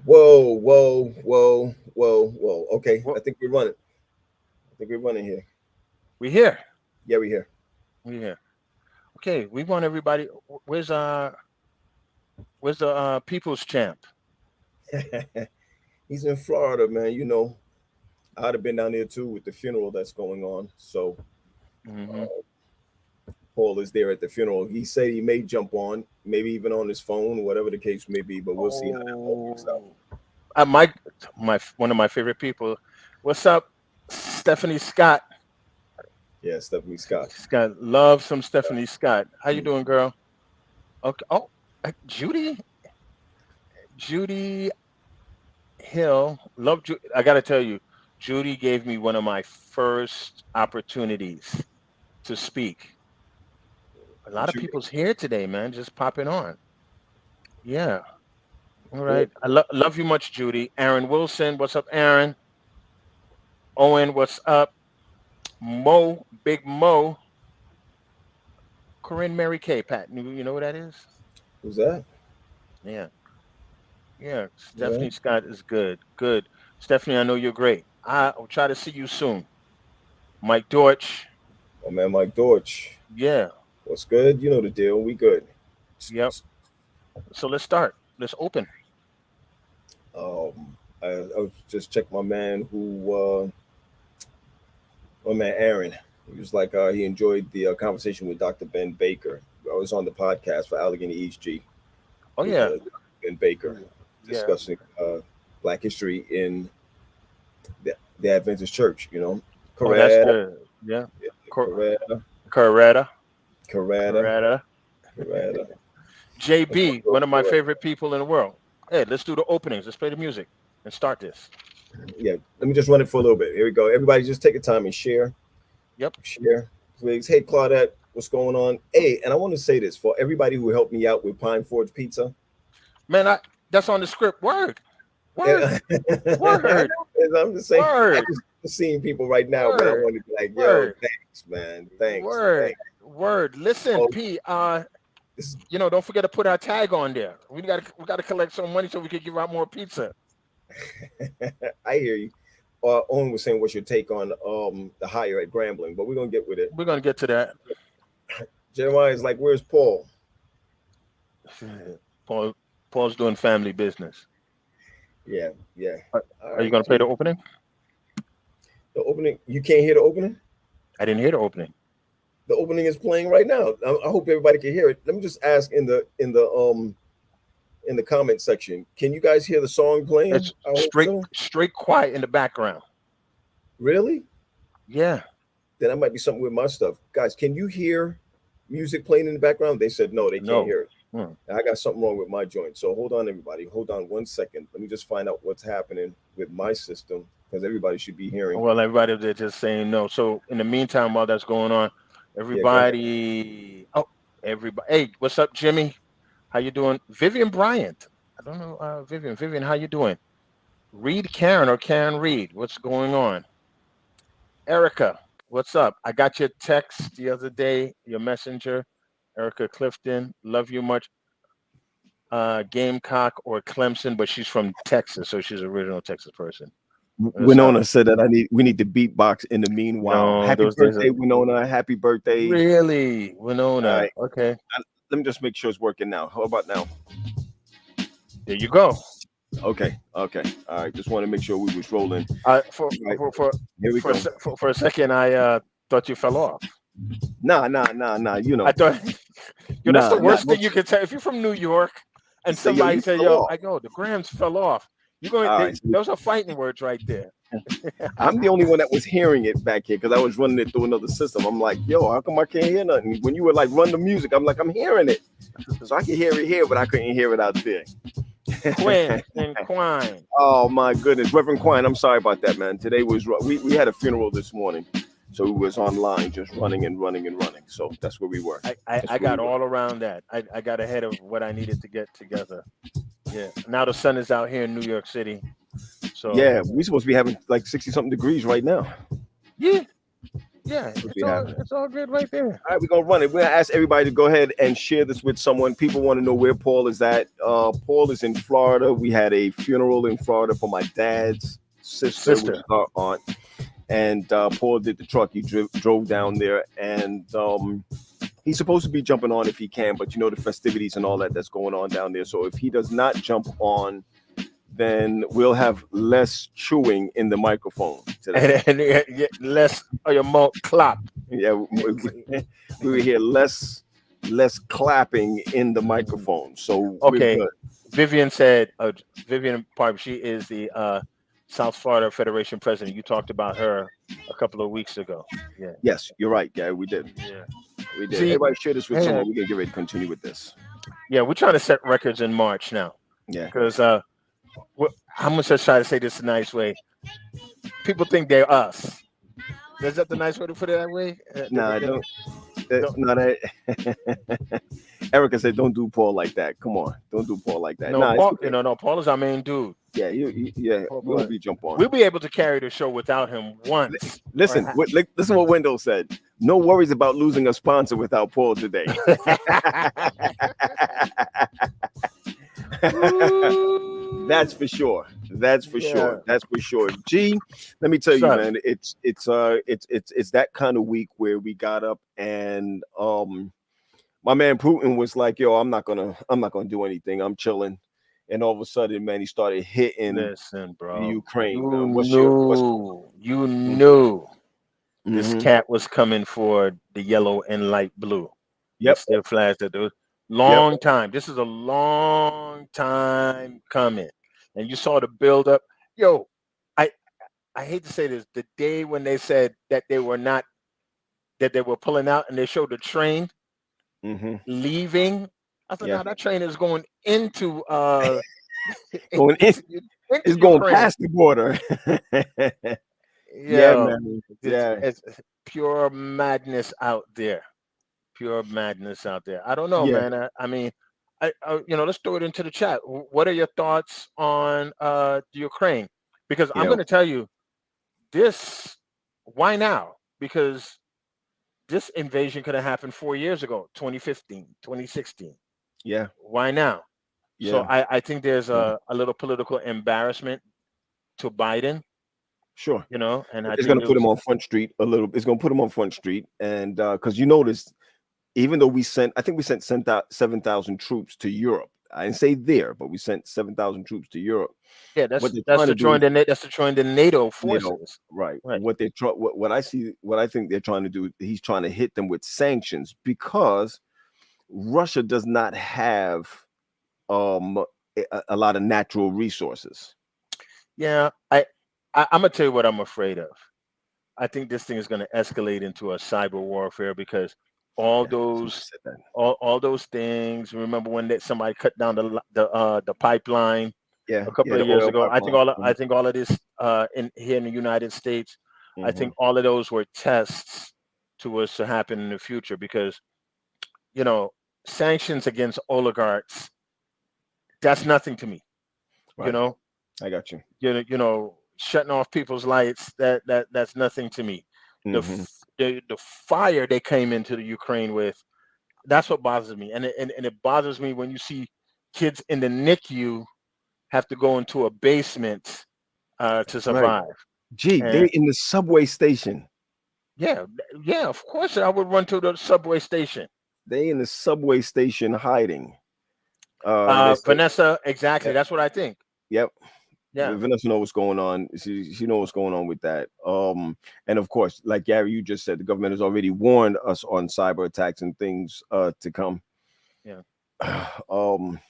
Whoa, whoa, whoa, whoa, whoa. Okay, Well, I think we're running. I think we're running here. we here. Yeah, we're here. We here. Okay, we want everybody. Where's the people's champ? He's in Florida, man. I'd have been down there too with the funeral that's going on. So Hmm. uh, Paul is there at the funeral. He said he may jump on, maybe even on his phone, whatever the case may be. But we'll see how that all works out. Oh, my one of my favorite people. What's up, Stephanie Scott? Yeah, Stephanie Scott. Scott, love some Stephanie Scott. How you doing, girl? Okay. Oh, Judy Hill. I got to tell you, Judy gave me one of my first opportunities to speak. A lot of Judy. people's here today, man, just popping on. Yeah. All Cool. right. I love you much, Judy. Aaron Wilson, what's up, Aaron? Owen, what's up? Mo, Big Mo, Corinne Mary Kay, Pat. You know what that is? Who's that? Yeah. Yeah. Yeah. Stephanie Scott is good. Good. Stephanie, I know you're great. I'll try to see you soon. Mike Dortch. Oh man, Mike Dorch. Yeah. What's good? You know the deal. We good. Yep. So let's start. Let's open. Um, I was just check my man my man Aaron. He was like he enjoyed the conversation with Dr. Ben Baker. I was on the podcast for Allegheny East G Oh with yeah. Ben Baker Yeah. discussing Black history in the Adventist Church. Oh, that's Coretta, the yeah. Cor- Coretta, Coretta. Coretta, Coretta. Coretta. JB, one of my favorite people in the world. Hey, let's do the openings. Let's play the music and start this. Yeah, let me just run it for a little bit. Here we go. Everybody, just take a time and share. Yep. Share, please. Hey, Claudette, what's going on? Hey, and I want to say this for everybody who helped me out with Pine Forge Pizza. Man, that's on the script. Word. Word. I Word. know, I'm just saying, I Word. just seeing people right now, man. I Word. want to be like, yo, Word. thanks, man. Thanks. Word. Thanks. Word. Listen, Oh, P. this, Don't forget to put our tag on there. We gotta collect some money so we can give out more pizza. I hear you. Owen was saying, what's your take on the hire at Grambling? But we're gonna get with it. We're gonna get to that. Jeremiah is like, where's Paul? Paul Paul's doing family business. Yeah, yeah. Are, All are you right, gonna play cool. the opening? The opening. You can't hear the opening. I didn't hear the opening. The opening is playing right now. I hope everybody can hear it. Let me just ask in the comment section. Can you guys hear the song playing? It's I hope straight so. straight quiet in the background. Really? Yeah. Then that might be something with my stuff. Guys, can you hear music playing in the background? They said no, they can't No. hear it. Hmm. I got something wrong with my joint. So hold on, everybody. Hold on 1 second. Let me just find out what's happening with my system because everybody should be hearing. Well, everybody they're just saying no. So in the meantime, while that's going on, Yeah, go ahead. everybody. Hey, what's up, Jimmy? How you doing? Vivian Bryant. I don't know, Vivian. Vivian, how you doing? Reed Karen or Karen Reed. What's going on? Erica, what's up? I got your text the other day, your messenger. Erica Clifton, love you much. Gamecock or Clemson, but she's from Texas, so she's an original Texas person. What's up? Winona said that we need to beatbox in the meanwhile. No, Happy those days are birthday, Winona. Happy birthday. really All Winona. right. Okay, Let me just make sure it's working now. How about now? there you go. Okay. Okay. All right. Just want to make sure we was rolling. I for All right. for for Here we for a, go. se- for a second, I thought you fell off. Nah. I thought, that's the Nah. worst thing you can tell. If you're from New York He and said, yo, somebody you say, fell "Yo," off. I go, "The Grams fell off." You're going. All right. So Those are fighting words right there. I'm the only one that was hearing it back here because I was running it through another system. I'm like, yo, how come I can't hear nothing? When you were like, run the music, I'm like, I'm hearing it. So I can hear it here, but I couldn't hear it out there. Quinn and Quine. Oh my goodness, Reverend Quine, I'm sorry about that, man. Today was we had a funeral this morning, so we was online just running and running and running. So that's where we were. I That's where we got were. all around that. I got ahead of what I needed to get together. Yeah. Now the sun is out here in New York City. So Yeah, we supposed to be having like 60 something degrees right now. yeah, Yeah, What we have. it's all good right there. All right, we're gonna run it. We're gonna ask everybody to go ahead and share this with someone. People want to know where Paul is at. Paul is in Florida. We had a funeral in Florida for my dad's sister, which is our aunt. And Paul did the truck. He drove down there, and he's supposed to be jumping on if he can, but you know the festivities and all that's going on down there. So if he does not jump on, then we'll have less chewing in the microphone today. And less of your mouth clap. Yeah, we will hear less clapping in the microphone. So okay, we're good. Vivian said, Vivian Park, she is the South Florida Federation president. You talked about her a couple of weeks ago. Yeah. Yes, you're right, Gary. We did. Yeah. We did. See, everybody share this with someone. We're gonna get ready to continue with this. Yeah, we're trying to set records in March now. Yeah. Because I'm gonna try to say this a nice way. People think they're us. Is that the nice way to put it that way? No, don't. No, that. Erica said, "Don't do Paul like that. Come on, don't do Paul like that." No, Paul, no, Paul is our main dude. Yeah, we'll be jump on. We'll be able to carry the show without him once. Listen, listen what Wendell said. No worries about losing a sponsor without Paul today. That's for sure. That's for sure. That's for sure. G, let me tell you, man, it's that kind of week where we got up and my man Putin was like, yo, I'm not gonna do anything. I'm chilling. And all of a sudden, man, he started hitting Ukraine. You knew this cat was coming for the yellow and light blue. Yep. Their flags that do. Long time. This is a long time coming. And you saw the build up. Yo, I hate to say this. The day when they said that they were pulling out and they showed the train leaving. I thought, no, that train is going into it's going past the border. Man. It's pure madness out there. Pure madness out there. I don't know, man. I mean, let's throw it into the chat. What are your thoughts on Ukraine? Because I'm going to tell you this. Why now? Because this invasion could have happened 4 years ago, 2015, 2016. Yeah. Why now? Yeah. So I think there's a little political embarrassment to Biden. Sure. And it's going to put him on Front Street a little. It's going to put him on Front Street, and because you notice, even though we sent 7,000 troops to Europe. I didn't say there, but we sent 7,000 troops to Europe. Yeah, that's to join the NATO forces. Right. What I think they're trying to do, he's trying to hit them with sanctions because Russia does not have a lot of natural resources. Yeah, I'm gonna tell you what I'm afraid of. I think this thing is going to escalate into a cyber warfare because all those things. Remember when somebody cut down the pipeline? Yeah, a couple of years ago. I think all of this here in the United States. I think all of those were tests to happen in the future because, sanctions against oligarchs, that's nothing to me. Right. I got you. Shutting off people's lights, that's nothing to me. The fire they came into the Ukraine with, that's what bothers me. And it bothers me when you see kids in the NICU have to go into a basement to survive. Right. Gee, they're in the subway station. Yeah, of course I would run to the subway station. They in the subway station hiding. Vanessa, exactly. That's what I think. Yep. Yeah. Vanessa knows what's going on. She knows what's going on with that. And of course, like Gary, you just said, the government has already warned us on cyber attacks and things to come. Yeah. And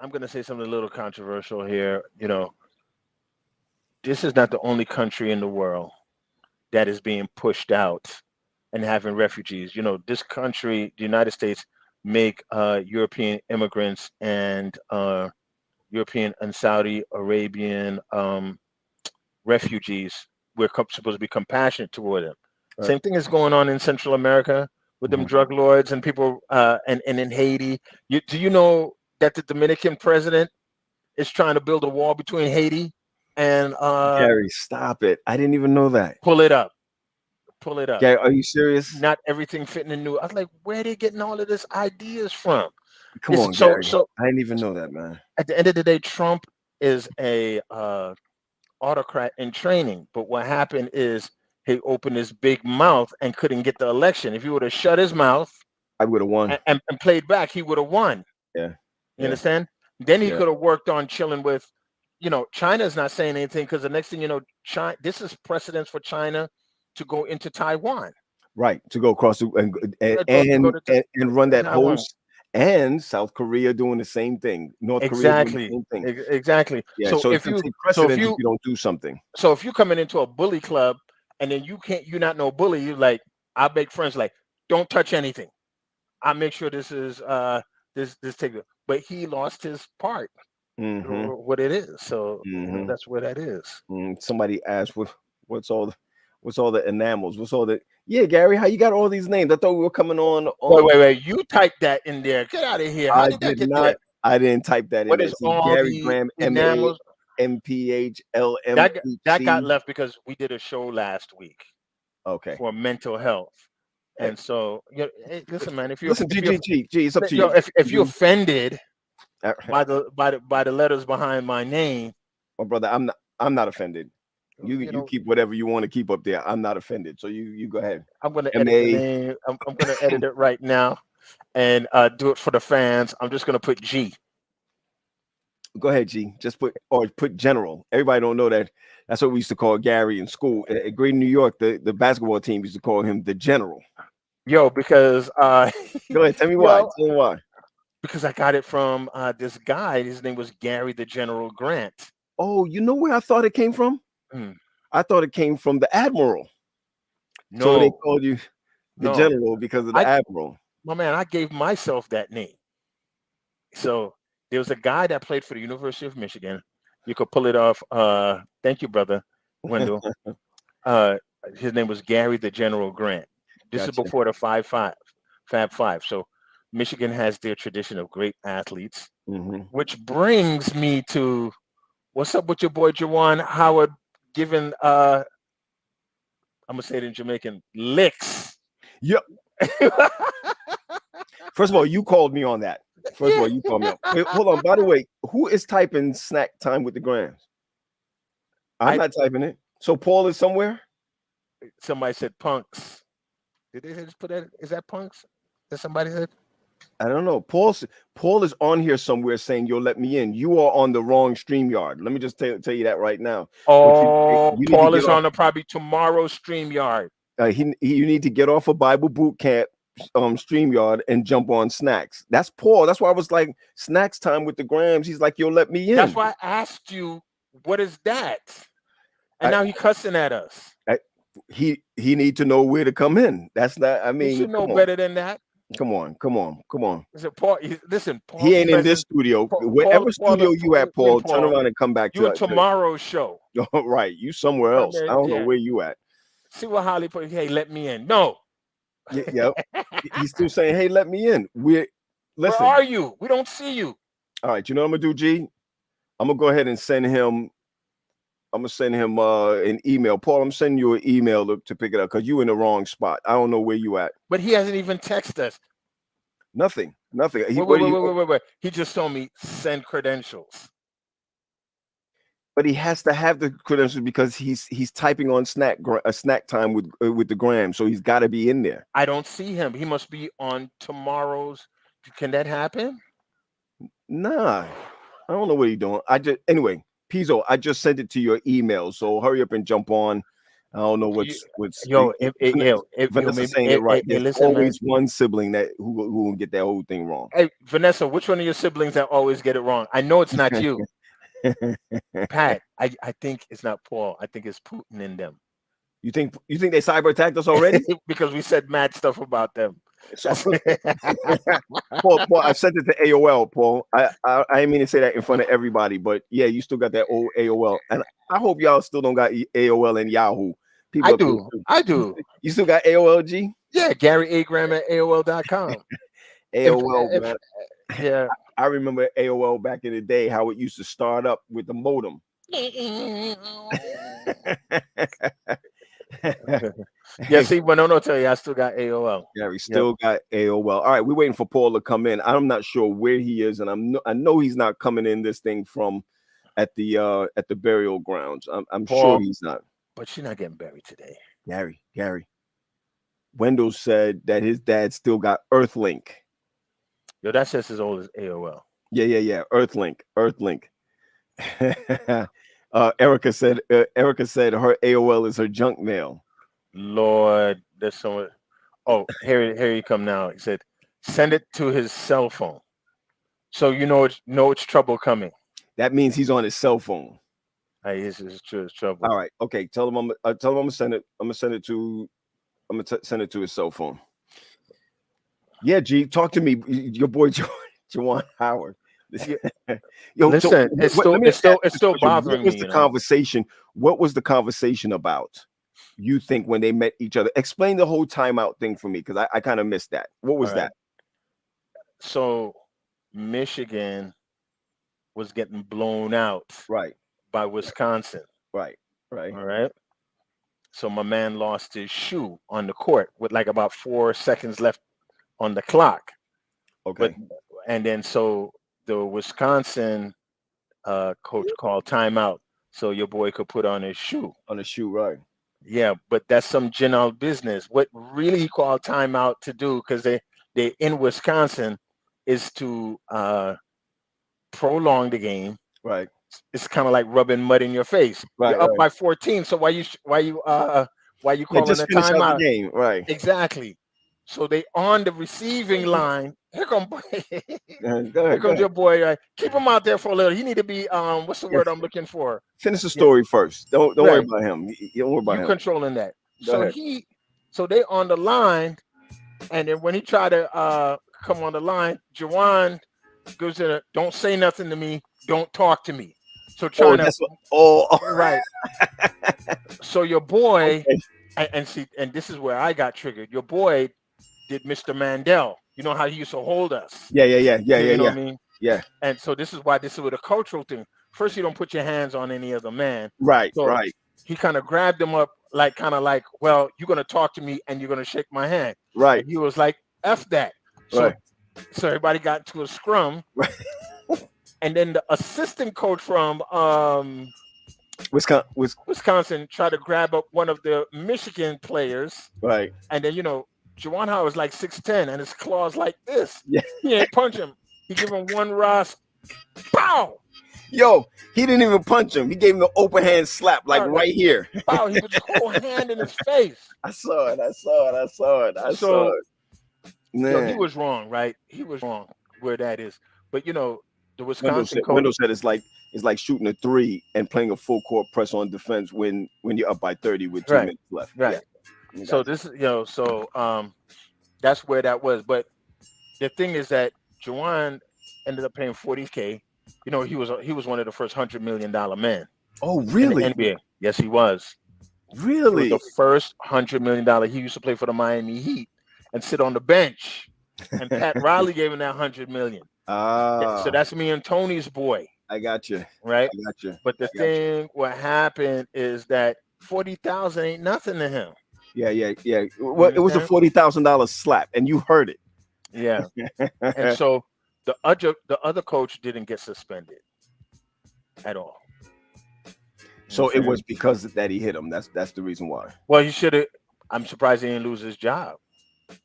I'm going to say something a little controversial here. This is not the only country in the world that is being pushed out and having refugees. This country, the United States, make European immigrants and European and Saudi Arabian refugees. We're supposed to be compassionate toward them. Right. Same thing is going on in Central America with them drug lords and people, and in Haiti. Do you know that the Dominican president is trying to build a wall between Haiti And Gary, stop it. I didn't even know that. pull it up. Pull it up. Gary, are you serious? Not everything fitting in new. I was like, where are they getting all of this ideas from? Come on, So Gary. I didn't even know that, man. at the end of the day, Trump is a autocrat in training. But what happened is he opened his big mouth and couldn't get the election. If he would have shut his mouth I would have won. and played back, he would have won. Yeah. You understand? Then he Yeah. could have worked on chilling with, China's not saying anything because the next thing you know, China, this is precedence for China to go into Taiwan. Right. To go across and run that Taiwan. host, and South Korea doing the same thing. North Korea doing the same thing. Exactly. Yeah. So if you if you don't do something. So if you're coming into a bully club and then you're not no bully, you're like, I make friends like, don't touch anything. I make sure this is this take it. But he lost his part. What it is. So that's where that is. Somebody asked what's all the enamels? What's all the Gary, how you got all these names? I thought we were coming on. Wait. You typed that in there. Get out of here. How did that get not. There? I didn't type that What in. Is all Gary the Graham enamels? MPHLM. That got left because we did a show last week. Okay. For mental health. And so, hey, listen, man. If you listen, G, it's up to you. If you're offended by the letters behind my name, well, brother, I'm not offended. You keep whatever you want to keep up there. I'm not offended. So you go ahead. I'm gonna edit the name. I'm gonna edit it right now, and do it for the fans. I'm just gonna put G. Go ahead, G. Just put General. Everybody don't know that. That's what we used to call Gary in school. At Great New York, the basketball team used to call him the General. Yo, because go ahead. Tell me why. Tell me why. Because I got it from this guy. His name was Gary the General Grant. Oh, you know where I thought it came from? I thought it came from the Admiral. No. So they called you the General because of the Admiral. My man, I gave myself that name. So there was a guy that played for the University of Michigan. You could pull it off. Thank you, brother Wendell. His name was Gary the General Grant. This is before the Fab Five. So Michigan has their tradition of great athletes, which brings me to what's up with your boy Juwan Howard giving I'm gonna say it in Jamaican, licks. Yep. First of all, you called me on that. Wait, hold on. By the way, who is typing snack time with the Grams? I'm not typing it. So Paul is somewhere? Somebody said punks. Did they just put that? Is that punks? That somebody said? I don't know. Paul is on here somewhere saying you'll let me in. You are on the wrong StreamYard. Let me just tell you that right now. Oh, Paul is on probably tomorrow's StreamYard. You need to get off of Bible Boot Camp StreamYard and jump on Snacks. That's Paul. That's why I was like, Snacks time with the Grams. He's like, you'll let me in. That's why I asked you, what is that? And now he cussing at us. He need to know where to come in. That's not. I mean, you should know better than that. Come on. Is it Paul? Listen, Paul. He ain't in this studio. Wherever studio you at, Paul, turn around and come back to you tomorrow's show. Right, you somewhere else. I don't know where you at. See what Holly put. Hey, let me in. No. Yep. He's still saying, "Hey, let me in." Listen. Where are you? We don't see you. All right, you know what I'm gonna do, G? I'm gonna go ahead and send him. I'm gonna send him an email. Paul, I'm sending you an email to pick it up because you in the wrong spot. I don't know where you at. But he hasn't even texted us. Nothing. Wait. He just told me send credentials. But he has to have the credentials because he's typing on snack time with the Gram, so he's got to be in there. I don't see him. He must be on tomorrow's. Can that happen? Nah, I don't know what he's doing. Anyway, Pizzo, I just sent it to your email, so hurry up and jump on. I don't know what's Vanessa saying it right. There's always one sibling who will get that whole thing wrong. Hey, Vanessa, which one of your siblings that always get it wrong? I know it's not you. Pat, I think it's not Paul. I think it's Putin in them. You think they cyber attacked us already? Because we said mad stuff about them. So, Paul, I sent it to AOL, Paul. I didn't mean to say that in front of everybody, but yeah, you still got that old AOL, and I hope y'all still don't got AOL and Yahoo. I do. You still got AOL, G? Yeah, Gary A. Graham at AOL.com. AOL, man. Yeah. I remember AOL back in the day, how it used to start up with the modem. Yeah, see, but no, tell you, I still got AOL. Gary still got AOL. All right, we're waiting for Paul to come in. I'm not sure where he is, and I know he's not coming in this thing from at the burial grounds. I'm Paul, sure he's not. But she's not getting buried today. Gary. Wendell said that his dad still got Earthlink. Yo, that's just as old as AOL. Yeah. Earthlink. Erica said her AOL is her junk mail. Lord, there's someone. Oh, here you come now. He said, send it to his cell phone, so you know it's trouble coming. That means he's on his cell phone. Hey, it's trouble. All right, okay. Tell him I'm gonna send it. I'm gonna send it to his cell phone. Yeah, G, talk to me. Your boy Juwan Howard. Yo, listen, so it's still bothering me. What was the conversation? What was the conversation about? You think when they met each other? Explain the whole timeout thing for me, because I kind of missed that. What was that? So Michigan was getting blown out by Wisconsin. Right. All right. So my man lost his shoe on the court with like about 4 seconds left on the clock. Okay. And then so the Wisconsin coach called timeout so your boy could put on his shoe. Right. Yeah, but that's some general business. What really he called timeout to do, because they in Wisconsin, is to prolong the game. Right. It's kind of like rubbing mud in your face. Right. You're up by 14, so why you calling a timeout? The game. Right. Exactly. So they on the receiving line. Here comes your boy. Keep him out there for a little. He need to be what's the word I'm looking for? Finish the story first. Don't worry about him. Don't worry about him. You controlling that. Go ahead. So they on the line, and then when he tried to come on the line, Juwan goes in a, don't say nothing to me, don't talk to me. So right. So your boy, and this is where I got triggered. Your boy did Mr. Mandel. You know how he used to hold us. Yeah. You know what I mean? Yeah. And so this is with a cultural thing. First, you don't put your hands on any other man. Right. So he kind of grabbed him up, like, well, you're gonna talk to me and you're gonna shake my hand. Right. And he was like, F that. So everybody got into a scrum. Right. And then the assistant coach from Wisconsin tried to grab up one of the Michigan players. Right. And then, Juwan Howard was like 6'10", and his claws like this. Yeah. He ain't punch him. He give him one Ross. Pow! Yo, he didn't even punch him. He gave him the open hand slap, like right here. Pow! He put the whole hand in his face. I saw it. Man. So he was wrong, right? He was wrong where that is. But the Wisconsin coach. Wendell said it's like shooting a three and playing a full court press on defense when you're up by 30 with 2 minutes left. Right. Yeah. So this is that's where that was. But the thing is that Juwan ended up paying $40K. He was one of the first $100 million men. Oh, really? In the NBA. Yes, he was. Really? He was the first $100 million. He used to play for the Miami Heat and sit on the bench. And Pat Riley gave him that $100 million. So that's me and Tony's boy. I got you. Right? I got you. But what happened is that $40,000 ain't nothing to him. Yeah. Well, it was a $40,000 slap, and you heard it. Yeah. And so the other coach didn't get suspended at all. So it was because that he hit him. That's the reason why. Well, he should have. I'm surprised he didn't lose his job.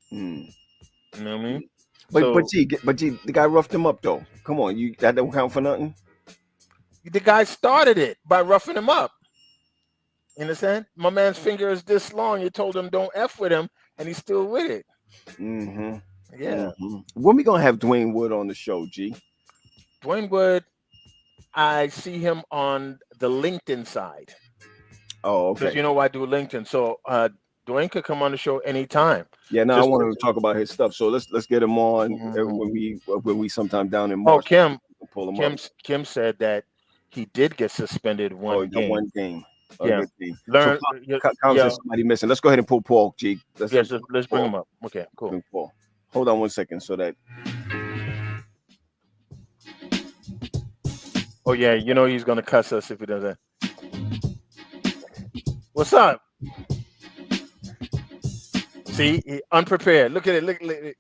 You know what I mean? But the guy roughed him up though. Come on, that don't count for nothing. The guy started it by roughing him up. You understand? My man's finger is this long. You told him don't F with him, and he's still with it. Mm-hmm. Yeah. Mm-hmm. When we gonna have Dwayne Wood on the show, G? Dwayne Wood, I see him on the LinkedIn side. Oh, okay. Because I do LinkedIn, so Dwayne could come on the show anytime. Yeah, no, I want him to talk about his stuff. So let's get him on when we sometime down in March. Oh, Kim said that he did get suspended one game. One game. Yeah. Learn. Somebody missing. Let's go ahead and pull Paul, G. Let's bring him up. Okay, cool. Paul. Hold on 1 second so that. Oh yeah, you know he's gonna cuss us if he does that. What's up? See, unprepared. Look at it. Look at it.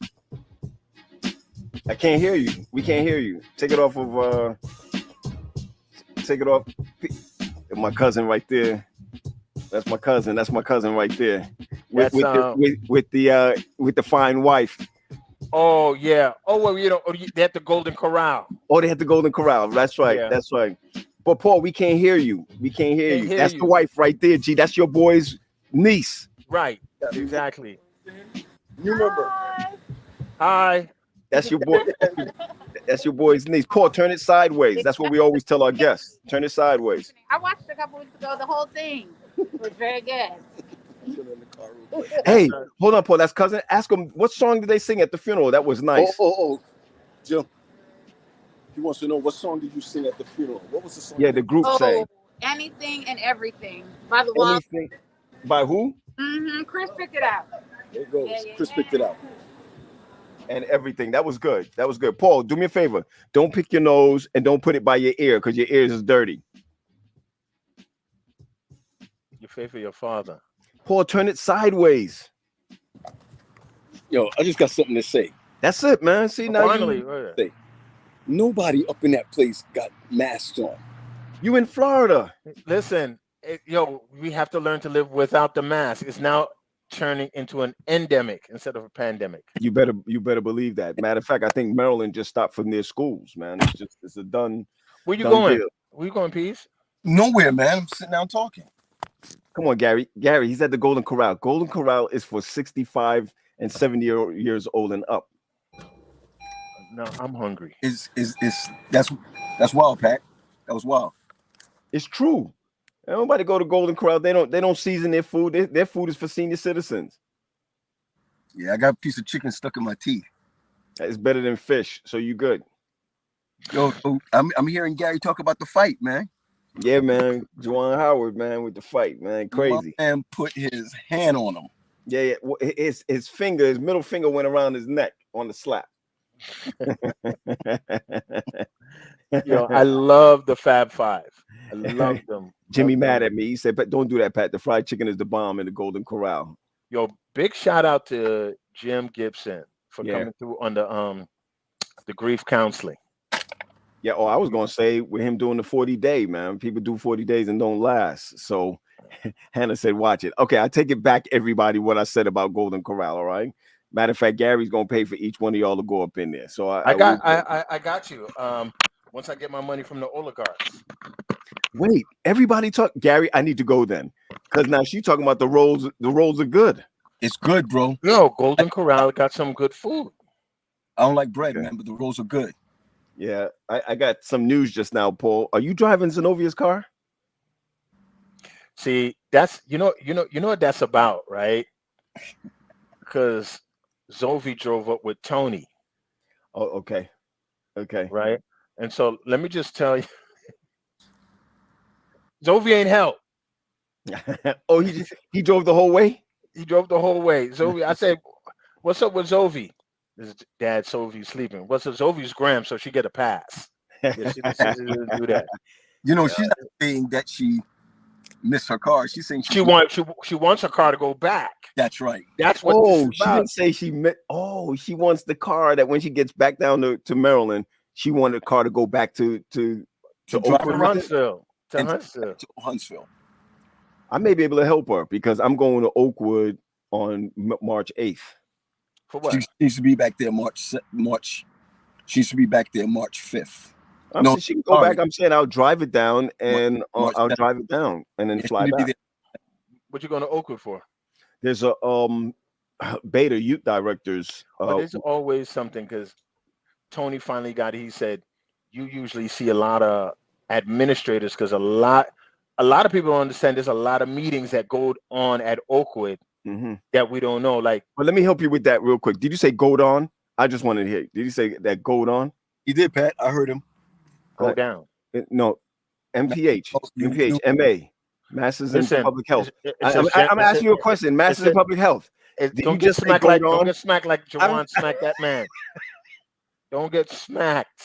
I can't hear you. We can't hear you. Take it off of. Take it off. My cousin right there. That's my cousin. That's my cousin right there. With the fine wife. Oh yeah. Oh well, they had the Golden Corral. Oh, they had the Golden Corral. That's right. Yeah. That's right. But Paul, we can't hear you. We can't hear you. That's the wife right there, G. That's your boy's niece. Right. Exactly. New number. Hi. That's your boy. That's your boy's niece. Paul, turn it sideways. That's what we always tell our guests. Turn it sideways. I watched a couple weeks ago the whole thing. It was very good. Hey, hold on, Paul. That's cousin. Ask him what song did they sing at the funeral. That was nice. Oh, Jim. He wants to know what song did you sing at the funeral? What was the song? Yeah, the group sang. Anything and Everything by the Wall. Anything. By who? Chris picked it out. There it goes. Chris picked it out. And Everything. That was good. That was good. Paul, do me a favor. Don't pick your nose and don't put it by your ear because your ears is dirty. You favor your father. Paul, turn it sideways. Yo, I just got something to say. That's it, man. See, now finally, nobody up in that place got masks on. You in Florida. Listen, we have to learn to live without the mask. It's now turning into an endemic instead of a pandemic. You better believe that. Matter of fact, I think Maryland just stopped from their schools, man. It's a done. Where you going? Deal. Where you going, Peace? Nowhere, man. I'm sitting down talking. Come on, Gary. Gary, he's at the Golden Corral. Golden Corral is for 65 and 70 years old and up. No, I'm hungry. That's wild, Pat. That was wild. It's true. Nobody go to Golden Corral. They don't season their food. Their food is for senior citizens. Yeah, I got a piece of chicken stuck in my teeth. It's better than fish, so you good. Yo, I'm hearing Gary talk about the fight, man. Yeah, man. Juwan Howard, man, with the fight, man. Crazy. And put his hand on him. Yeah. His middle finger went around his neck on the slap. Yo, I love the Fab Five. I love them. Jimmy mad at me. He said, "But don't do that, Pat. The fried chicken is the bomb in the Golden Corral." Yo, big shout out to Jim Gibson for coming through on the grief counseling. Yeah. Oh, I was gonna say with him doing the 40-day, man. People do 40 days and don't last. So Hannah said, "Watch it." Okay, I take it back, everybody. What I said about Golden Corral. All right. Matter of fact, Gary's gonna pay for each one of y'all to go up in there. So I got you. Once I get my money from the oligarchs. Wait, everybody talk. Gary, I need to go then, because now she's talking about the rolls. The rolls are good. It's good, bro. Yo, Golden Corral got some good food. I don't like bread, man, but the rolls are good. Yeah, I got some news just now, Paul. Are you driving Zenovia's car? See, that's you know what that's about, right? Because Zovi drove up with Tony. Oh, okay. Right. And so let me just tell you, Zovi ain't help. Oh, he drove the whole way? He drove the whole way. Zovi, I said, what's up with Zovi? His dad, Zovi, sleeping. What's up? Zovi's Graham, so she get a pass. Yeah, she didn't do that. You know, she's not saying that she missed her car. She's saying she wants her car to go back. That's right. That's what. She didn't say she met. Oh, she wants the car that when she gets back down to Maryland, she wanted the car to go back to Huntsville. To Huntsville. I may be able to help her because I'm going to Oakwood on March 8th. For what? She needs to be back there March. She should be back there March 5th. No, she can go back. I'm saying I'll drive it down and I'll drive it down and then fly back. What you going to Oakwood for? There's a Beta Youth Directors. There's always something because Tony finally got it. He said you usually see a lot of administrators because a lot of people don't understand there's a lot of meetings that go on at Oakwood that we don't know. Like, well, let me help you with that real quick. Did you say go on? I just wanted to hear. Did you say that go on? He did, Pat. I heard him. Go down. No, MPH, MA, Masters in Public Health. I'm asking you a question. Masters in Public Health. Don't get smacked like Jawan smacked that man. Don't get smacked.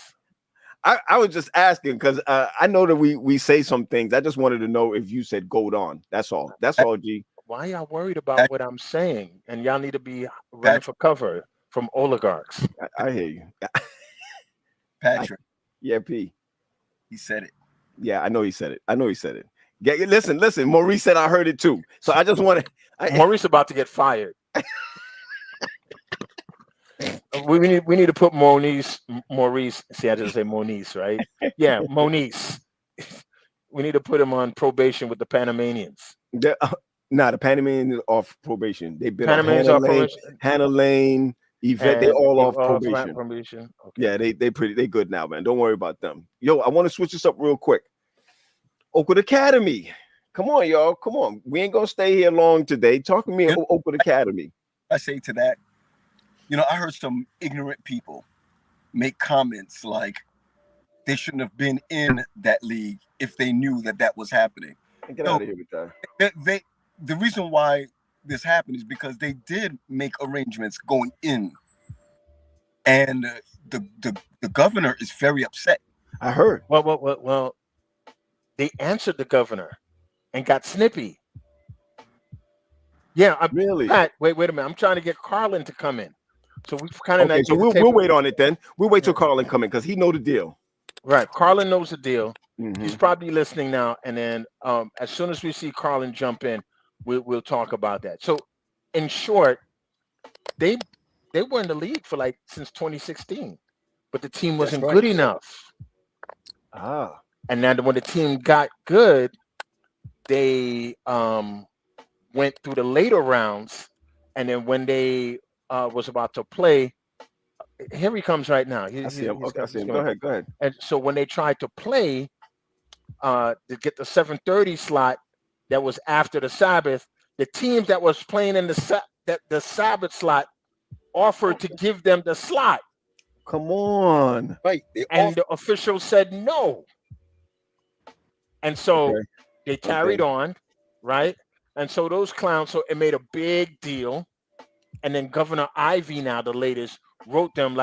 I was just asking because I know that we say some things. I just wanted to know if you said gold on. That's all. That's all, G. Why y'all worried about what I'm saying? And y'all need to be running for cover from oligarchs. I hear you. Patrick. Yeah, P. He said it. Yeah, I know he said it. Yeah, listen. Maurice said I heard it too. So I just want to. Maurice about to get fired. we need to put Maurice. See, I just say Moniz, right? Yeah, Moniz. We need to put him on probation with the Panamanians. The Panamanians off probation. They've been Panamanians off Hannah Lane, Yvette. They all off probation. Okay. Yeah, they good now, man. Don't worry about them. Yo, I want to switch this up real quick. Oakwood Academy. Come on, y'all. Come on. We ain't gonna stay here long today. Talk to me about Oakwood Academy. I say to that, I heard some ignorant people make comments like they shouldn't have been in that league if they knew that was happening. Get out of here with that. The reason why this happened is because they did make arrangements going in, and the governor is very upset. I heard. Well, they answered the governor and got snippy. Yeah, really. Pat, wait a minute. I'm trying to get Carlin to come in, so we kind of so we'll wait on it then. We'll wait till Carlin come in because he know the deal. Right, Carlin knows the deal. Mm-hmm. He's probably listening now, and then as soon as we see Carlin jump in, we'll talk about that. So, in short, they were in the league for since 2016, but the team wasn't good enough. And then when the team got good, they went through the later rounds, and then when they was about to play, here he comes right now. I see him. Okay, I see him. Go ahead. And so when they tried to play to get the 7:30 slot that was after the Sabbath, the team that was playing in the Sabbath slot offered to give them the slot. Come on. Right. And the official said no. And so they carried on, right? And so those clowns, so it made a big deal. And then Governor Ivey, now the latest, wrote them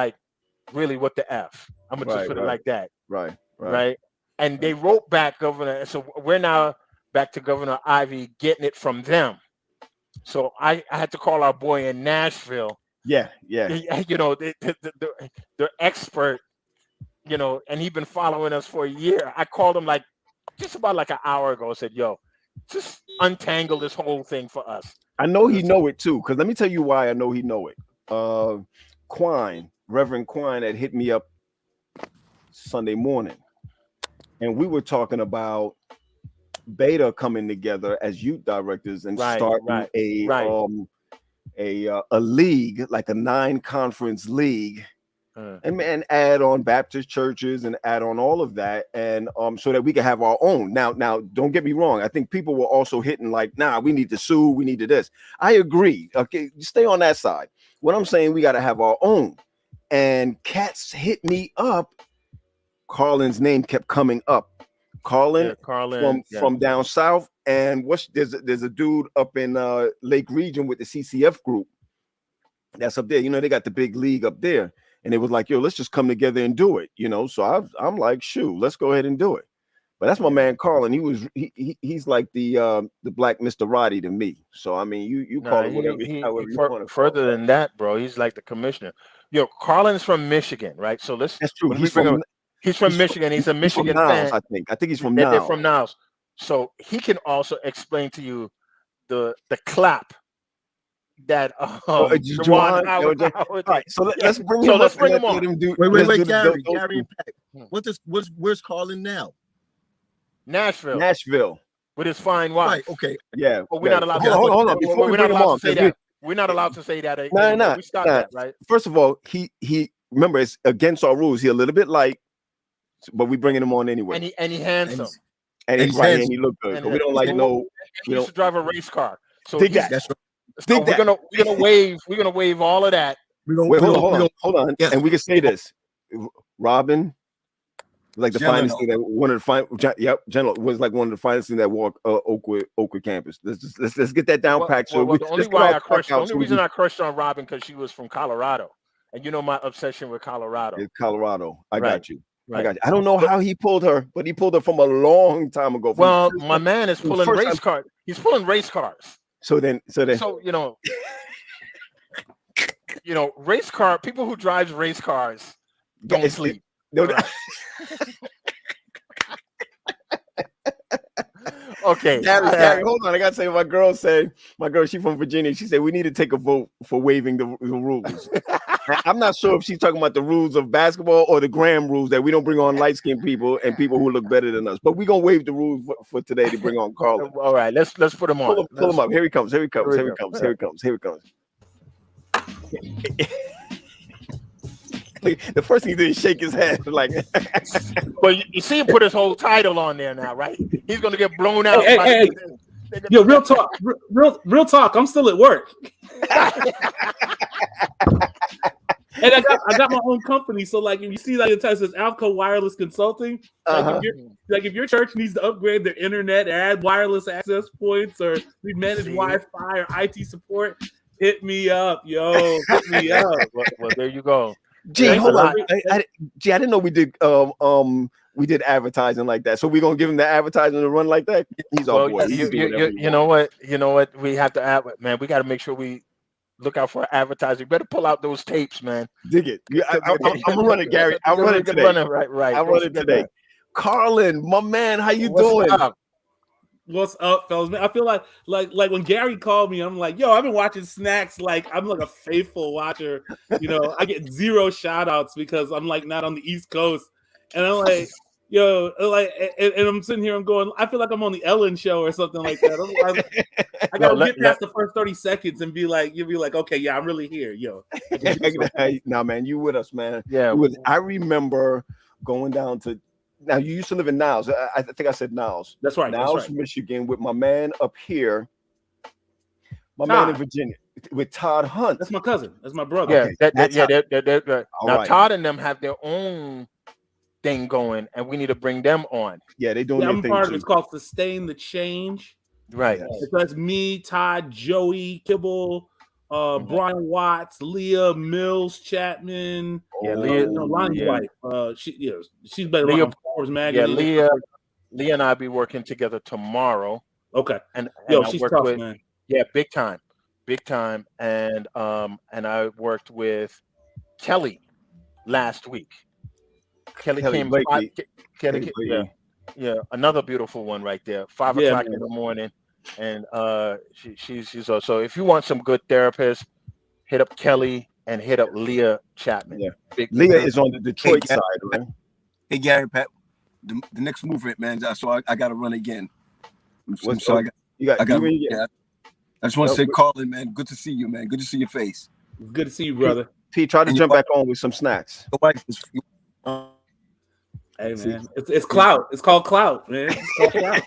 really, what the F? I'm going to just put it like that. Right. And they wrote back Governor. So we're now back to Governor Ivey getting it from them. So I had to call our boy in Nashville. Yeah. The expert, and he's been following us for a year. I called him just about an hour ago. I said, yo, just untangle this whole thing for us. I know he know it too, because let me tell you why I know he know it. Reverend Quine had hit me up Sunday morning, and we were talking about Beta coming together as youth directors and starting a league, like a 9-conference league, and add on Baptist churches and add on all of that, and so that we can have our own. Now, don't get me wrong. I think people were also hitting we need to sue, we need to this. I agree. Okay, stay on that side. What I'm saying, we got to have our own. And cats hit me up. Carlin's name kept coming up. Carlin from down south, and there's a dude up in Lake Region with the CCF group that's up there. They got the big league up there, and it was like, yo, let's just come together and do it. So I'm like, shoot, let's go ahead and do it. But that's my man Carlin. He's like the black Mr. Roddy to me. So I mean, you call him whatever you want to. Further than that, bro, he's like the commissioner. Yo, Carlin's from Michigan, right? So that's true. He's from Michigan. He's a Michigan fan. I think he's from Niles. They're from Niles. So he can also explain to you the clap that Juwan Howard. All right, so let's bring him. Let's bring him on. Wait, Gary and Pat. Where's Carlin now? Nashville with his fine wife. Right. Okay. Yeah. But we're not allowed. Hold on. Before we're not allowed to say that. We're not allowed to say that. No. We stopped that, right? First of all, he remember, it's against our rules. He's a little bit light, but we bringing him on anyway. And he handsome. And he look good. But we don't like no. He used to drive a race car. So dig that. That's right. So we're gonna wave all of that. Hold on. Yes. And we can say this. Robin, like the finest thing that one of the General was like one of the finest things that walked Oakwood campus. Let's get that down packed. The only reason I crushed on Robin because she was from Colorado, and my obsession with Colorado. Colorado, I got you. I got you. I don't know how he pulled her, but he pulled her from a long time ago. Well, my man is pulling first race time- cars. He's pulling race cars. So then, So race car people who drive race cars don't it's- sleep. no, All right. Okay. Gary, hold on. I gotta say, my girl, she's from Virginia. She said we need to take a vote for waiving the rules. I'm not sure if she's talking about the rules of basketball or the Graham rules that we don't bring on light-skinned people and people who look better than us. But we're gonna waive the rules for today to bring on Carlin. All right, let's put him on. Pull him up. Here he comes. Here he comes. Here Here we he go. comes. Here he comes. Here he comes. Look, the first thing he did is shake his head like. Well, you see him put his whole title on there now, right? He's gonna get blown out. Hey. Yo, real talk. Real talk. I'm still at work. And I got my own company. So like if you see like it says Alco Wireless Consulting, if your church needs to upgrade their internet, add wireless access points, or we manage Wi-Fi or IT support, hit me up, yo. Hit me up. Well, there you go. Gee, hold on. I didn't know we did advertising like that. So we're gonna give him the advertising to run like that. He's all boy. You know what? We have to add, man. We got to make sure we look out for advertising. You better pull out those tapes, man. Dig it. I'm gonna run it, Gary. I'll run it today. Right. I'll run it today. Carlin, my man, how you doing? What's up, fellas? Man, I feel like when Gary called me, I'm like, yo, I've been watching Snacks. Like, I'm like a faithful watcher. I get 0 shout outs because I'm like not on the East Coast. And I'm like, yo, and I'm sitting here, I'm going, I feel like I'm on the Ellen show or something like that. I gotta get past the first 30 seconds and you'll be like, okay, yeah, I'm really here, yo. Nah, man, you with us, man. Yeah. I remember going down to. Now you used to live in Niles. I think I said Niles. That's right. Niles, Michigan, with my man up here. Man in Virginia with Todd Hunt. That's my cousin. That's my brother. Yeah, now right. Todd and them have their own thing going, and we need to bring them on. Yeah, they doing their I'm thing part of too. it. It's called Sustain the Change. Right. So that's me, Todd, Joey, Kibble, Brian Watts, Leah Mills Chapman. Yeah, Leah, Lonnie's wife. She's been Leah, on Forbes magazine. Yeah, Leah and I be working together tomorrow. Okay. And she's tough, man. Yeah, big time. And I worked with Kelly last week. Kelly came. Kelly, yeah, another beautiful one right there. 5 o'clock in the morning, and she's also. If you want some good therapists, hit up Kelly and hit up Leah Chapman. Yeah, Leah is on the Detroit side, right? Hey Gary, Pat, the next movement, man. So I got to run again. I just want to say, Carlin, man, good to see you, man. Good to see your face. Good to see you, brother. P, try to jump back on with some snacks. Your wife is. Hey man, it's clout. It's called clout, man. It's called clout.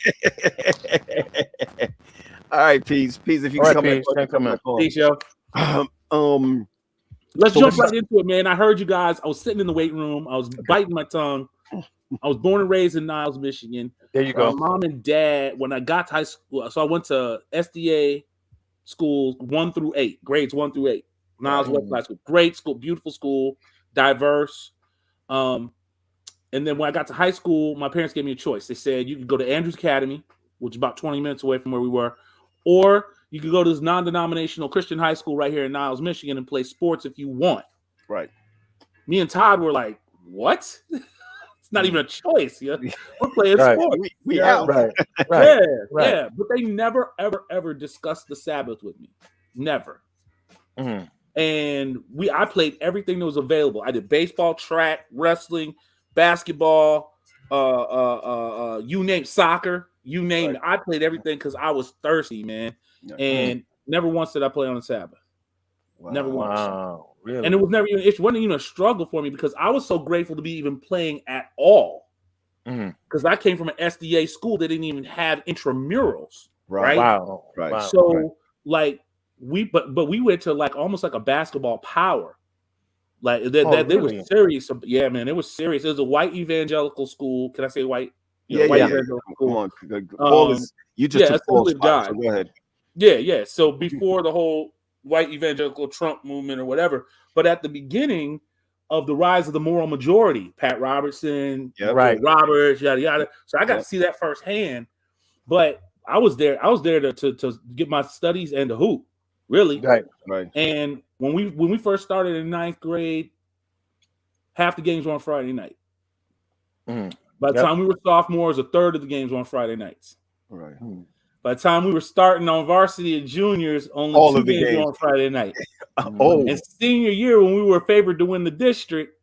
All right, Peace. If you can come back on. Peace, yo. Let's jump right into it, man. I heard you guys. I was sitting in the weight room. I was biting my tongue. I was born and raised in Niles, Michigan. There you go. Mom and dad, when I got to high school, so I went to SDA schools 1 through 8, grades 1 through 8. Niles West High School. Great school, beautiful school, diverse. And then when I got to high school, my parents gave me a choice. They said you could go to Andrews Academy, which is about 20 minutes away from where we were, or you could go to this non-denominational Christian high school right here in Niles, Michigan, and play sports if you want. Right. Me and Todd were like, what? It's not even a choice. Yeah? We're playing sports. We out. Right. Yeah. But they never, ever, ever discussed the Sabbath with me. Never. Mm-hmm. And I played everything that was available. I did baseball, track, wrestling, basketball, you name soccer, you name it. I played everything because I was thirsty, man. And never once did I play on the Sabbath. Wow. Never once. Wow, really? And it was never even it wasn't even a struggle for me because I was so grateful to be even playing at all. Because I came from an SDA school that didn't even have intramurals. Right. Wow. So like we went to like almost like a basketball power. Like that really? It was serious. Yeah, man, it was serious. It was a white evangelical school. Can I say white? White evangelical school. Come on. You just took Paul's spot, so go ahead. Yeah. So before the whole white evangelical Trump movement or whatever, but at the beginning, of the rise of the moral majority. Pat Robertson, Yep. Right. Roberts, yada yada. So I got Yep. to see that firsthand. But I was there to get my studies and to hoop, really. Right. Right. And when we first started in 9th grade, half the games were on Friday night. Mhm. By the Yep. time we were sophomores, a third of the games were on Friday nights. Right. By the time we were starting on varsity and juniors, only All 2 of the games were games. on Friday night. Oh, And senior year, when we were favored to win the district,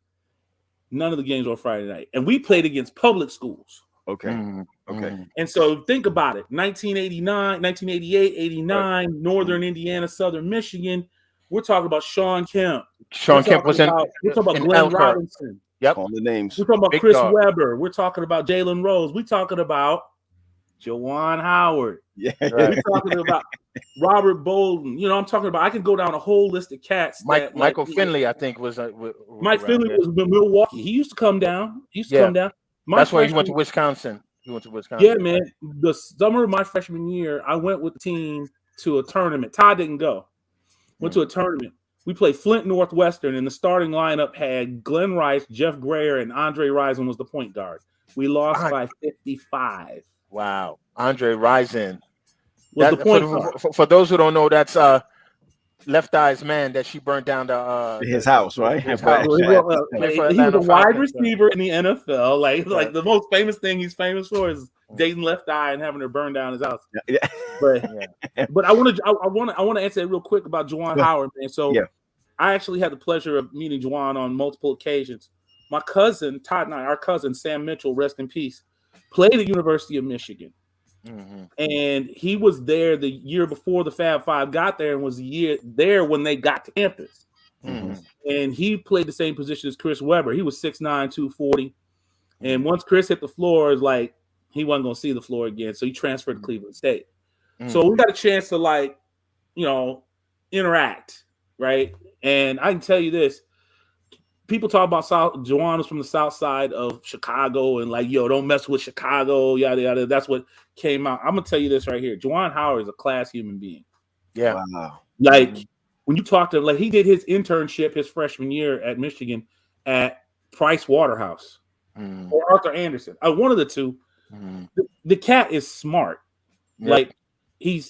none of the games were on Friday night. And we played against public schools. okay. Mhm. Okay. Mhm. And so think about it. 1989, 1988, 89, Northern Indiana, Southern Michigan. We're talking about Sean Kemp. Sean Kemp was in. We're talking about in Glenn Elkhart. Robinson. Yep. Call the names. We're talking about Big Chris dog. Webber. We're talking about Jalen Rose. We're talking about Jawan Howard. Yeah. Right. We're talking about Robert Bolden. You know, I'm talking about. I can go down a whole list of cats. Michael Finley, I think, was. Mike around Finley there. was in Milwaukee. He used to come down. Yeah. That's why he went to freshman- Wisconsin. He went to Wisconsin. Yeah, man. The summer of my freshman year, I went with the team to a tournament. Todd didn't go. Went to a tournament. We played Flint Northwestern, and the starting lineup had Glenn Rice, Jeff Grayer, and Andre Rison was the point guard. We lost by 55. Wow. Andre Rison. Was the That- point for, guard. for those who don't know, that's Left Eye's man that she burnt down the His house, right? His Right. house. He Right. was Played for a Atlanta wide Falcons. receiver in the NFL. Like Right. the most famous thing he's famous for is dating Left Eye and having her burn down his house. Yeah. But I want to answer that real quick about Jawan Yeah. Howard, man. So Yeah. I actually had the pleasure of meeting Jawan on multiple occasions. My cousin Todd and our cousin Sam Mitchell, rest in peace, played at University of Michigan, Mhm. and he was there the year before the Fab Five got there, and was the year there when they got to campus. Mhm. And he played the same position as Chris Webber. He was 6'9", 240. And once Chris hit the floor, it's like he wasn't going to see the floor again. So he transferred to Cleveland State. Mhm. So we got a chance to, like, you know, interact, right? And I can tell you this. People talk about Jawan is from the south side of Chicago and like, yo, don't mess with Chicago, yada, yada. That's what came out. I'm going to tell you this right here. Jawan Howard is a class human being. Yeah. Wow. Like, when you talk to, like, he did his internship his freshman year at Michigan at Price Waterhouse Mhm. or Arthur Anderson. One of the two. Mhm. The cat is smart. Yep. Like, he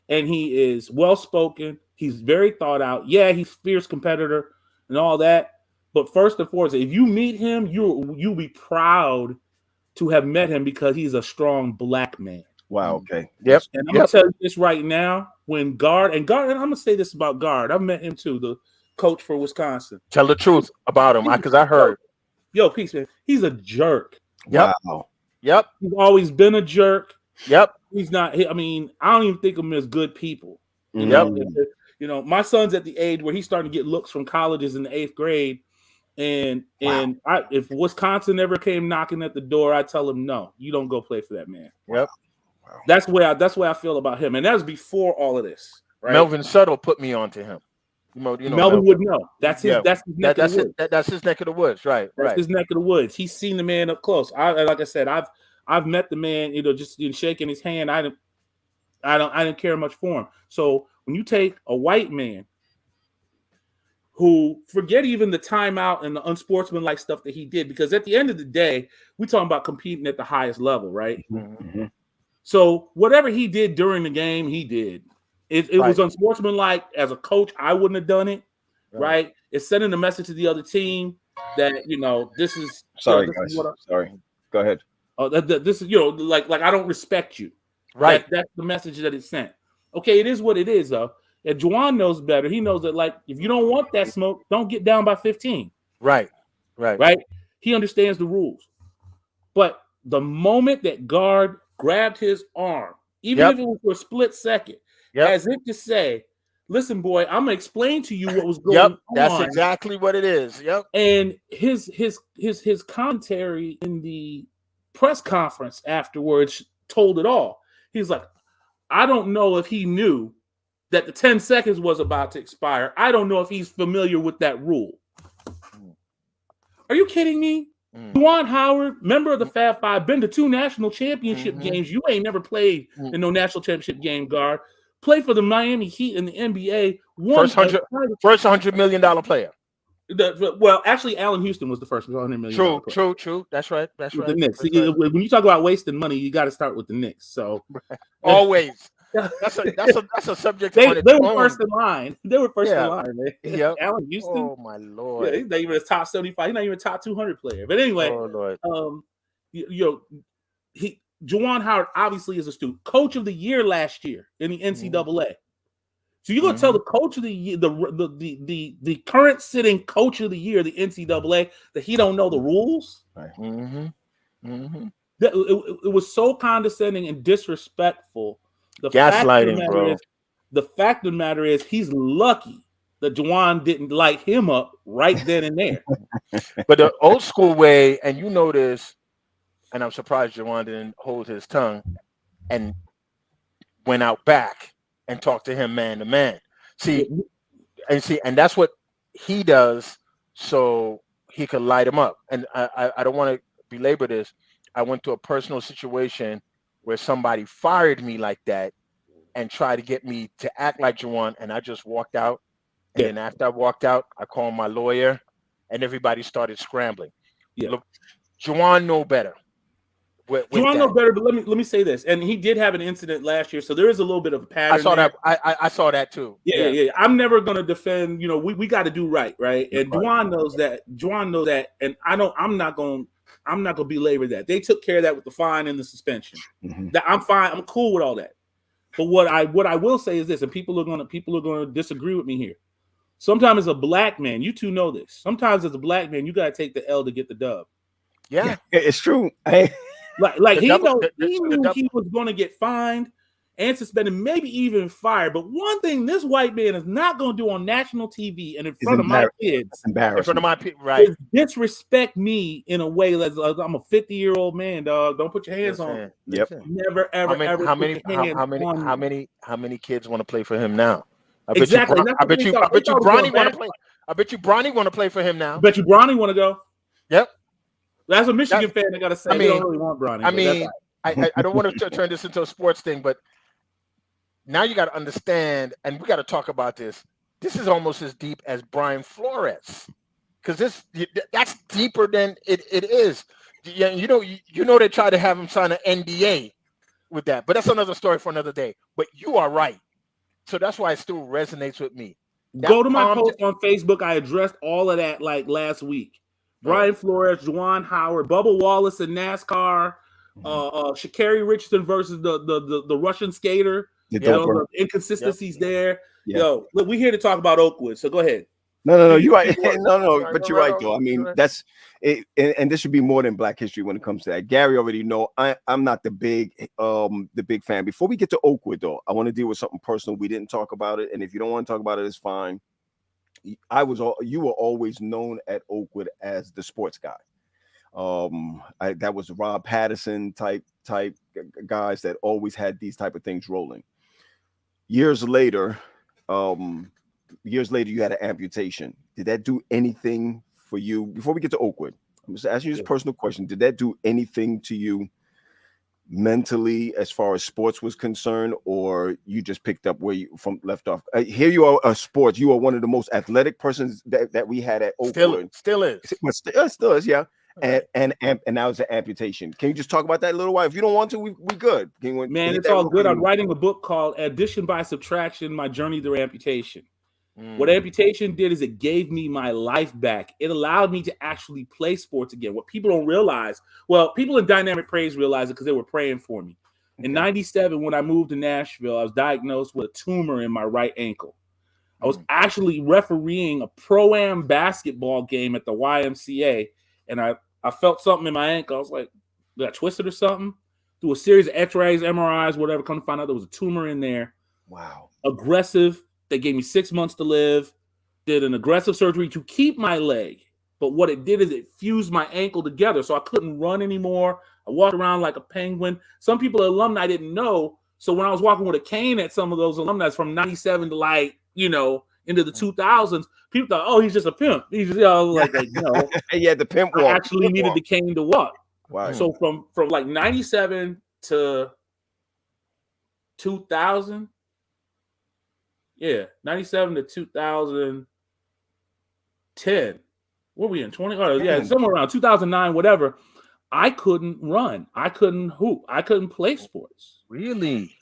is well spoken. He's very thought out. Yeah, he's a fierce competitor and all that. But first and foremost, if you meet him, you'll be proud to have met him because he's a strong black man. Wow. Okay. Yep. And I'm gonna tell you this right now: when Guard, and I'm gonna say this about Guard. I've met him too, the coach for Wisconsin. Tell the truth about him, because I heard. Yo, peace, man. He's a jerk. Yep. Wow. Yep. He's always been a jerk. Yep. He's not. I mean, I don't even think of him as good people. You Yep. know? You know, my son's at the age where he's starting to get looks from colleges in the 8th grade. And if Wisconsin ever came knocking at the door, I tell him, no, you don't go play for that man. Yep. That's the way I feel about him. And that was before all of this. Right? Melvin Suttle put me onto him. You know Melvin would know. That's his. Yeah. That's his neck of the woods. That's his neck of the woods. Right. That's Right. his neck of the woods. He's seen the man up close. Like I said, I've met the man. You know, just shaking his hand. I didn't care much for him. So when you take a white man who, forget even the timeout and the unsportsmanlike stuff that he did, because at the end of the day, we're talking about competing at the highest level, right? Mhm. So whatever he did during the game, he did. It was unsportsmanlike. As a coach, I wouldn't have done it, right? It's sending a message to the other team that, you know, this is Sorry, this is guys. what Sorry. Go ahead. this is, you know, like I don't respect you. Right. That's the message that it sent. Okay, it is what it is, though. And Jawan knows better. He knows that, like, if you don't want that smoke, don't get down by 15. Right. Right. Right? He understands the rules. But the moment that Guard grabbed his arm, even if it was for a split second, as if to say, listen, boy, I'm gonna explain to you what was going on. That's exactly what it is. Yep. And his commentary in the press conference afterwards told it all. He's like, I don't know if he knew that the 10 seconds was about to expire. I don't know if he's familiar with that rule. Are you kidding me? Jawan Howard, member of the Fab Five, been to 2 national championship games. You ain't never played in no national championship game, Guard. Played for the Miami Heat in the NBA. First $100 million player. Well, actually, Allen Houston was the first $100 million. True. That's right. With the Knicks. When you talk about wasting money, you got to start with the Knicks. So always. That's a subject they on its were own. first in line. They were first in line, man. Yep. Allen Houston. Oh my Lord. Yeah, he's not even a top 75. He's not even a top 200 player. But anyway, Juwan Howard obviously is a student. Coach of the year last year in the NCAA. So you're gonna tell the coach of the year, the current sitting coach of the year, the NCAA, that he don't know the rules? Right. It was so condescending and disrespectful. Gaslighting, bro. The fact of the matter is, he's lucky that Juwan didn't light him up right then and there. But the old school way, and you know this, and I'm surprised Juwan didn't hold his tongue and went out back and talk to him man to man. And that's what he does so he could light him up. And I don't want to belabor this. I went to a personal situation where somebody fired me like that and tried to get me to act like Juwan, and I just walked out. And then after I walked out, I called my lawyer, and everybody started scrambling. Yeah. Look, Juwan know better. Juwan know better, but let me say this. And he did have an incident last year, so there is a little bit of a pattern. I saw that. I saw that too. Yeah. I'm never gonna defend. We got to do right? And Juwan knows that. And I'm not gonna belabor that. They took care of that with the fine and the suspension. That I'm fine. I'm cool with all that. But what I will say is this, and people are gonna disagree with me here. Sometimes as a black man, you two know this. Sometimes as a black man, you gotta take the L to get the dub. Yeah, it's true. Like he knew he was going to get fined and suspended, maybe even fired. But one thing this white man is not going to do on national TV and in front of my kids, in front of my right, is disrespect me in a way that I'm a 50-year-old man, dog. Don't put your hands on. Yep. Never, ever, ever. How many kids want to play for him now? I bet exactly. I bet you Bronny want to play. I bet you Bronny want to play for him now. I bet you Bronny want to go. Yep. That's a Michigan fan that got to say. I don't really want Bronny. I don't want to turn this into a sports thing, but now you got to understand, and we got to talk about this. This is almost as deep as Brian Flores, because that's deeper than it is. You know they tried to have him sign an NDA with that, but that's another story for another day. But you are right, so that's why it still resonates with me. Go to my post on Facebook. I addressed all of that like last week. Brian Flores, Juwan Howard, Bubba Wallace in NASCAR, Sha'Carri Richardson versus the Russian skater. The inconsistencies there. Yeah. Yo, look, we're here to talk about Oakwood. So go ahead. No, you're right. But you're right though. I mean, that's it, and this should be more than Black History when it comes to that. Gary already know I'm not the big fan. Before we get to Oakwood though, I want to deal with something personal. We didn't talk about it, and if you don't want to talk about it, it's fine. You were always known at Oakwood as the sports guy. That was Rob Patterson type guys that always had these type of things rolling. Years later, you had an amputation. Did that do anything for you? Before we get to Oakwood, I'm just asking you this personal question. Did that do anything to you mentally as far as sports was concerned, or you just picked up where you from left off? Here you are, a sports. You are one of the most athletic persons that we had at Oakwood. Still is. But still is, yeah. And now it's an amputation. Can you just talk about that a little while? If you don't want to, we good. Man, it's all good. I'm writing a book called Addition by Subtraction: My Journey Through Amputation. What amputation did is it gave me my life back. It allowed me to actually play sports again. What people don't realize, well, people in Dynamic Praise realize it because they were praying for me. In '97, when I moved to Nashville, I was diagnosed with a tumor in my right ankle. I was actually refereeing a pro-am basketball game at the YMCA, and I felt something in my ankle. I was like, did I twist it or something? Through a series of x-rays, MRIs, whatever, come to find out there was a tumor in there. Wow. Aggressive. They gave me 6 months to live, did an aggressive surgery to keep my leg. But what it did is it fused my ankle together, so I couldn't run anymore. I walked around like a penguin. Some people, alumni, didn't know. So when I was walking with a cane at some of those alumni from 97 to into the 2000s, people thought, oh, he's just a pimp. He's just, yeah, the pimp walk. I actually needed the cane to walk. Wow. So from like 97 to 2000, 97 to 2000, 10. What were we in? 20? Oh, yeah, somewhere around 2009, whatever. I couldn't run. I couldn't hoop. I couldn't play sports. Really?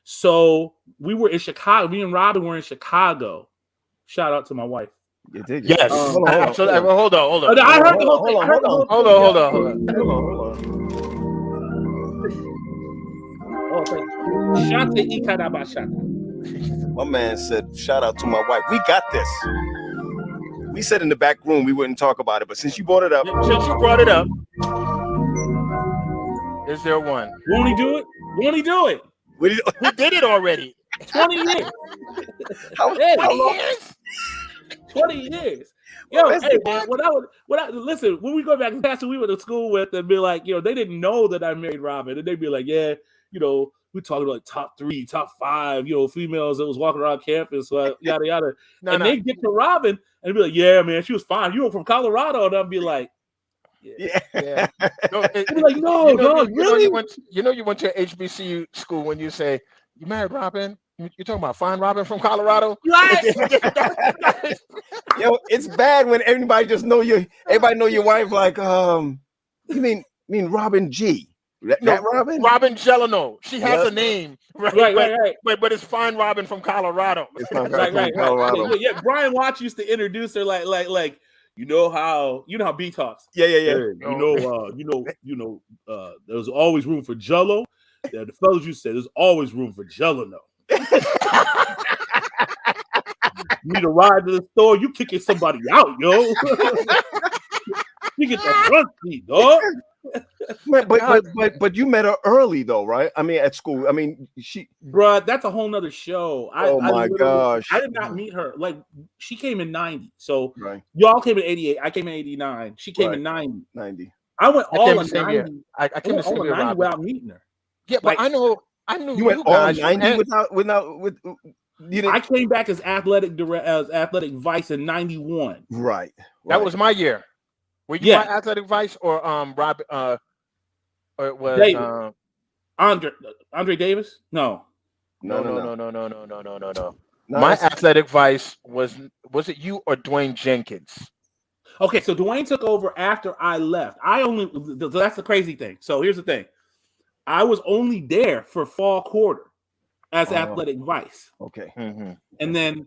So we were in Chicago. Me and Robin were in Chicago. Shout out to my wife. You did. Yes. Hold on. Hold on. I heard the whole thing. Hold on. Oh, thank you. Shante Ikarabashata. My man said, shout out to my wife. We got this. We said in the back room we wouldn't talk about it, but since you brought it up. Is there one? Won't he do it? Won't he do it? We did it already. 20 years. How 20 years? 20 years. Yo, hey, man, listen, when we go back to Pastor we went to school with and be like, they didn't know that I married Robin. And they'd be like, yeah, we talking about like top 3, top 5, females that was walking around campus, yada, yada. They get to Robin and be like, yeah, man, she was fine. You were from Colorado. And I'd be like, yeah. No, like, no, really? You went to HBCU school when you say, you married Robin? You're talking about fine Robin from Colorado? Right. Yo, it's bad when everybody just know everybody know your wife like, you mean Robin G. That Robin? Robin Gelano. She has a name. Right. But it's fine Robin from Colorado. It's not right. Colorado. Yeah, Brian Watts used to introduce her like you know how B talks. Yeah. There's always room for Jello. Yeah, the fellas you said there's always room for Gelano. You need a ride to the store, you kicking somebody out, yo. You get the front seat, dog. But you met her early though, right? I mean, at school. I mean, bruh, that's a whole nother show. My gosh. I did not meet her. Like, she came in 90. So right. Y'all came in 88. I came in 89. She came in 90. I went all in 90. I came in 90 without meeting her. Yeah, but I knew you went all 90 without I came back as athletic vice in 91. Right. That was my year. Were you my athletic vice or Rob? Or it was Andre Davis? No. My athletic vice was it you or Dwayne Jenkins? Okay, so Dwayne took over after I left. That's the crazy thing. So here's the thing. I was only there for fall quarter as athletic vice. Okay. Mm-hmm. And then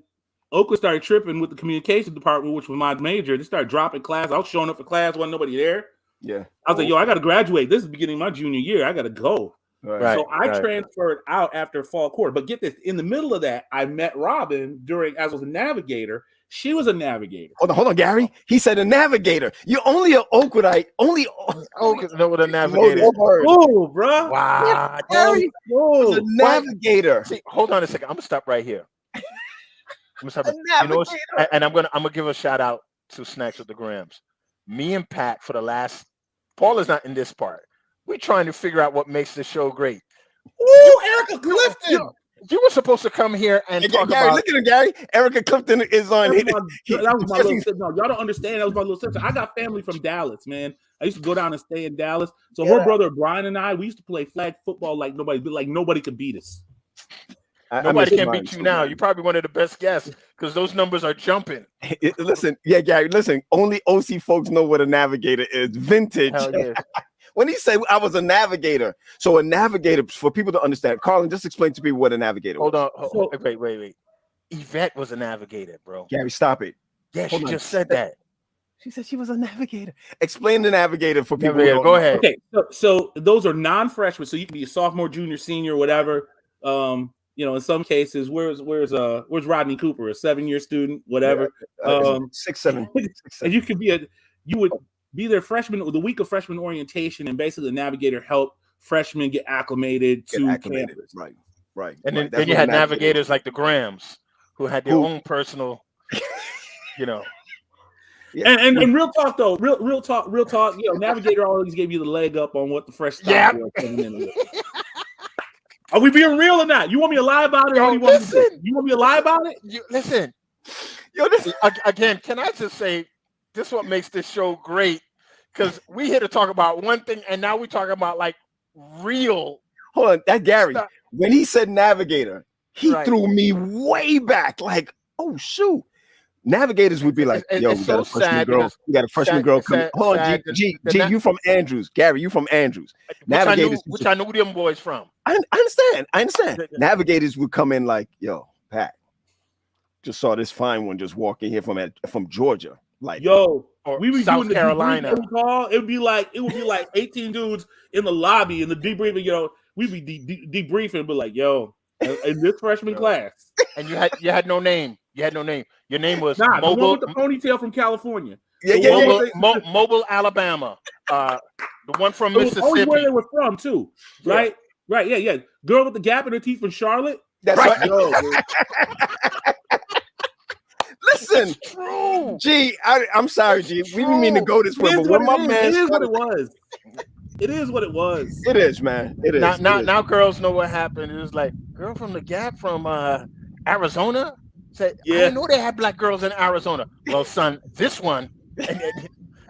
Oakland started tripping with the communication department, which was my major. They started dropping class. I was showing up for class, wasn't nobody there. Yeah. I was like, yo, I got to graduate. This is the beginning of my junior year. I got to go. Right. So I transferred out after fall quarter. But get this, in the middle of that, I met Robin as I was a navigator. She was a navigator. Hold on, Gary. He said a navigator. You're only an Oakwoodite. Only Oakwood know what a navigator is. Oh, bro. Wow. Gary was a navigator. See, hold on a second. I'm gonna stop right here. I'm gonna give a shout out to Snacks with the Grams. Me and Pat for the last. Paul is not in this part. We're trying to figure out what makes the show great. Ooh, Erica Clifton. You were supposed to come here and talk Gary, about. Look at him, Gary. Erica Clifton is on. That was my little sister. No, y'all don't understand. That was my little sister. I got family from Dallas, man. I used to go down and stay in Dallas. So her brother Brian and I, we used to play flag football like nobody could beat us. Nobody can beat you now. You're probably one of the best guests because those numbers are jumping. Listen, Gary. Listen, only OC folks know what a navigator is. Vintage. Hell yeah. When he said I was a navigator, so a navigator, for people to understand, Carlin, just explain to people what a navigator was. Hold on. Wait. Yvette was a navigator, bro. Gary, stop it. Yeah, she just said that. She said she was a navigator. Explain the navigator for people. Go ahead. Okay, so those are non-freshmen, so you can be a sophomore, junior, senior, whatever. In some cases, where's Rodney Cooper, a 7-year student, whatever. 6, 7. And you would be their freshman the week of freshman orientation, and basically the navigator helped freshmen get acclimated to campus. Right. And then you had navigators like the Grams who had their own personal, Yeah. And real talk though, real talk. Navigator always gave you the leg up on what the fresh stock was coming in with. Are we being real or not? You want me to lie about it? Or you want me to lie about it? Listen. Again, can I just say, this is what makes this show great, because we here to talk about one thing, and now we talk about like real. Hold on, that Gary. When he said navigator, he threw me way back. Like, oh shoot, Navigators would be like, It's- yo, it's we got so a freshman sad girl. because- We got a freshman sad- girl coming. sad- Hold on, sad G, that- G, you from Andrews. Gary, you from Andrews. Which I knew them boys from. I understand. Navigators would come in like, yo, Pat, just saw this fine one just walking here from Georgia. Like, Yo, Or we be South doing the Carolina. debrief every call. It would be like 18 dudes in the lobby in the debriefing. We be debriefing, but like, yo, in this freshman class, And you had no name. You had no name. Your name was the one Mobile, with the ponytail from California. Mobile, Alabama. The one from It was always where Mississippi. they were from too, right? Right, yeah. Girl with the gap in her teeth from Charlotte. That's Right. right. Yo, dude. Listen, True. G, I'm sorry, G. We didn't mean to go this way, It but is when my what it is. man It is what started, it was. It is what it was. it is, man. It is. Now girls know what happened. It was like, girl from the Gap from Arizona said, I Yeah. didn't know they had black girls in Arizona. Well, son, this one,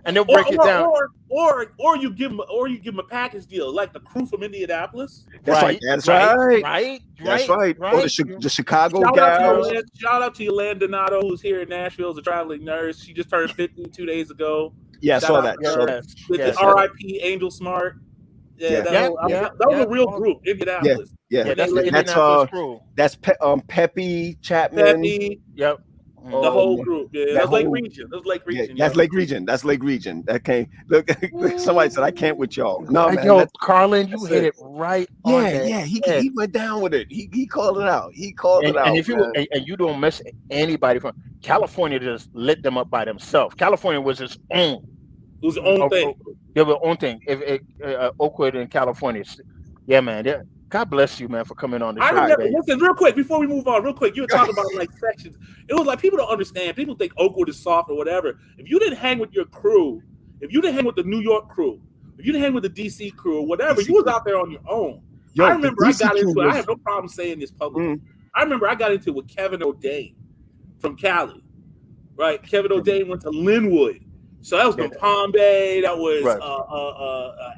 and they'll break it down. Or you give them a package deal like the crew from Indianapolis. That's right. That's right. Right. That's right. Or the Chicago Shout gals. out to Yolanda Donato, who's here in Nashville as a traveling nurse. She just turned 50 2 days ago. Yeah, I Shout saw out that. to her. Saw that. With Yes. the RIP Angel Smart. Yeah. That was a real group, Indianapolis. Yeah, That's They- the they- Indianapolis crew. that's Peppy Chapman. Peppy, Yep. the whole group. Yeah, that that was Lake whole- Region. That was Lake Yeah, Region. that's yo. Lake Region. That's Lake Region. That came. Look, somebody said I can't with y'all. No, man. Yo, that's- Carlin, you that's hit it. it right on the yeah. He head. went down with it. He called it out. He called it out. And if you man. and you don't miss anybody from California, just lit them up by themselves. California was its own. It was the own thing. They were own thing. Oakwood in California. Yeah, man. Yeah. God bless you, man, for coming on the I show. remember, today. listen, real quick, before we move on, real quick, you were talking about like sections. It was like people don't understand. People think Oakwood is soft or whatever. If you didn't hang with your crew, if you didn't hang with the New York crew, if you didn't hang with the DC crew or whatever, DC you was out there on your own. Yo, I the remember I DC got crew into it. was- I have no problem saying this publicly. Mm. I remember I got into it with Kevin O'Dane from Cali, right? Kevin O'Dane went to Linwood. So that was Yeah. Palm Bay. That was Right.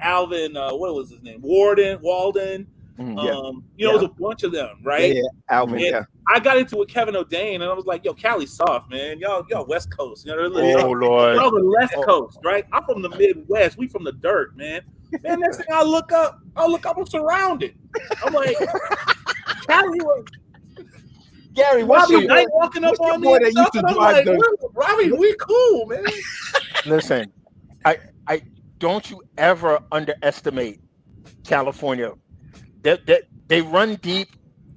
Alvin, what was his name? Walden. Mhm. Yeah. It was a bunch of them, right? Yeah, Alvin. And Yeah. I got into it with Kevin O'Dane, and I was like, "Yo, Cali's soft, man. Y'all West Coast. Oh Y'all Lord. the West Coast, right? I'm from the Midwest. We from the dirt, man. Man, next thing I look up, I'm surrounded. I'm like, Cali was Gary, what's Robbie your Knight walking up what's your on boy me. that And used stuff, to and I'm drive like, the- Robbie, we cool, man. Listen, I don't you ever underestimate California. They run deep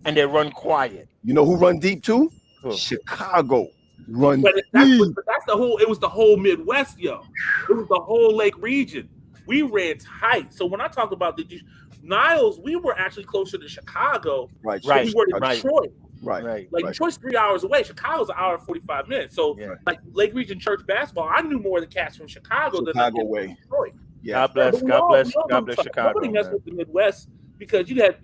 and they run quiet. You know who run deep too? Who? Chicago run But deep. that's the whole. It was the whole Midwest, yo. It was the whole Lake region. We ran tight. So when I talk about the Niles, we were actually closer to Chicago. Right, Right. We were to Right. Detroit. right. Like Detroit's 3 hours away. Chicago's an hour and 45 minutes. So Yeah. like Lake Region Church basketball, I knew more of the cats from Chicago than I Chicago did from way. Detroit. Yeah. God bless, But we God all- bless, we all God know bless Chicago. Nobody messed man. with the Midwest because you had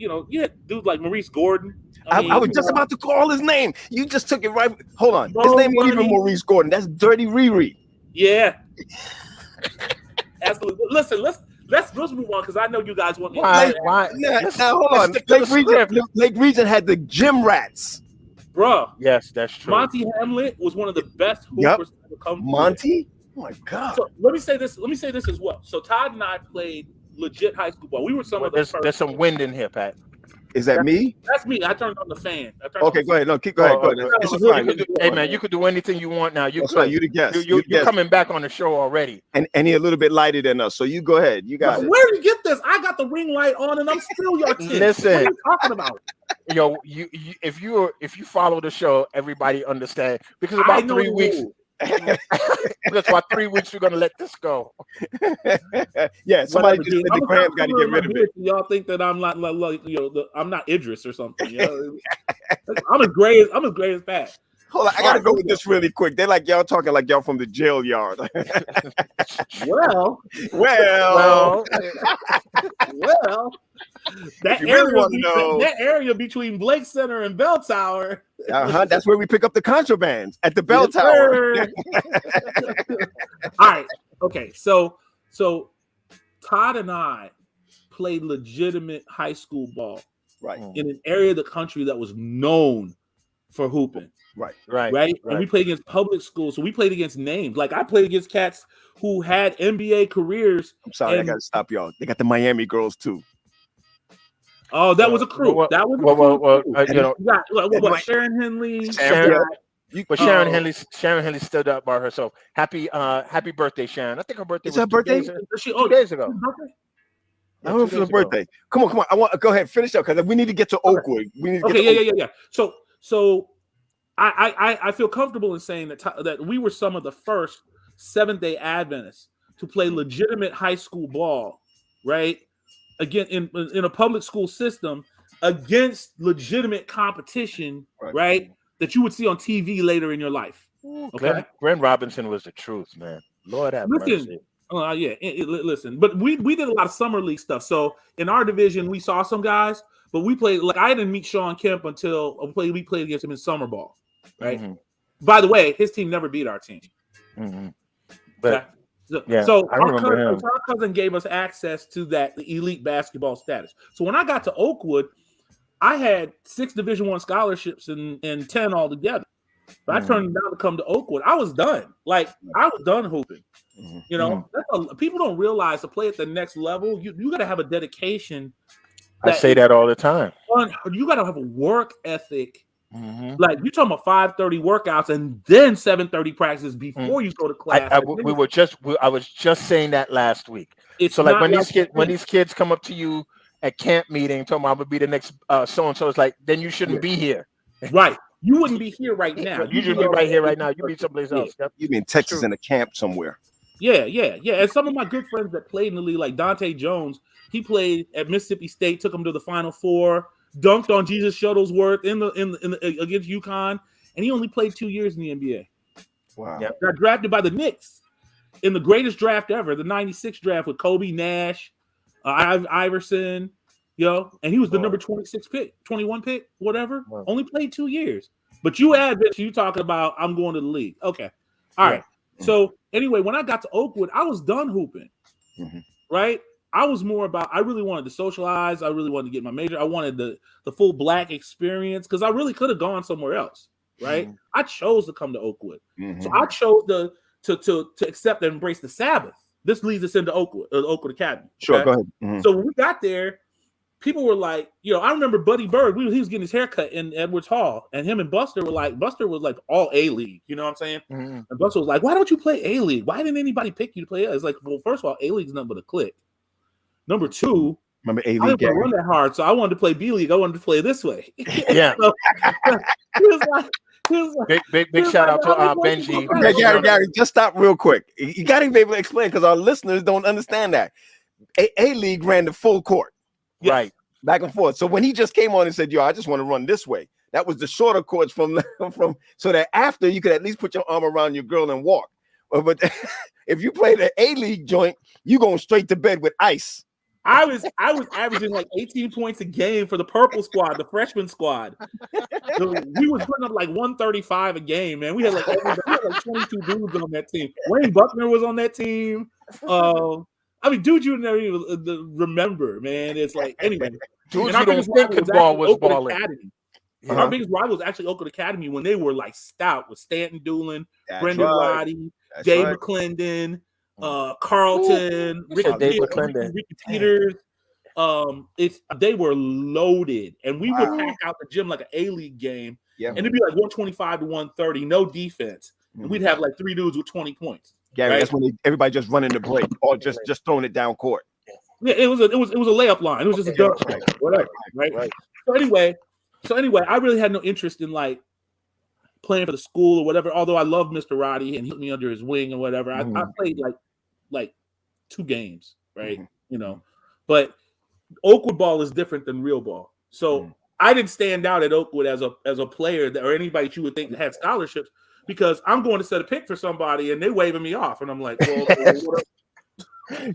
dudes like Maurice Gordon. I was just about to call his name. You just took it right. Hold on. His name ain't even Nobody- Maurice Gordon. That's Dirty Riri. Yeah. Absolutely. Listen, let's move on because I know you guys want me. Why? to Why? Now, Let's- hold let's on. stick to the script. Lake Region had the gym rats. Bruh, Yes, that's true. Monty Hamlet was one of the best Yep. hoopers to come through. Monty? Oh my God. So let me say this as well. So Todd and I played legit high school ball. We were some of the first. There's some wind in here, Pat. Is that me? That's me. I turned on the fan. Go Go ahead. No, go ahead. okay. This is You fine. could Hey man, you could do anything you want now. You That's good. right. You the guest. You the You're guest. coming back on the show already. And he a little bit lighter than us. So you go ahead. You got it. Where did you get this? I got the ring light on and I'm still your kid. Listen. What are you talking about? Yo, if you follow the show, everybody understand because I about know 3 the weeks. rules. That's why 3 weeks we're gonna let this go. Yeah, somebody Whatever, just dude. said I'm the gonna Graham got to get rid of it. Y'all think that I'm not like I'm not Idris or something. You know? I'm as gray as Pat. Hold on, I gotta go with this really quick. They're like y'all talking like y'all from the jail yard. Well, well, that you really area, wanna know- that area between Blake Center and Bell Tower. that's where we pick up the contrabands at the bell Yes, tower. sir. All right. Okay. So Todd and I played legitimate high school ball Right. in an area of the country that was known for hooping. Right. Right? And we played against public schools. So we played against names. Like I played against cats who had NBA careers. I'm sorry, I gotta stop y'all. They got the Miami girls too. Oh, that was a crew. That was a crew. You know, what Sharon Henley. Sharon Henley stood up by herself. Happy birthday, Sharon. I think her birthday was her birthday? 2 days ago. I hope for the birthday. Come on. I want go ahead, finish up because we need to get to Oakwood. We need to get to yeah. So I feel comfortable in saying that we were some of the first Seventh-day Adventists to play legitimate high school ball, right? Again, in a public school system against legitimate competition, right? That you would see on TV later in your life. Okay, Glenn Robinson was the truth, man. Lord have mercy. Listen, but we did a lot of summer league stuff. So in our division, we saw some guys, but we played. Like I didn't meet Sean Kemp until we played against him in summer ball, right? Mm-hmm. By the way, his team never beat our team. Mm-hmm. But so our cousin gave us access to that elite basketball status. So when I got to Oakwood, I had 6 Division I scholarships and 10 altogether. But I turned down to come to Oakwood. I was done. Like I was done hooping. Mm-hmm. You know, people don't realize to play at the next level, you got to have a dedication. I say that all the time. You got to have a work ethic. Mm-hmm. Like you're talking about 5:30 workouts and then 7:30 practices before you go to class. I was just saying that last week. So like when these kids come up to you at camp meeting, talking about I'm gonna be the next so and so, it's like then you shouldn't be here. Right. You wouldn't be here right now. You should be right here right now. You'd be someplace else. You'd be in Texas in a camp somewhere. Yeah. And some of my good friends that played in the league, like Dante Jones, he played at Mississippi State, took him to the Final Four, dunked on Jesus Shuttlesworth in the against UConn, and he only played 2 years in the NBA. Wow. Yep. Got drafted by the Knicks in the greatest draft ever, the '96 draft with Kobe, Nash, Iverson, and he was the number 26 pick, 21 pick, whatever. Wow. Only played 2 years. But you add this, you talking about I'm going to the league. Okay. All right. So anyway, when I got to Oakwood, I was done hooping. Mm-hmm. Right? I was more about I really wanted to socialize. I really wanted to get my major. I wanted the full black experience because I really could have gone somewhere else. Right? Mm-hmm. I chose to come to Oakwood. Mm-hmm. So I chose to accept and embrace the Sabbath. This leads us into Oakwood Academy. Sure, go ahead. Mm-hmm. So when we got there, people were like, I remember Buddy Bird. He was getting his haircut in Edwards Hall, and him and Buster was like all A-League. You know what I'm saying? Mm-hmm. And Buster was like, "Why don't you play A-League? Why didn't anybody pick you to play?" It's like, well, first of all, A-League's nothing but a click. Number two, remember A-League? I didn't run that hard, so I wanted to play B-League. I wanted to play this way. Yeah. So, he was like, big shout out to Benji. Gary, just stop real quick. You got to be able to explain because our listeners don't understand that. A-League ran the full court. Yes. Right. Back and forth. So when he just came on and said, I just want to run this way. That was the shorter courts from so that after you could at least put your arm around your girl and walk. But if you play the A-League joint, you going straight to bed with ice. I was averaging like 18 points a game for the purple squad, the freshman squad. So we was putting up like 135 a game, man. We had like 22 dudes on that team. Wayne Buckner was on that team. Dude, you never even remember, man. It's like, anyway. Dude, our biggest rival was balling. Our biggest rival was actually Oakwood Academy when they were like stout with Stanton Doolin, Brendan Roddy, Dave McClendon, Carlton, Ricky Peters. They were loaded, and we would pack out the gym like an A-League game, and it'd be like 125 to 130, no defense, and we'd have like 3 dudes with 20 points. Gary, right? That's when everybody just running the break or just throwing it down court. Yeah, it was a layup line. It was just a dunk, whatever. Right. So anyway, I really had no interest in like playing for the school or whatever. Although I love Mr. Roddy and he put me under his wing or whatever. I played like 2 games, right? Mm-hmm. But Oakwood ball is different than real ball. So I didn't stand out at Oakwood as a player or anybody that you would think that had scholarships. Because I'm going to set a pick for somebody and they're waving me off. And I'm like, well,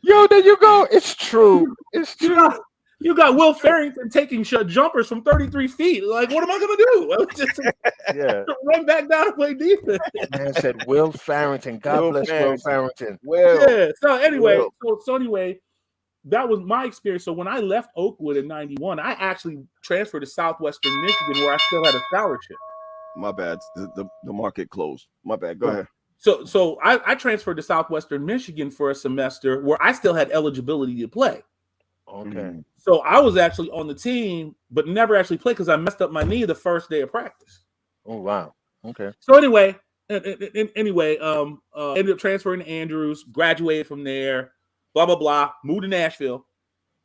yo, there you go. It's true. It's true. You got Will Farrington taking jumpers from 33 feet. Like, what am I going to do? Run back down and play defense. Man said Will Farrington. God bless Will Farrington. Yeah. So anyway, that was my experience. So when I left Oakwood in '91, I actually transferred to Southwestern Michigan where I still had a scholarship. My bad. The market closed. My bad. Go ahead. So I transferred to Southwestern Michigan for a semester where I still had eligibility to play. Okay. So I was actually on the team, but never actually played because I messed up my knee the first day of practice. Oh wow. Okay. So anyway, ended up transferring to Andrews, graduated from there, blah blah blah, moved to Nashville,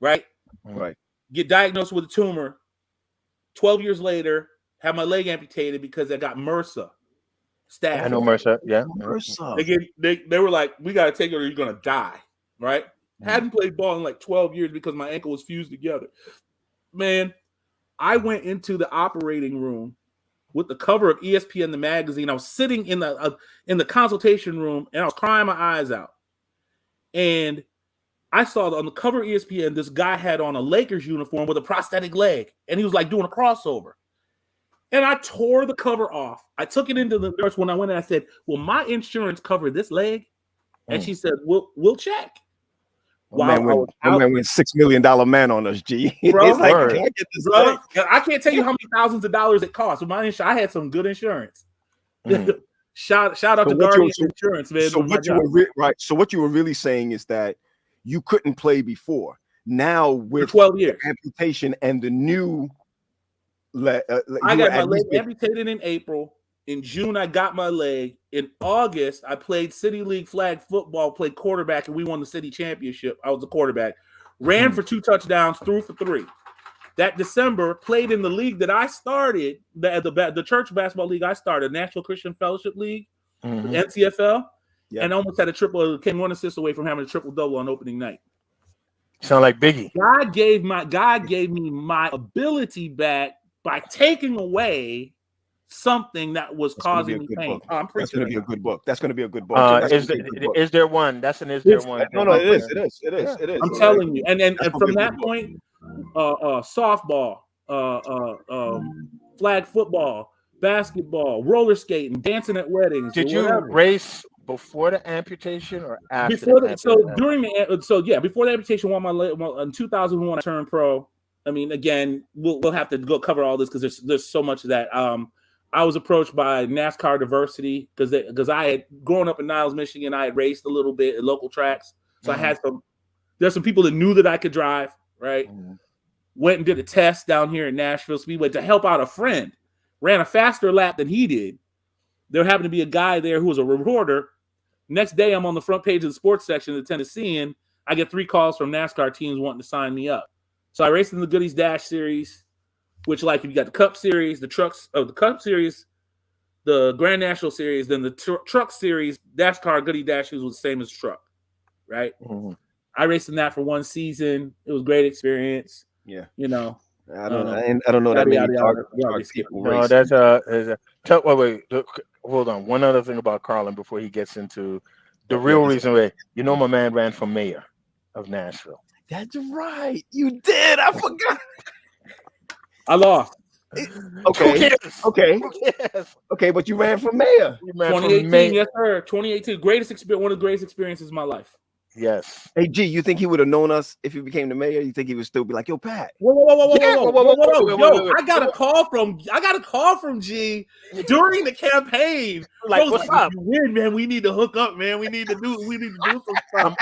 right? Right. Get diagnosed with a tumor. 12 years later, have my leg amputated because I got MRSA. I know MRSA. Yeah. They were like, we got to take it or you're going to die, right? Hadn't played ball in like 12 years because my ankle was fused together. Man, I went into the operating room with the cover of ESPN, the magazine. I was sitting in the consultation room and I was crying my eyes out. And I saw on the cover of ESPN, this guy had on a Lakers uniform with a prosthetic leg. And he was like doing a crossover. And I tore the cover off. I took it into the nurse when I went and I said, will my insurance cover this leg? And she said, we'll check. My man went $6 million man on us, G. Bro, it's like, can I get this leg? I can't tell you how many thousands of dollars it cost. With my insurance, I had some good insurance. Shout out to Guardian Insurance, man. So what you were really saying is that you couldn't play before. Now with 12 years amputation and the new I got my leg amputated in April. In June, I got my leg. In August, I played City League flag football, played quarterback, and we won the city championship. I was a quarterback. Ran for 2 touchdowns, threw for 3. That December, played in the league that I started, the church basketball league I started, National Christian Fellowship League, the NCFL, and almost had came 1 assist away from having a triple-double on opening night. Sound like Biggie. God gave me my ability back by taking away something that was causing me pain. That's going to be a good book. That's going to be a good book. Is there one? That's an is there one? No, it is. I'm telling you. And from that point, softball, flag football, basketball, roller skating, dancing at weddings. Did you race before the amputation or after? Before the amputation, won my leg. In 2001, I turned pro. I mean, again, we'll have to go cover all this because there's so much of that. I was approached by NASCAR Diversity because I had grown up in Niles, Michigan. I had raced a little bit at local tracks, so I had there's some people that knew that I could drive. Right, went and did a test down here in Nashville Speedway to help out a friend. Ran a faster lap than he did. There happened to be a guy there who was a reporter. Next day, I'm on the front page of the sports section of the Tennessean. I get 3 calls from NASCAR teams wanting to sign me up. So I raced in the Goodies Dash Series, which like you got the Cup Series, the Cup Series, the Grand National Series, then the Truck Series. NASCAR Goodie Dash was the same as truck, right? I raced in that for 1 season. It was a great experience. Yeah, you know. I don't know that many people. No, that's wait. Hold on. One other thing about Carlin before he gets into the real reason why my man ran for mayor of Nashville. That's right. You did. I forgot. I lost. Okay. Okay, but you ran for mayor. 2018, yes, sir. 2018, one of the greatest experiences of my life. Yes. Hey, G, you think he would have known us if he became the mayor? You think he would still be like, yo, Pat? Whoa. I got a call from G during the campaign. Like, what's up? You win, man. We need to hook up, man. We need to do some stuff.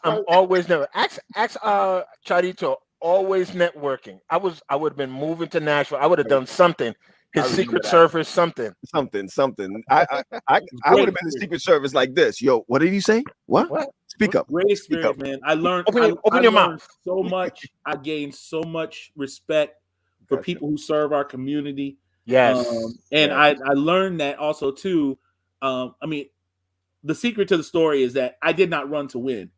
I'm always never. Ask Charito, always networking. I would have been moving to Nashville. I would have done something. His Secret Service, something. I would have been in the Secret Service like this. Yo, what did he say? What? Speak up. Great experience, man. I learned. Open your mouth. So much. I gained so much respect for people who serve our community. Yes. I learned that also too. I mean, the secret to the story is that I did not run to win.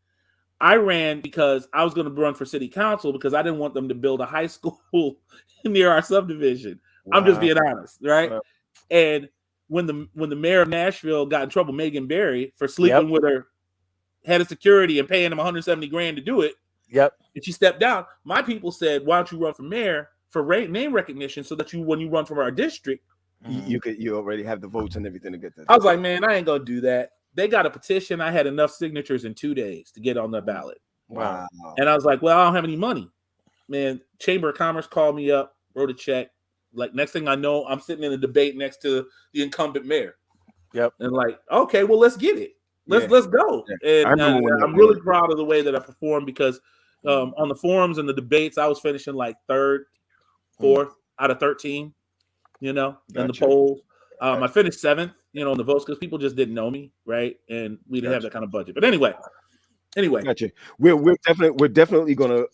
I ran because I was going to run for city council because I didn't want them to build a high school near our subdivision. Wow. I'm just being honest, right? Wow. And when the mayor of Nashville got in trouble, Megan Barry, for sleeping with her head of security and paying him $170,000 to do it. Yep. And she stepped down. My people said, "Why don't you run for mayor for name recognition so that when you run from our district, you already have the votes and everything to get that." I was like, man, I ain't gonna do that. They got a petition. I had enough signatures in 2 days to get on the ballot. Wow. And I was like, well, I don't have any money. Man, Chamber of Commerce called me up, wrote a check, Like next thing I know, I'm sitting in a debate next to the incumbent mayor. Yep. And like, okay, well, let's get it. Let's go. Yeah. And I remember when I'm really proud of the way that I performed because on the forums and the debates, I was finishing like third, fourth out of 13. You know, in the polls. I finished 7th. You know, in the votes because people just didn't know me, right? And we didn't have that kind of budget. But anyway. Gotcha. We're definitely gonna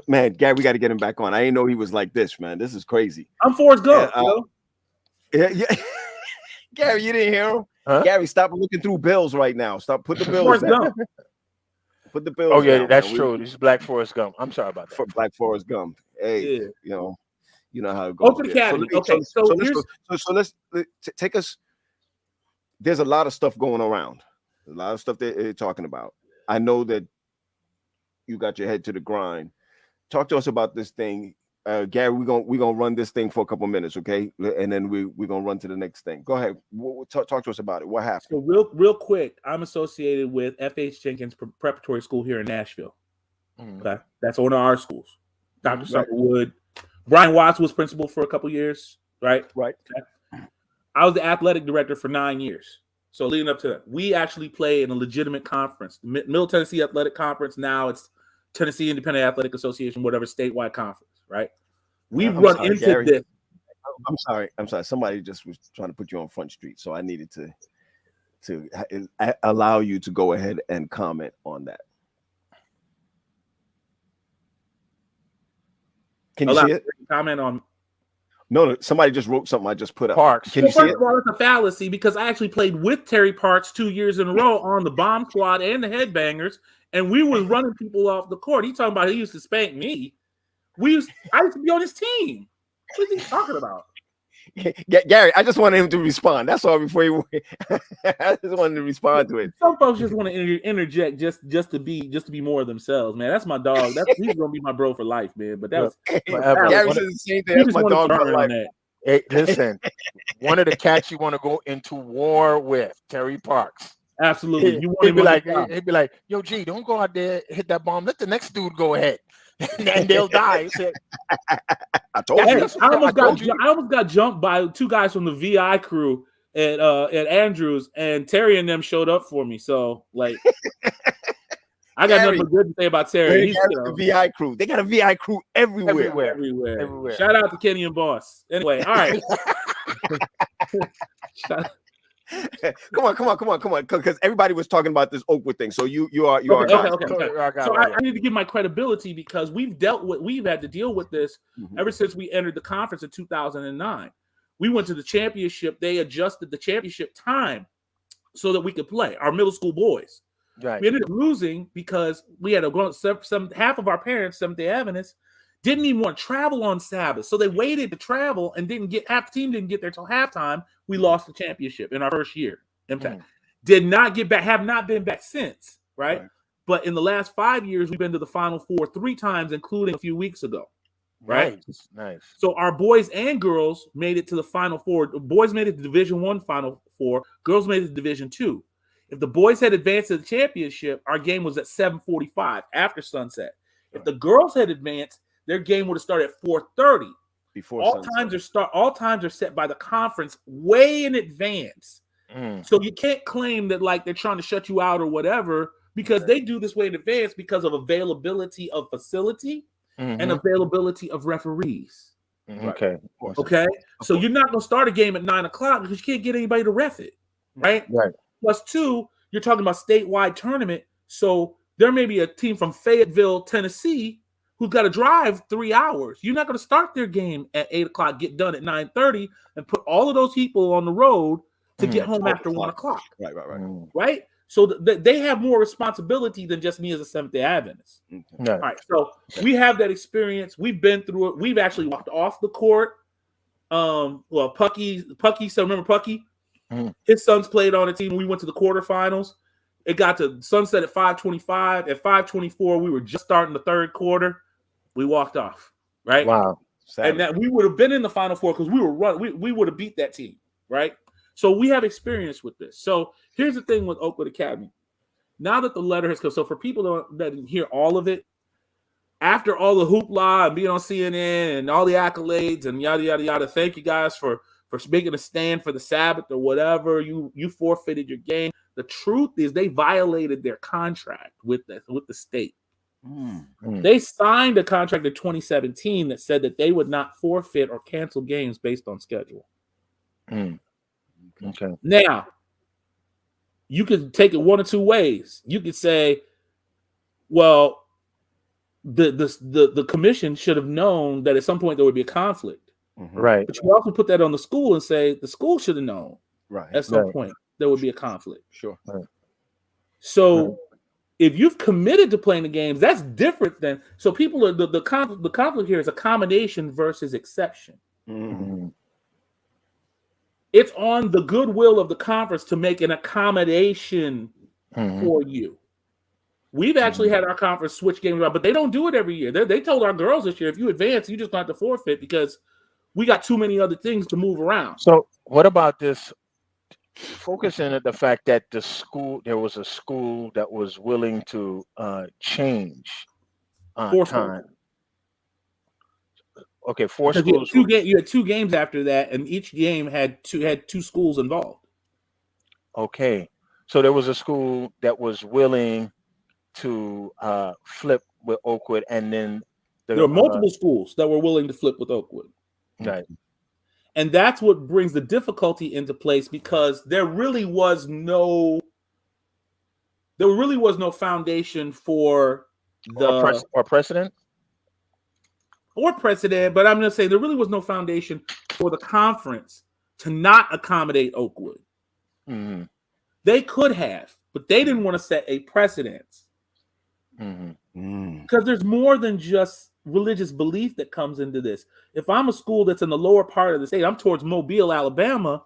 man, Gary, we got to get him back on. I didn't know he was like this, man. This is crazy. I'm Forrest Gump. Yeah. Gary, you didn't hear him? Huh? Gary, stop looking through bills right now. Stop. Put the bills Forrest down. Gump. Put the bills. Oh yeah, down, that's man. true. This is Black Forrest Gump. I'm sorry about that. For Black Forrest Gump. Hey, Yeah. you know how it goes. Open Academy. So let's take us. There's a lot of stuff going around. A lot of stuff they're talking about. I know that you got your head to the grind. Talk to us about this thing, Gary. We're gonna run this thing for a couple minutes, okay? And then we're gonna run to the next thing. Go ahead. Talk to us about it. What happened? So real quick, I'm associated with F.H. Jenkins Preparatory School here in Nashville. Okay, that's one of our schools. Dr. Summerwood, Brian Watts was principal for a couple years, right? Right. Okay. I was the athletic director for 9 years. So leading up to that, we actually play in a legitimate conference, the Middle Tennessee Athletic Conference. Now it's Tennessee Independent Athletic Association, whatever statewide conference, right? We've run into Gary. this. I'm sorry. Somebody just was trying to put you on Front Street, so I needed to allow you to go ahead and comment on that. Can you see it? Comment on. No, somebody just wrote something I just put up. Parks. Can you see First it? of all, it's a fallacy because I actually played with Terry Parks 2 years in a row on the Bomb Squad and the Headbangers, and we were running people off the court. He talking about he used to spank me. I used to be on his team. What is he talking about? Gary, I just wanted him to respond. That's all. Before I just wanted to respond to it. Some folks just want to interject just to be more of themselves, man. That's my dog. He's gonna be my bro for life, man. But that was Gary says the same thing. That's my dog for life. Hey, listen, one of the cats you want to go into war with, Terry Parks. Absolutely. He'd be like, yo, G, don't go out there, hit that bomb. Let the next dude go ahead. And they'll die. I told you. I almost got jumped by 2 guys from the VI crew at Andrews, and Terry and them showed up for me. So like, I got nothing but good to say about Terry. He's the VI crew. They got a VI crew everywhere. Shout out to Kenny and Boss. Anyway, all right. Come on, because everybody was talking about this Oakwood thing. So you are. Okay. So I need to give my credibility because we've had to deal with this ever since we entered the conference in 2009. We went to the championship. They adjusted the championship time so that we could play our middle school boys. Right. We ended up losing because we had half of our parents, Seventh-day Adventists, didn't even want to travel on Sabbath. So they waited to travel and half the team didn't get there till halftime. We lost the championship in our first year. Impact. Did not get back, have not been back since, right? But in the last 5 years, we've been to the Final Four 3 times, including a few weeks ago. Right? Nice. So our boys and girls made it to the Final Four. The boys made it to Division I Final Four. Girls made it to Division II. If the boys had advanced to the championship, our game was at 7:45 after sunset. If the girls had advanced, their game would have started at 4:30. Before all times are set by the conference way in advance. So you can't claim that like they're trying to shut you out or whatever because they do this way in advance because of availability of facility and availability of referees. Okay. So you're not going to start a game at 9 o'clock because you can't get anybody to ref it, right? Plus 2, you're talking about statewide tournament. So there may be a team from Fayetteville, Tennessee, who's got to drive 3 hours. You're not going to start their game at 8 o'clock, get done at 9:30, and put all of those people on the road to get home after 1 o'clock. Right? So they have more responsibility than just me as a Seventh-day Adventist. All right. So we have that experience. We've been through it. We've actually walked off the court. Pucky. So remember Pucky? His sons played on a team. We went to the quarterfinals. It got to sunset at 5:25. At 5:24, we were just starting the third quarter. We walked off. Right? Wow. And that we would have been in the Final Four because we were running. We would have beat that team. Right? So we have experience with this. So here's the thing with Oakwood Academy. Now that the letter has come, so for people that didn't hear all of it, after all the hoopla and being on CNN and all the accolades and yada yada yada, thank you guys for making a stand for the Sabbath or whatever. You forfeited your game. The truth is they violated their contract with the state. They signed a contract in 2017 that said that they would not forfeit or cancel games based on schedule. Okay. Now, you could take it one or two ways. You could say, well, the commission should have known that at some point there would be a conflict. Right. But you also put that on the school and say the school should have known at some point there would be a conflict. Sure. Right. So if you've committed to playing the games, that's different than so people are the conflict here is accommodation versus exception. It's on the goodwill of the conference to make an accommodation for you. We've actually had our conference switch games around, but they don't do it every year. They told our girls this year, if you advance, you just got to forfeit because we got too many other things to move around. So what about this? Focusing on the fact that there was a school that was willing to change time. Okay, four schools. You had two games after that, and each game had two schools involved. Okay, so there was a school that was willing to flip with Oakwood, and then there were multiple schools that were willing to flip with Oakwood. Right. And that's what brings the difficulty into place because there really was no foundation for the or precedent. But I'm going to say there really was no foundation for the conference to not accommodate Oakwood. They could have, but they didn't want to set a precedent. Because there's more than just religious belief that comes into this. If I'm a school that's in the lower part of the state, I'm towards Mobile, Alabama.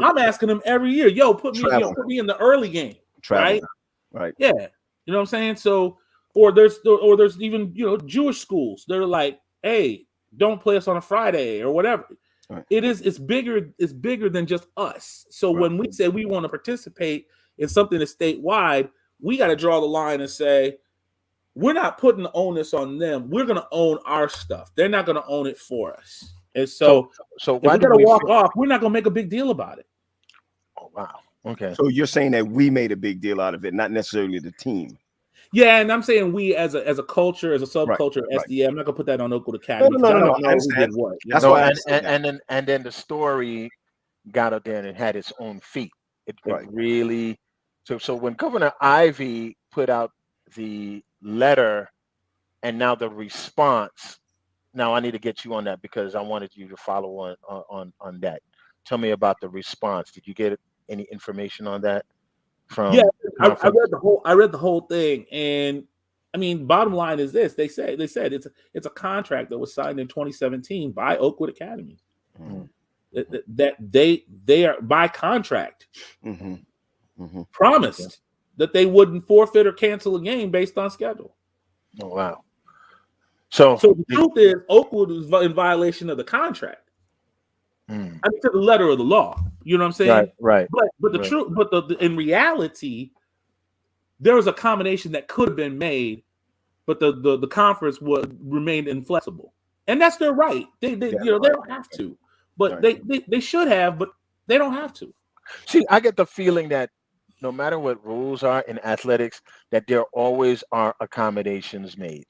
I'm asking them every year, put me in the early game, right? Yeah, you know what I'm saying. So, or there's even Jewish schools. They're like, hey, don't play us on a Friday or whatever. Right. It's bigger than just us. So when we say we want to participate in something that's statewide, we got to draw the line and say, we're not putting the onus on them. We're going to own our stuff. They're not going to own it for us. And so if we're going to walk off, we're not going to make a big deal about it. Oh, wow. Okay. So you're saying that we made a big deal out of it, not necessarily the team. Yeah, and I'm saying we as a culture, as a subculture, SDA. I'm not going to put that on Oakwood Academy. No. I understand. That's why. And then the story got up there and it had its own feet. It really. So when Governor Ivey put out the letter and now the response, now I need to get you on that because I wanted you to follow on that. Tell me about the response. Did you get any information on that from? Yeah, I read the whole thing, and I mean, bottom line is this: they said it's a contract that was signed in 2017 by Oakwood Academy. That they are by contract promised that they wouldn't forfeit or cancel a game based on schedule. Oh, wow. So the truth is Oakwood was in violation of the contract. I mean, to the letter of the law. You know what I'm saying? Right. But the truth, in reality, there was a combination that could have been made, but the conference remained inflexible. And that's their right. They don't have to. But they should have, but they don't have to. See, I get the feeling that no matter what rules are in athletics, that there always are accommodations made.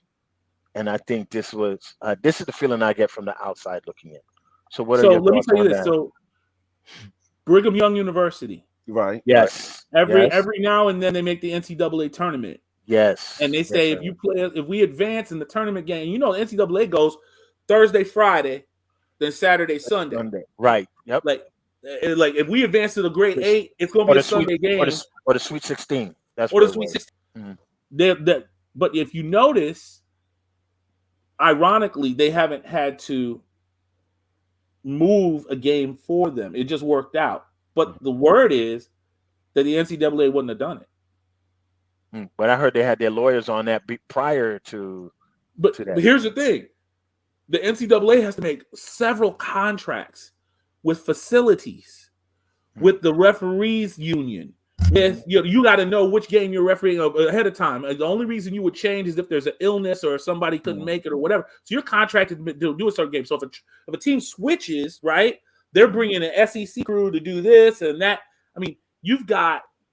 And I think this is the feeling I get from the outside looking in. So let me tell you this. So Brigham Young University. Right. Yes. Every now and then they make the NCAA tournament. Yes. And they say if we advance in the tournament game, the NCAA goes Thursday, Friday, then Saturday, Sunday. Right. Yep. Like if we advance to the grade 8, it's going to be a Sunday game. Or the Sweet 16. Or the Sweet 16. But if you notice, ironically, they haven't had to move a game for them. It just worked out. But the word is that the NCAA wouldn't have done it. But I heard they had their lawyers on that prior to that. But here's the thing. The NCAA has to make several contracts with facilities, with the referees union, With you got to know which game you're refereeing ahead of time. The only reason you would change is if there's an illness or somebody couldn't make it or whatever. So you're contracted to do a certain game. So if a team switches, right, they're bringing an SEC crew to do this and that. I mean,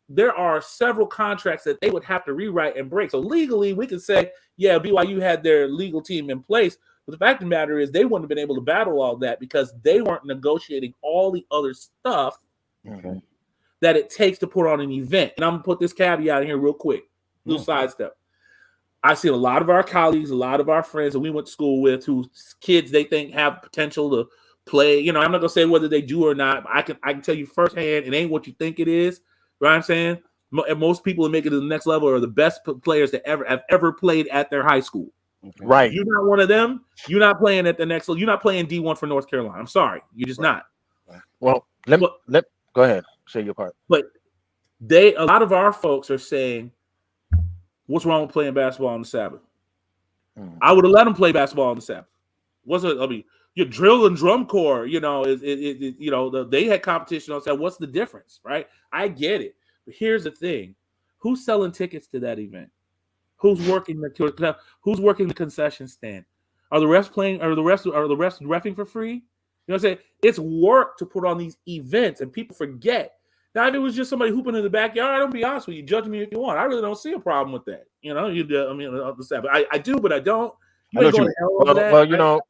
there are several contracts that they would have to rewrite and break. So legally, we could say, yeah, BYU had their legal team in place. But the fact of the matter is they wouldn't have been able to battle all that because they weren't negotiating all the other stuff that it takes to put on an event. And I'm going to put this caveat in here real quick, little sidestep. I see a lot of our colleagues, a lot of our friends that we went to school with whose kids they think have potential to play. You know, I'm not going to say whether they do or not. But I can tell you firsthand, it ain't what you think it is. Right? I'm saying most people that make it to the next level are the best players that have ever played at their high school. Right. You're not one of them. You're not playing at the next level. You're not playing D1 for North Carolina. I'm sorry. You're just not. Well, let go ahead. Say your part. But a lot of our folks are saying, what's wrong with playing basketball on the Sabbath? I would have let them play basketball on the Sabbath. Your drill and drum corps, you know, they had competition on Sabbath. What's the difference, right? I get it. But here's the thing. Who's selling tickets to that event? Who's working the concession stand? Are the refs playing? Are the refs reffing for free? You know what I'm saying? It's work to put on these events, and people forget. Now, if it was just somebody hooping in the backyard, I'll be honest with you. Judge me if you want. I really don't see a problem with that. You know, the Sabbath. I do, but I don't. Well, you know,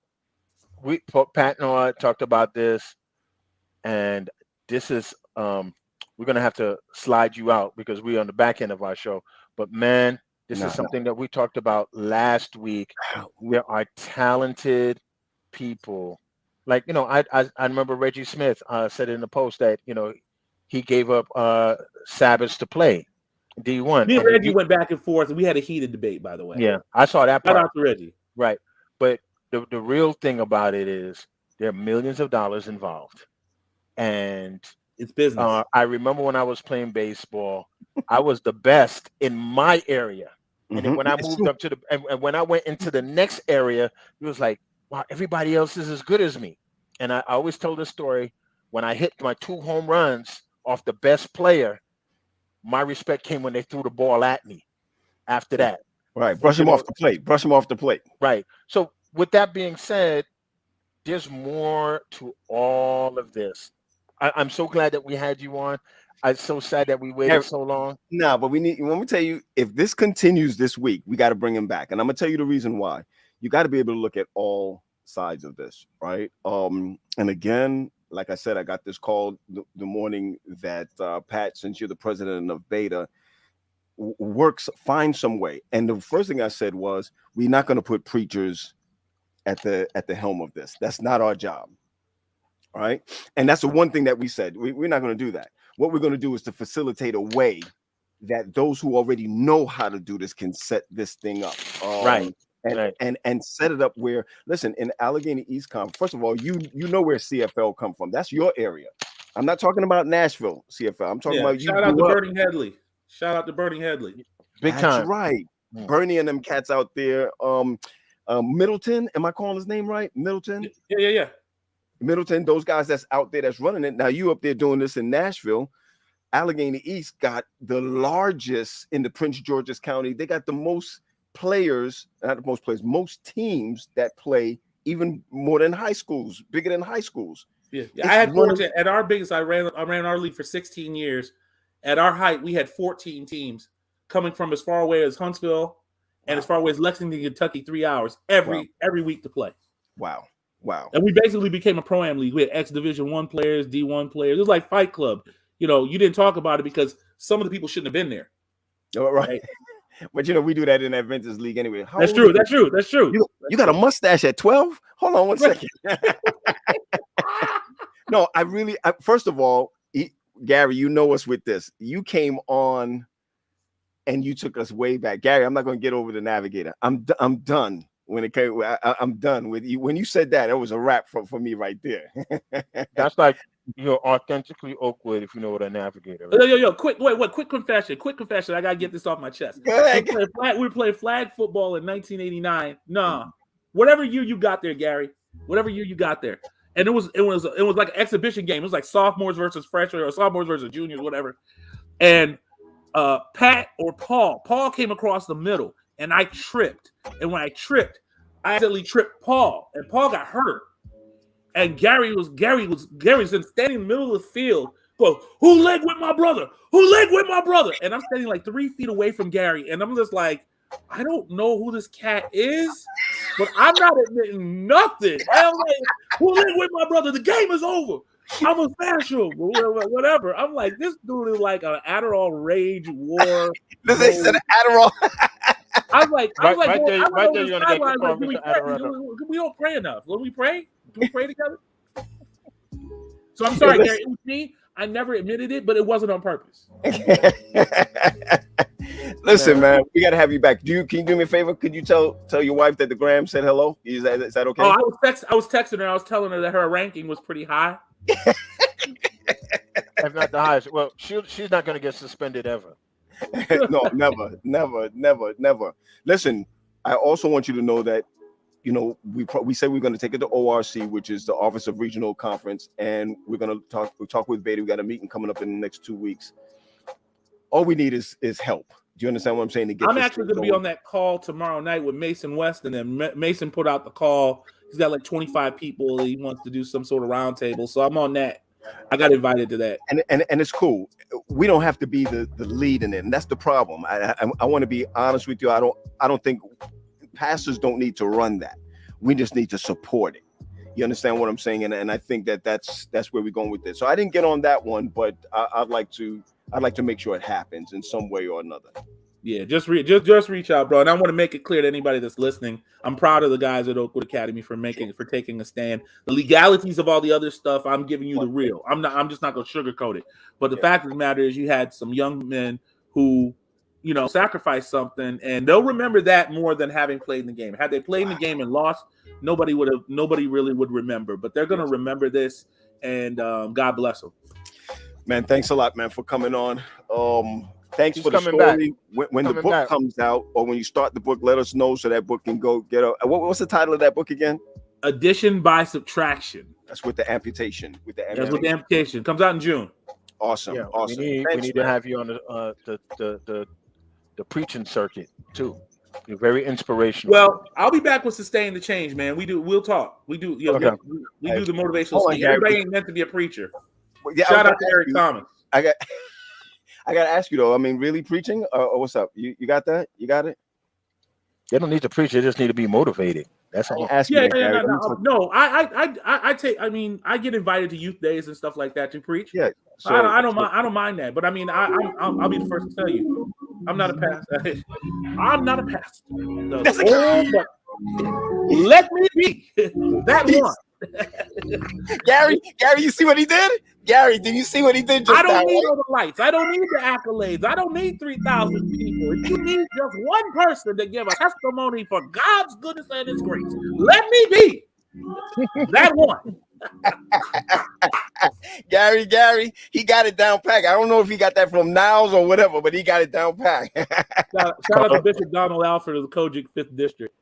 Pat and I talked about this, and this is we're gonna have to slide you out because we're on the back end of our show. But man, this is something that we talked about last week. There are talented people. Like, you know, I remember Reggie Smith said in the post that, you know, he gave up Sabbaths to play D1. Me and Reggie went back and forth, and we had a heated debate, by the way. Yeah, I saw that part. Shout out to Reggie. Right. But the real thing about it is there are millions of dollars involved. And it's business. I remember when I was playing baseball, I was the best in my area. And then when I moved up to and when I went into the next area, it was like, wow, everybody else is as good as me. And I always tell this story. When I hit my 2 home runs off the best player, my respect came when they threw the ball at me after that. Right. Brush him off the plate. Right. So with that being said, there's more to all of this. I'm so glad that we had you on. I'm so sad that we waited so long. No, but let me tell you, if this continues this week, we got to bring him back. And I'm going to tell you the reason why. You got to be able to look at all sides of this, right? And again, like I said, I got this call the morning that Pat, since you're the president of Beta, find some way. And the first thing I said was, we're not going to put preachers at the helm of this. That's not our job. All right. And that's the one thing that we said. We're not going to do that. What we're going to do is to facilitate a way that those who already know how to do this can set this thing up. Right. And set it up where, listen, in Allegheny East Conference, first of all, you know where CFL come from. That's your area. I'm not talking about Nashville CFL. I'm talking about you. Shout out to Bernie Headley. Shout out to Bernie Headley. Big time. That's right. Bernie and them cats out there. Middleton, am I calling his name right? Middleton? Yeah. Middleton, those guys that's out there that's running it. Now you up there doing this in Nashville. Allegheny East got the largest in the Prince George's County. They got the most players, not the most players, most teams that play even more than high schools, bigger than high schools. Yeah. I had at our biggest. I ran our league for 16 years. At our height, we had 14 teams coming from as far away as Huntsville and as far away as Lexington, Kentucky, 3 hours every week to play. Wow. And we basically became a pro-am league. We had X Division I players, D1 players. It was like Fight Club. You know, you didn't talk about it because some of the people shouldn't have been there. Right. But you know, we do that in that Adventures League anyway. That's true. You got a mustache at 12? Hold on one second. No, first of all, Gary, you know us with this. You came on and you took us way back. Gary, I'm not going to get over the Navigator. I'm done. When it came, I'm done with you. When you said that, it was a wrap for me right there. That's like you're authentically Oakwood, if you know what a Navigator is. Yo, quick confession. I gotta get this off my chest. We were playing flag football in 1989. Whatever year you got there, Gary. Whatever year you got there, and it was like an exhibition game. It was like sophomores versus freshmen or sophomores versus juniors, whatever. and Pat or Paul came across the middle, and I tripped. And when I tripped, I accidentally tripped Paul, and Paul got hurt. And Gary was standing in the middle of the field. Go, who leg with my brother? Who leg with my brother? And I'm standing like 3 feet away from Gary, and I'm just like, I don't know who this cat is, but I'm not admitting nothing. I'm like, who leg with my brother? The game is over. I'm a special, whatever. I'm like, this dude is like an Adderall rage war. They said Adderall. I was like, Right there, you're gonna get the Adderall. We don't pray enough. When we pray, can we pray together? So I'm sorry, Gary. It was me. I never admitted it, but it wasn't on purpose. Listen, man, we gotta have you back. Can you do me a favor? Could you tell your wife that the Gram said hello? Is that okay? Oh, I was texting her. I was telling her that her ranking was pretty high. If not the highest. Well, she's not going to get suspended ever. No, never. Listen, I also want you to know that, you know, we said we're going to take it to ORC, which is the Office of Regional Conference, and we're going to talk with Beatty. We got a meeting coming up in the next 2 weeks. All we need is help. Do you understand what I'm saying? I'm actually going to be on that call tomorrow night with Mason West, and then Mason put out the call. He's got like 25 people. He wants to do some sort of roundtable, so I'm on that. I got invited to that, and it's cool. We don't have to be the lead in it, and that's the problem. I want to be honest with you. I don't think pastors don't need to run that. We just need to support it. You understand what I'm saying? And I think that's where we're going with this. So I didn't get on that one, but I'd like to make sure it happens in some way or another. Yeah, just reach out, bro. And I want to make it clear to anybody that's listening. I'm proud of the guys at Oakwood Academy for taking a stand. The legalities of all the other stuff, I'm giving you the real. I'm just not gonna sugarcoat it. But the fact of the matter is, you had some young men who, you know, sacrificed something, and they'll remember that more than having played in the game. Had they played in the game and lost, nobody really would remember. But they're gonna remember this, and God bless them. Man, thanks a lot, man, for coming on. Thanks for the story. Back. When the book comes out, or when you start the book, let us know so that book can go get a. What's the title of that book again? Addition by Subtraction. That's with the amputation. That's with the amputation. Comes out in June. Awesome. Yeah, awesome. We need to have you on the preaching circuit too. You're very inspirational. Well, I'll be back with Sustain the Change, man. We'll talk. We do. You know, okay. we do the motivational speech. Everybody ain't meant to be a preacher. Yeah, shout out to Eric Thomas. I got to ask you though. I mean, really preaching or what's up? You got that? You got it? They don't need to preach. They just need to be motivated. That's all. No. I take. I mean, I get invited to youth days and stuff like that to preach. Yeah. So, I don't mind that. But I mean, I'll be the first to tell you, I'm not a pastor. I'm not a pastor. No. But let me be that one. Gary, you see what he did? Gary, did you see what he did? I don't need all the lights. I don't need the accolades. I don't need 3,000 people. If you need just one person to give a testimony for God's goodness and His grace, let me be that one. Gary, he got it down pat. I don't know if he got that from Niles or whatever, but he got it down pat. Shout out to Bishop Donald Alford of the Kojic 5th District.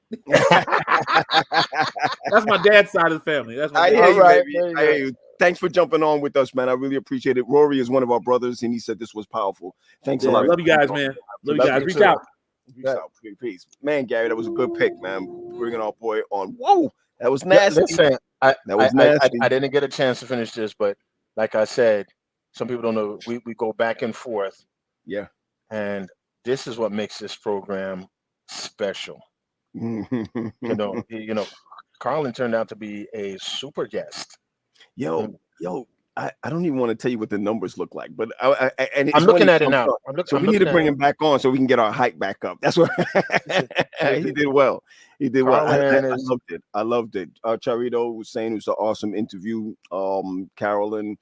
That's my dad's side of the family. That's my I hear you. Thanks for jumping on with us, man. I really appreciate it. Rory is one of our brothers, and he said this was powerful. Thanks a lot. Love you guys, man. Love you guys. Reach out. Peace. Man, Gary, that was a good pick, man. Bringing our boy on. Whoa, that was nasty. Listen, that was nasty. I didn't get a chance to finish this, but like I said, some people don't know. We go back and forth. Yeah. And this is what makes this program special. you know, Carlin turned out to be a super guest. Yo, I don't even want to tell you what the numbers look like, but I'm looking at it now. We need to bring him back on so we can get our hype back up. That's what he did well. He did well. I loved it. Charito was saying it was an awesome interview. Carolyn,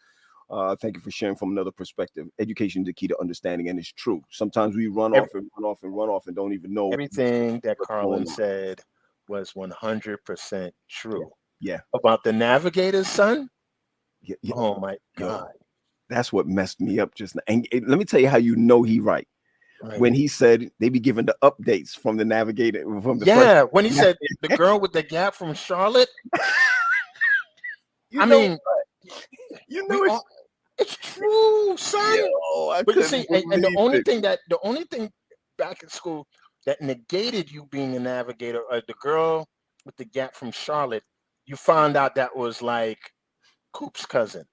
thank you for sharing from another perspective. Education is the key to understanding, and it's true. Sometimes we run off and don't even know. Everything that Carlin said was 100% true. Yeah. About the Navigator's son. Yeah. Oh my God. That's what messed me up just now. And let me tell you how you know he right. When he said they be giving the updates from the Navigator. From the when he said the girl with the gap from Charlotte. It's true, son. Yo, I But you couldn't see, and the believe only thing back in school that negated you being a navigator, the girl with the gap from Charlotte, you found out that was like Coop's cousin.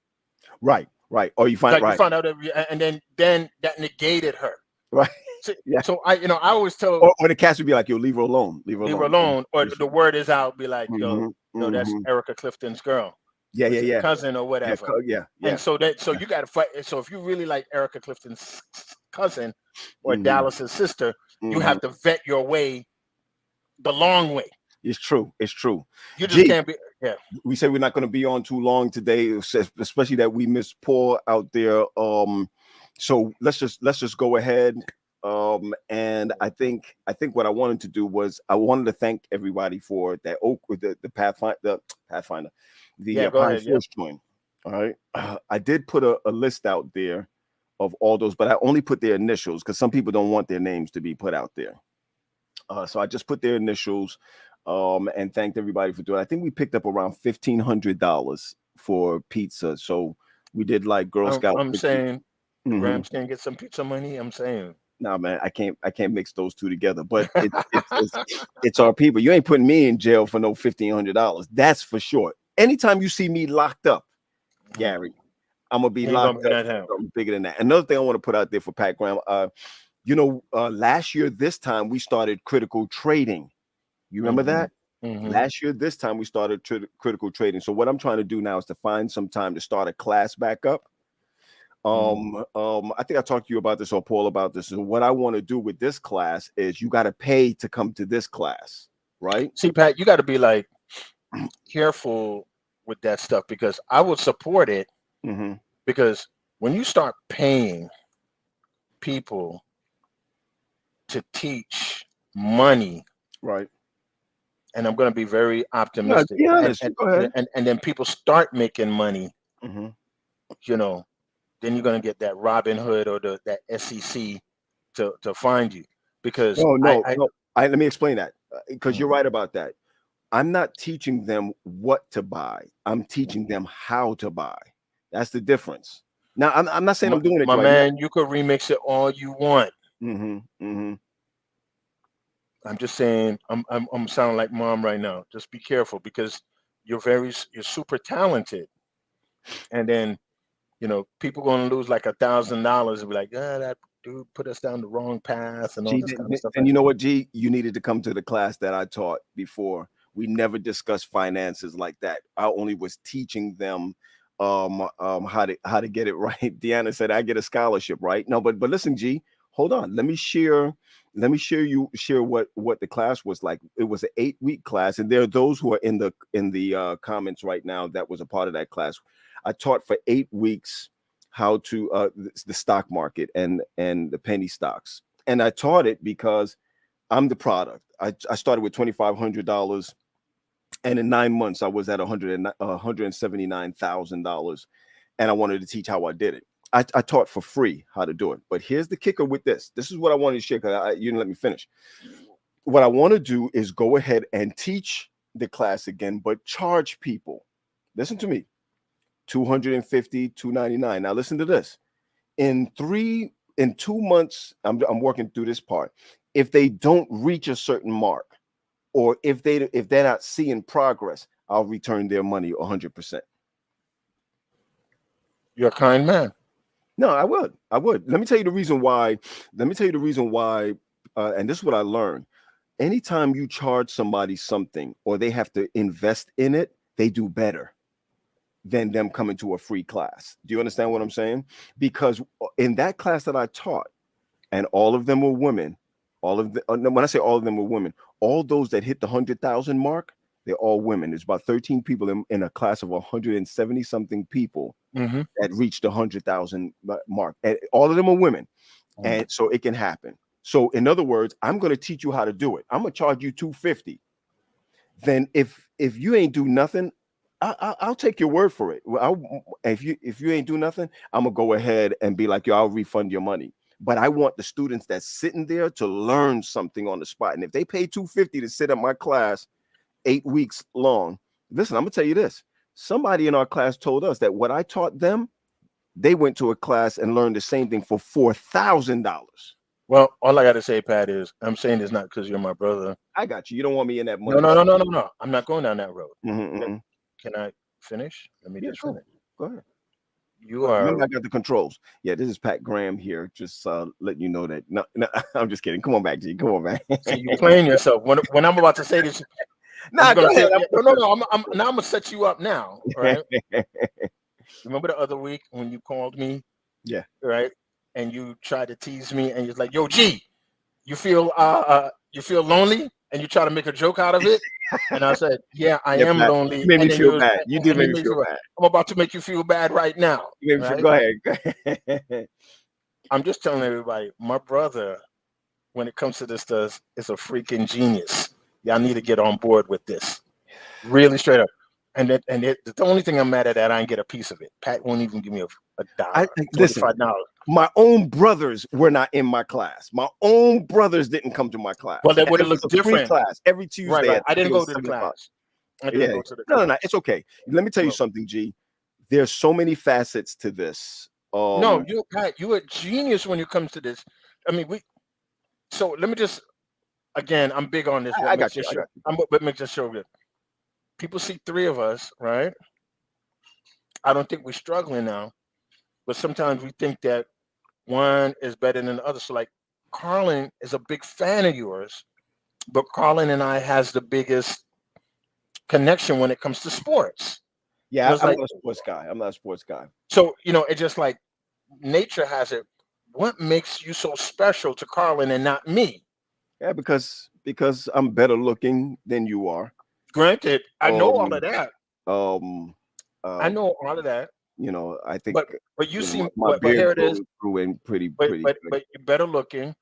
Right. Or you find Like you right. found out, and then that negated her. Right. So, Yeah. so I always tell Or the cats would be like, yo, leave her alone. Leave her leave her alone. alone, or the word is out, be like, yo, Mhm, that's mhm. Erica Clifton's girl. Yeah, Is it yeah. cousin or whatever. Yeah. And so you got to fight. So if you really like Erica Clifton's cousin or Mhm. Dallas's sister, you Mhm. have to vet your way the long way. It's true. You just G, can't be. Yeah. we said we're not going to be on too long today, especially that we miss Paul out there. So let's just go ahead. And I think what I wanted to do was I wanted to thank everybody for that the Pathfinder, Yeah, go Pine ahead, Force join. All right, I did put a list out there of all those, but I only put their initials because some people don't want their names to be put out there. So I just put their initials, and thanked everybody for doing it. I think we picked up around $1,500 for pizza. So we did like Girl Scout. I'm saying Mhm. Gramps can get some pizza money. I'm saying. Nah, man, I can't mix those two together. But it's our people. You ain't putting me in jail for no $1,500. That's for sure. Anytime you see me locked up, Gary, I'm gonna be locked up. I'm bigger than that. Another thing I want to put out there for Pat Graham. Last year this time we started critical trading. You remember that? Last year this time we started critical trading. So what I'm trying to do now is to find some time to start a class back up. I think I talked to you about this or Paul about this. And what I want to do with this class is you got to pay to come to this class, right? See, Pat, you got to be like careful with that stuff because I would support it because when you start paying people to teach money, right? And I'm going to be very optimistic. Go ahead. And then people start making money, then you're going to get that Robin Hood or that SEC to find you because no. Let me explain that because you're right about that. I'm not teaching them what to buy. I'm teaching them how to buy. That's the difference. Now, I'm not saying I'm doing it. My man, you could remix it all you want. I'm just saying, I'm sounding like mom right now. Just be careful because you're super talented, and then people going to lose like $1,000 and be like, that dude put us down the wrong path and all this kind of stuff. And you know what, G, you needed to come to the class that I taught before. We never discussed finances like that. I only was teaching them how to get it right. Deanna said I get a scholarship, right? No, but listen, G, hold on. Let me share what the class was like. It was an 8-week class, and there are those who are in the comments right now that was a part of that class. I taught for 8 weeks how to the stock market and the penny stocks, and I taught it because I'm the product. I started with $2,500, and in 9 months I was at $179,000, and I wanted to teach how I did it. I taught for free how to do it. But here's the kicker with this. This is what I wanted to share because you didn't let me finish. What I want to do is go ahead and teach the class again, but charge people. Listen to me. $250, $299. Now listen to this. In 2 months, I'm working through this part. If they don't reach a certain mark, or if they're not seeing progress, I'll return their money 100%. You're a kind man. No, I would. Let me tell you the reason why. And this is what I learned. Anytime you charge somebody something or they have to invest in it, they do better than them coming to a free class. Do you understand what I'm saying? Because in that class that I taught, and all of them were women, when I say all of them were women, all those that hit the 100,000 mark, they're all women. There's about 13 people in a class of 170 something people that reached the 100,000 mark. And all of them are women. And so it can happen. So in other words, I'm going to teach you how to do it. I'm going to charge you $250. Then if you ain't do nothing, I'll take your word for it. If you ain't do nothing, I'm going to go ahead and be like, yo, I'll refund your money. But I want the students that's sitting there to learn something on the spot. And if they pay $250 to sit at my class 8 weeks long, listen, I'm gonna tell you this. Somebody in our class told us that what I taught them, They went to a class and learned the same thing for $4,000. Well, all I got to say, Pat, is I'm saying this not because you're my brother. I got you. You don't want me in that money. No. I'm not going down that road. Mm-hmm. Can I finish? Let me just go. finish. Go ahead. You are. Remember, I got the controls. Yeah, this is Pat Graham here. Just letting you know that. No, I'm just kidding. Come on back, G. Come on back. See, you playing yourself. When I'm about to say this, Nah, go ahead. No. I'm gonna set you up now. Right. Remember the other week when you called me? Yeah. Right. And you tried to tease me, and you're like, "Yo, G, you feel lonely?" And you try to make a joke out of it. And I said, "Yeah, I am Pat, lonely." You made me feel bad. You did make me feel bad. I'm about to make you feel bad right now. Right? Go ahead. I'm just telling everybody, my brother, when it comes to this stuff, is a freaking genius. Y'all need to get on board with this. Really straight up. And the only thing I'm mad at that I didn't get a piece of it. Pat won't even give me a dollar. Listen, $25. My own brothers were not in my class. My own brothers didn't come to my class. Well, that would have looked different. Class every Tuesday. Right. I didn't go to the class. No. It's okay. Let me tell you something, G. There's so many facets to this. No, Pat, you're a genius when it comes to this. I mean, so let me just, again, I'm big on this. I got you. But make this show good. People see three of us, right? I don't think we're struggling now, but sometimes we think that one is better than the other. So like Carlin is a big fan of yours, but Carlin and I has the biggest connection when it comes to sports. Yeah, I'm not a sports guy. I'm not a sports guy. So, it's just like nature has it. What makes you so special to Carlin and not me? Yeah, because I'm better looking than you are. Granted, I know all of that. I know all of that. I think. But you seem. My but here it is. Grew in pretty. But you're better looking.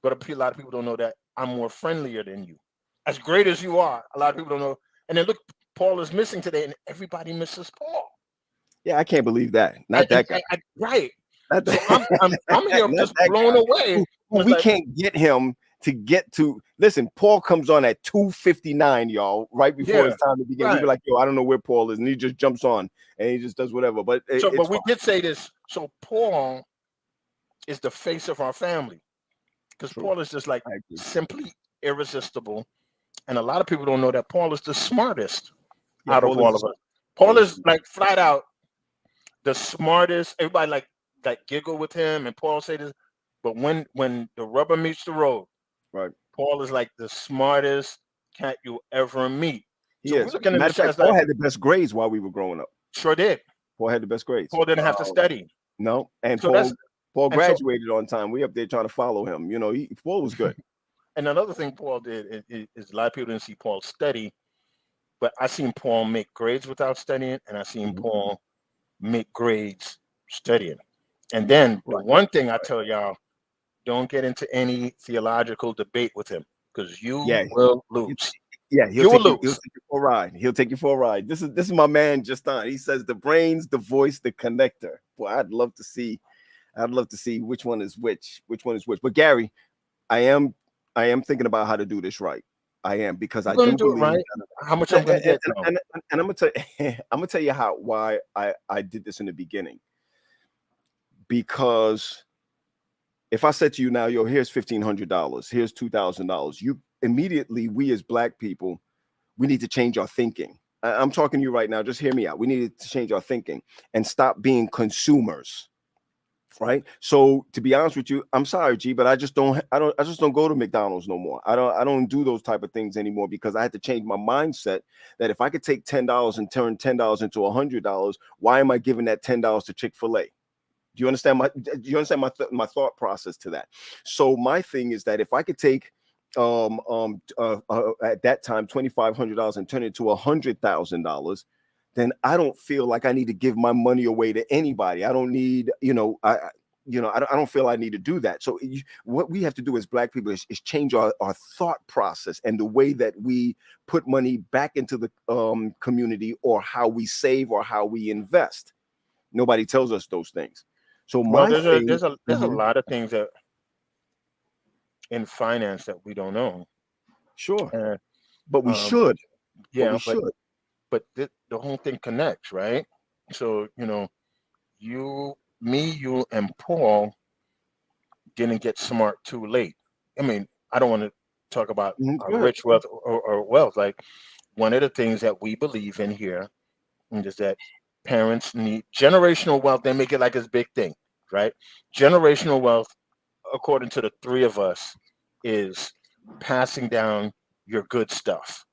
But a lot of people don't know that I'm more friendlier than you. As great as you are, a lot of people don't know. And then look, Paul is missing today, and everybody misses Paul. Yeah, I can't believe that. Not that guy. Right. So I'm here just blown away. We can't get him to get to. Listen, Paul comes on at 2:59, y'all, right before it's time to begin. Right. We'd be like, yo, I don't know where Paul is, and he just jumps on and he just does whatever. But we did say this. So Paul is the face of our family, because Paul is just like simply irresistible. And a lot of people don't know that Paul is the smartest out of all of us. Paul is like flat out the smartest. Everybody like giggle with him, and Paul say this, but when the rubber meets the road, right? Paul is like the smartest cat you ever meet. He is. Matter of fact, Paul had the best grades while we were growing up. Sure did. Paul had the best grades. Paul didn't have to study. No, and so Paul graduated on time. We up there trying to follow him. Paul was good. And another thing Paul did is a lot of people didn't see Paul study, but I seen Paul make grades without studying, and I seen Paul make grades studying. And then the one thing I tell y'all, don't get into any theological debate with him, because you will lose. Yeah, he'll take you for a ride. He'll take you for a ride. This is my man just on. He says the brains, the voice, the connector. Boy, I'd love to see which one is which. But Gary, I am thinking about how to do this right. I am, because I do believe right. How much I'm going to get, and I'm gonna tell you why I did this in the beginning. Because if I said to you now, yo, here's $1,500, here's $2,000, you immediately, we as Black people, we need to change our thinking. I'm talking to you right now. Just hear me out. We need to change our thinking and stop being consumers. Right. So to be honest with you, I'm sorry, G, but I just don't go to McDonald's no more. I don't do those type of things anymore, because I had to change my mindset that if I could take $10 and turn $10 into $100, why am I giving that $10 to Chick-fil-A? Do you understand my thought process to that? So my thing is that if I could take at that time $2,500 and turn it to $100,000, then I don't feel like I need to give my money away to anybody. I don't need, I don't feel I need to do that. So what we have to do as Black people is change our thought process and the way that we put money back into the there's or how we save or how we invest. Nobody tells us those things. So there's a lot of things that in finance that we don't know. Sure, but we should. Yeah, we should. But the whole thing connects, right? So you me, you, and Paul didn't get smart too late. I mean, I don't want to talk about Good. rich wealth or wealth. Like, one of the things that we believe in here is that parents need generational wealth. They make it like this big thing, right? Generational wealth, according to the three of us, is passing down your good stuff.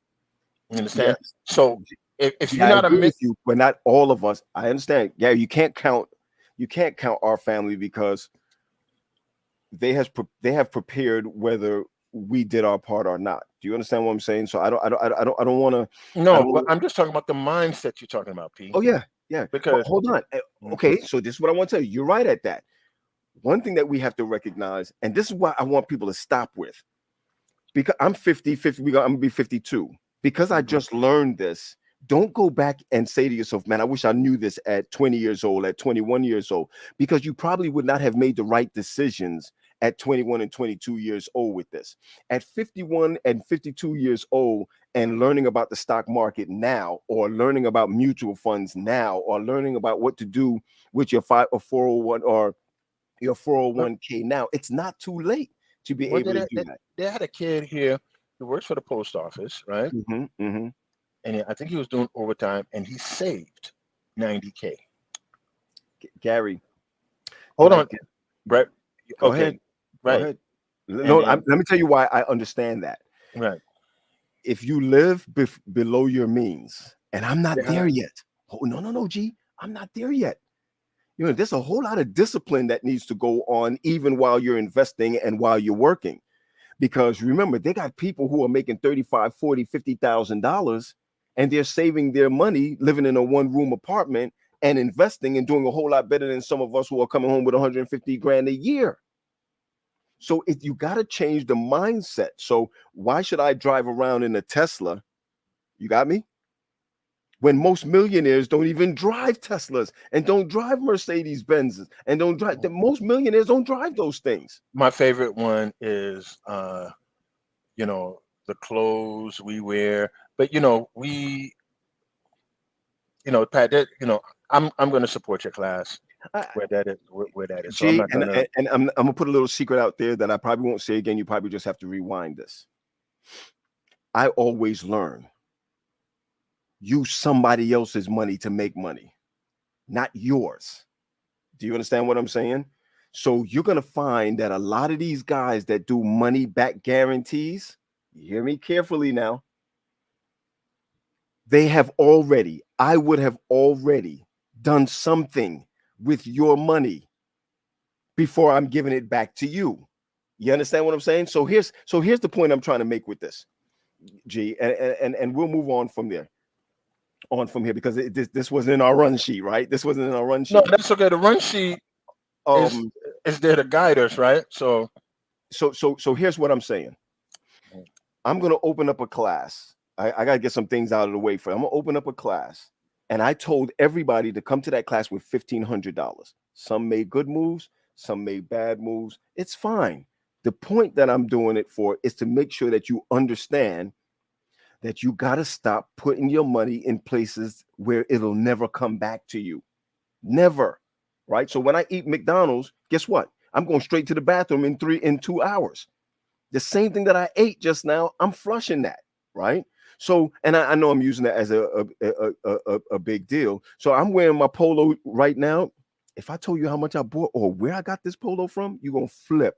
You understand? Yes. So if Yeah, you're not I a agree with you, but not all of us. I understand. Yeah, you can't count our family because they have prepared whether we did our part or not. Do you understand what I'm saying? So I don't want to. no, but I'm just talking about the mindset you're talking about, P. Oh yeah. Because Hold on. Okay, so this is what I want to tell you. You're right at that. One thing that we have to recognize, and this is what I want people to stop with, because I'm 50, I'm gonna be 52. Because I just learned this, don't go back and say to yourself, man, I wish I knew this at 20 years old, at 21 years old, because you probably would not have made the right decisions at 21 and 22 years old with this. At 51 and 52 years old and learning about the stock market now, or learning about mutual funds now, or learning about what to do with your 401 or your 401k now, it's not too late to be able to do that. They had a kid here who works for the post office, right? And I think he was doing overtime, and he saved $90K. Gary, hold on, Brett. Go ahead. Right. Go ahead. No, let me tell you why I understand that. Right. If you live below your means, and I'm not there yet. Oh, no, G, I'm not there yet. You know, there's a whole lot of discipline that needs to go on even while you're investing and while you're working. Because remember, they got people who are making $35,000, $40,000, $50,000, and they're saving their money, living in a one-room apartment and investing and doing a whole lot better than some of us who are coming home with 150 grand a year. So you got to change the mindset. So why should I drive around in a Tesla? You got me? When most millionaires don't even drive Teslas and don't drive Mercedes Benzes and don't drive. Most millionaires don't drive those things. My favorite one is, the clothes we wear. But Pat, I'm going to support your class where that is. So Gee, I'm gonna put a little secret out there that I probably won't say again. You probably just have to rewind this. I always learn. Use somebody else's money to make money, not yours. Do you understand what I'm saying? So you're going to find that a lot of these guys that do money back guarantees, you hear me carefully now, I would have already done something with your money before I'm giving it back to you. You understand what I'm saying? So here's the point I'm trying to make with this, G, and we'll move on from there. Because this wasn't in our run sheet, right? This wasn't in our run sheet. No, that's okay. The run sheet is there to guide us, right? So here's what I'm saying. I'm gonna open up a class. I gotta get some things out of the way for. I'm gonna open up a class, and I told everybody to come to that class with $1,500. Some made good moves, some made bad moves. It's fine. The point that I'm doing it for is to make sure that you understand that you got to stop putting your money in places where it'll never come back to you. Never. Right? So when I eat McDonald's, guess what? I'm going straight to the bathroom in 2 hours. The same thing that I ate just now, I'm flushing that. Right? So, and I know I'm using that as a big deal. So I'm wearing my polo right now. If I told you how much I bought or where I got this polo from, you're going to flip.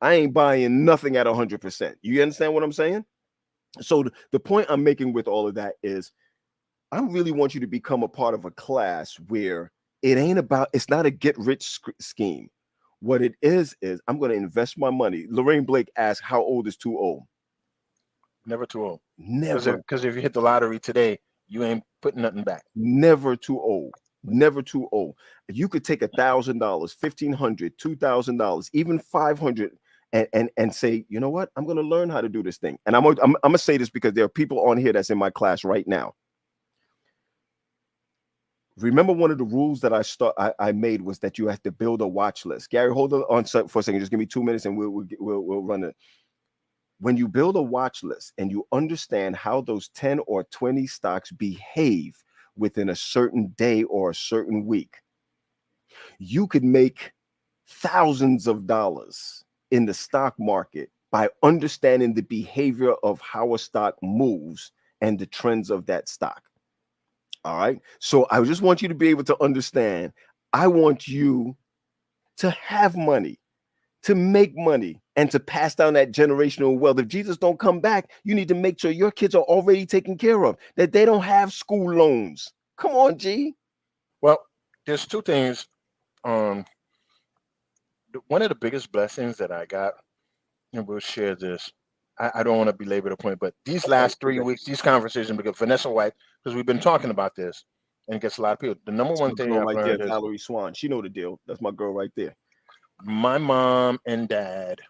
I ain't buying nothing at 100%. You understand what I'm saying? So the point I'm making with all of that is I really want you to become a part of a class where it's not a get rich scheme. What it is I'm going to invest my money. Lorraine Blake asked, how old is too old? Never too old. Never. Because if you hit the lottery today, you ain't putting nothing back. Never too old. Never too old. You could take $1,000, $1,500, $2,000, even $500 and say, you know what? I'm going to learn how to do this thing. And I'm going to say this because there are people on here that's in my class right now. Remember, one of the rules that I made was that you have to build a watch list. Gary, hold on for a second. Just give me 2 minutes and we'll run it. When you build a watch list and you understand how those 10 or 20 stocks behave within a certain day or a certain week, You could make thousands of dollars in the stock market by understanding the behavior of how a stock moves and the trends of that stock. All right. So I just want you to be able to understand. I want you to have money, to make money, and to pass down that generational wealth. If Jesus don't come back, you need to make sure your kids are already taken care of, that they don't have school loans. Come on, G. Well, there's two things. One of the biggest blessings that I got, and we'll share this. I don't want to belabor the point, but these last 3 weeks, these conversations, because Vanessa White, because we've been talking about this, and it gets a lot of people. The number one thing I've learned is Valerie Swan. She know the deal. That's my girl right there. My mom and dad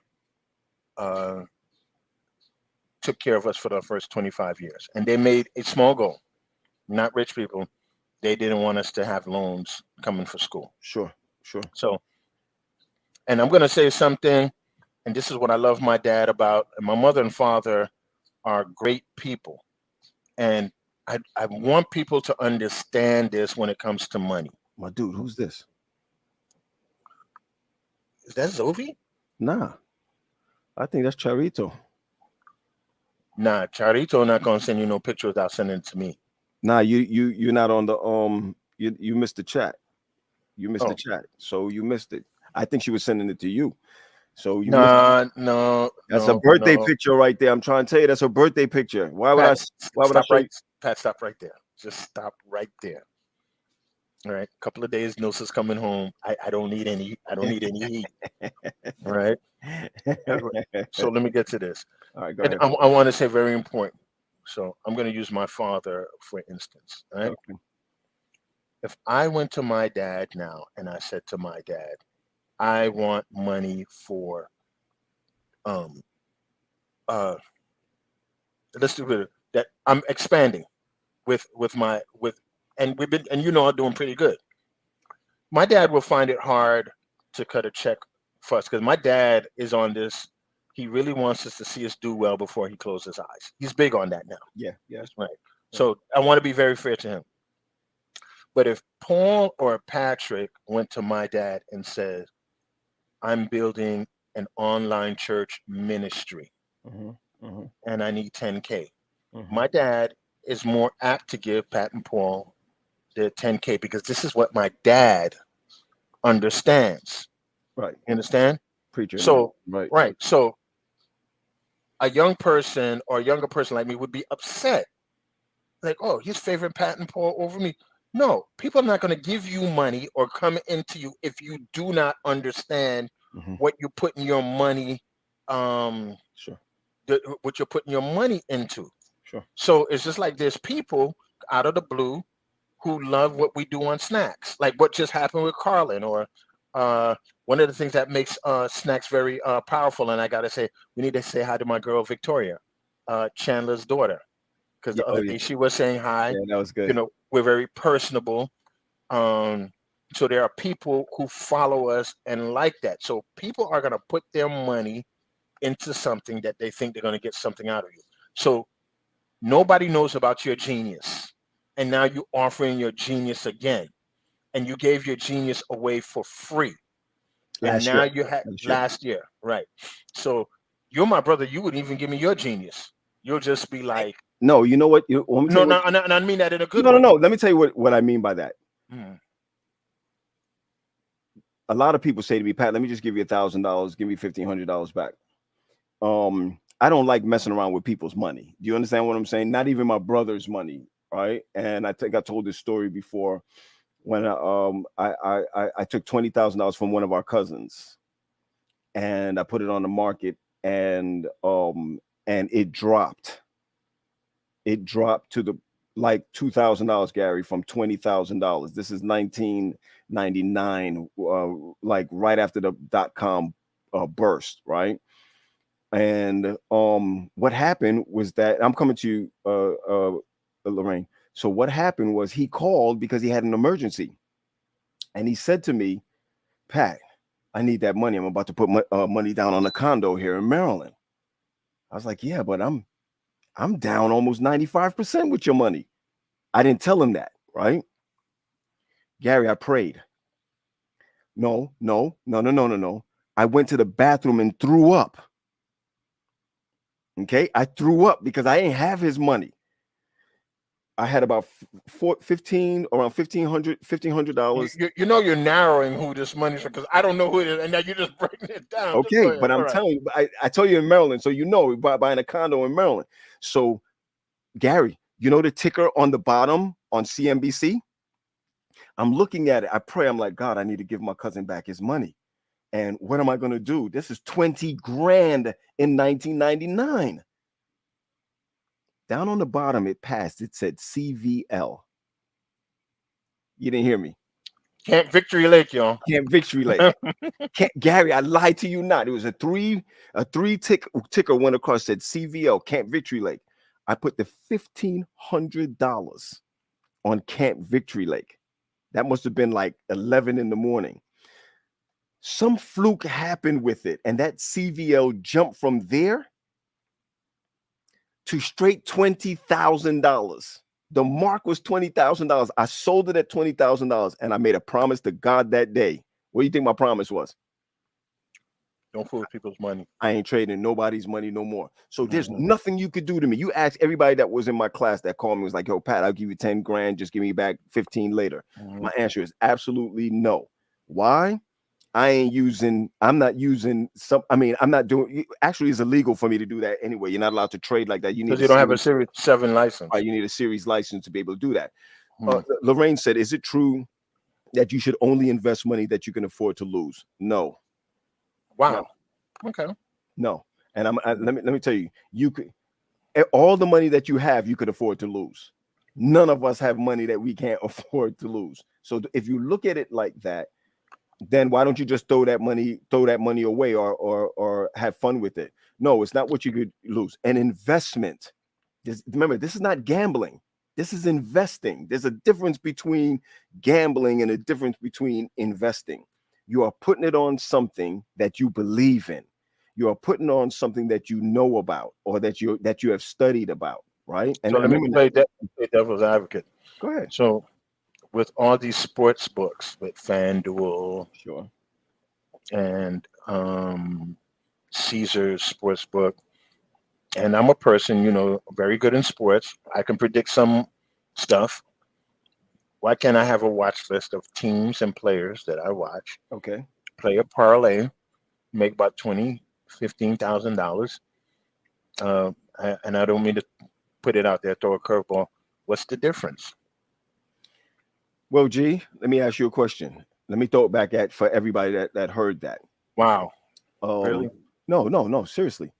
took care of us for the first 25 years, and they made a small goal. Not rich people. They didn't want us to have loans coming for school. Sure. So, and I'm going to say something, and this is what I love my dad about. And my mother and father are great people. And I want people to understand this when it comes to money. My dude, who's this? Is that Zovi? Nah. I think that's Charito. Nah, Charito not going to send you no picture without sending it to me. Nah, you're not on the you missed the chat. You missed the chat. So you missed it. I think she was sending it to you. So you no. That's a birthday picture right there. I'm trying to tell you that's a birthday picture. Why would I Pat, stop right there. Just stop right there. All right. A couple of days, Nosa's coming home. I don't need any heat. All right. So let me get to this. All right, go ahead. I want to say very important. So I'm going to use my father for instance. All right. Okay. If I went to my dad now and I said to my dad, I want money for let's do it that I'm expanding with and we've been, and I'm doing pretty good. My dad will find it hard to cut a check for us because my dad is on this. He really wants us to see us do well before he closes his eyes. He's big on that now. Yeah, that's right. So I want to be very fair to him. But if Paul or Patrick went to my dad and said, I'm building an online church ministry and I need 10K. My dad is more apt to give Pat and Paul the 10K because this is what my dad understands. Right. You understand? Preacher. So, right. So a young person or a younger person like me would be upset. Like, oh, he's favoring Pat and Paul over me. No, people are not going to give you money or come into you if you do not understand what you're putting your money, what you're putting your money into. Sure. So it's just like there's people out of the blue who love what we do on Snacks, like what just happened with Carlin, or one of the things that makes Snacks very powerful. And I got to say, we need to say hi to my girl, Victoria, Chandler's daughter. Because the other day she was saying hi. Yeah, that was good. We're very personable. So there are people who follow us and like that. So people are going to put their money into something that they think they're going to get something out of you. So nobody knows about your genius. And now you're offering your genius again. And you gave your genius away for free. Last year. Right. So you're my brother. You wouldn't even give me your genius. You'll just be like, no, you know what? And I mean that in a good way. No. Let me tell you what I mean by that. A lot of people say to me, Pat, let me just give you $1,000, give me $1,500 back. I don't like messing around with people's money. Do you understand what I'm saying? Not even my brother's money, right? And I think I told this story before when I took $20,000 from one of our cousins, and I put it on the market, and it dropped. It dropped to like $2,000, Gary, from $20,000. This is 1999, like right after the .com burst, right? And what happened was that I'm coming to you, Lorraine. So what happened was he called because he had an emergency, and he said to me, Pat, I need that money. I'm about to put money down on a condo here in Maryland. I was like, yeah, but I'm down almost 95% with your money. I didn't tell him that, right? Gary, I prayed. No. I went to the bathroom and threw up. Okay, I threw up because I ain't have his money. I had about around $1,500. You know you're narrowing who this money's from, because I don't know who it is, and now you're just breaking it down. Okay, but I'm telling you, I tell you in Maryland, so you know, buying a condo in Maryland. So, Gary, you know the ticker on the bottom on CNBC? I'm looking at it. I pray. I'm like, God, I need to give my cousin back his money. And what am I going to do? This is 20 grand in 1999. Down on the bottom, it passed. It said CVL. You didn't hear me. Camp Victory Lake, y'all. Camp Victory Lake. Gary, I lied to you not. It was a three ticker went across, said CVL, Camp Victory Lake. I put the $1,500 on Camp Victory Lake. That must have been like 11 in the morning. Some fluke happened with it, and that CVL jumped from there to straight $20,000. The mark was $20,000. I sold it at $20,000, and I made a promise to God that day. What do you think my promise was? Don't fool with people's money. I ain't trading nobody's money no more. So there's nothing you could do to me. You ask everybody that was in my class that called me, was like, yo, Pat, I'll give you 10 grand. Just give me back 15 later. My answer is absolutely no. Why? I'm not doing, actually it's illegal for me to do that anyway. You're not allowed to trade like that. Because you don't have a Series 7 license. Right, you need a series license to be able to do that. Lorraine said, is it true that you should only invest money that you can afford to lose? No. Wow. No. Okay. No. And let me tell you, you could, all the money that you have, you could afford to lose. None of us have money that we can't afford to lose. So if you look at it like that, then why don't you just throw that money away or have fun with it? No, it's not what you could lose. An investment. Remember, this is not gambling. This is investing. There's a difference between gambling and a difference between investing. You are putting it on something that you believe in. You are putting on something that you know about or that you have studied about, right? And so let me play devil's advocate. Go ahead. So with all these sports books, with FanDuel, sure, and Caesars Sportsbook, and I'm a person, very good in sports. I can predict some stuff. Why can't I have a watch list of teams and players that I watch? Okay. Play a parlay, make about $15,000. And I don't mean to put it out there, throw a curveball. What's the difference? Well, G, let me ask you a question. Let me throw it back for everybody that heard that. Wow. Really? No, seriously.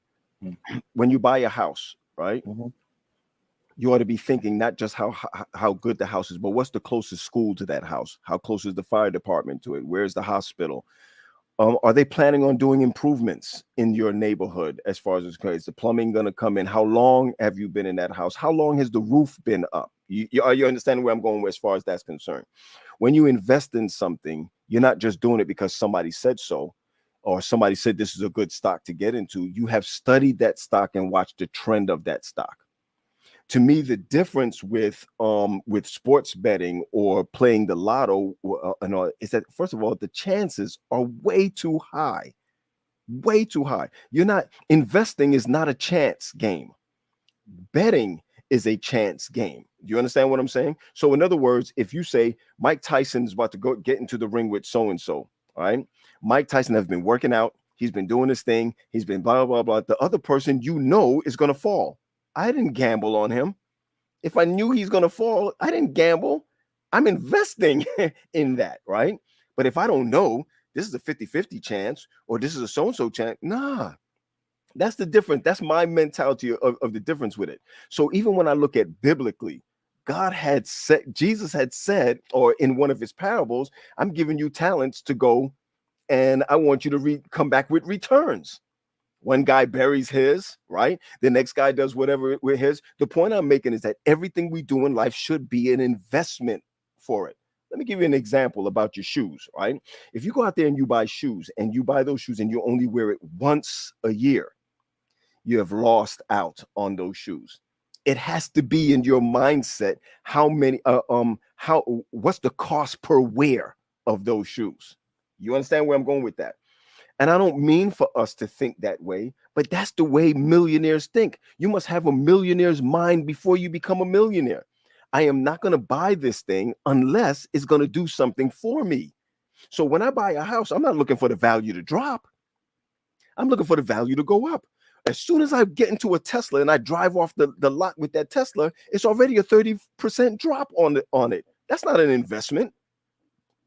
When you buy a house, right? You ought to be thinking not just how good the house is, but what's the closest school to that house? How close is the fire department to it? Where's the hospital? Are they planning on doing improvements in your neighborhood as far as it's concerned? Is the plumbing going to come in? How long have you been in that house? How long has the roof been up? Are you understanding where I'm going with as far as that's concerned? When you invest in something, you're not just doing it because somebody said so, or somebody said this is a good stock to get into. You have studied that stock and watched the trend of that stock. To me, the difference with sports betting or playing the lotto is that, first of all, the chances are way too high. Way too high. Investing is not a chance game. Betting is a chance game. Do you understand what I'm saying? So in other words, if you say Mike Tyson is about to go get into the ring with so-and-so, all right? Mike Tyson has been working out. He's been doing this thing. He's been blah, blah, blah. The other person is going to fall. I didn't gamble on him. If I knew he's going to fall, I didn't gamble. I'm investing in that, right? But if I don't know, this is a 50-50 chance or this is a so-and-so chance, nah. That's the difference. That's my mentality of the difference with it. So even when I look at biblically, Jesus had said, or in one of his parables, I'm giving you talents to go and I want you to come back with returns. One guy buries his, right? The next guy does whatever with his. The point I'm making is that everything we do in life should be an investment for it. Let me give you an example about your shoes, right? If you go out there and you buy shoes and you buy those shoes and you only wear it once a year, you have lost out on those shoes. It has to be in your mindset what's the cost per wear of those shoes? You understand where I'm going with that? And I don't mean for us to think that way, but that's the way millionaires think. You must have a millionaire's mind before you become a millionaire. I am not going to buy this thing unless it's going to do something for me. So when I buy a house, I'm not looking for the value to drop. I'm looking for the value to go up. As soon as I get into a Tesla and I drive off the lot with that Tesla, it's already a 30% drop on it. That's not an investment.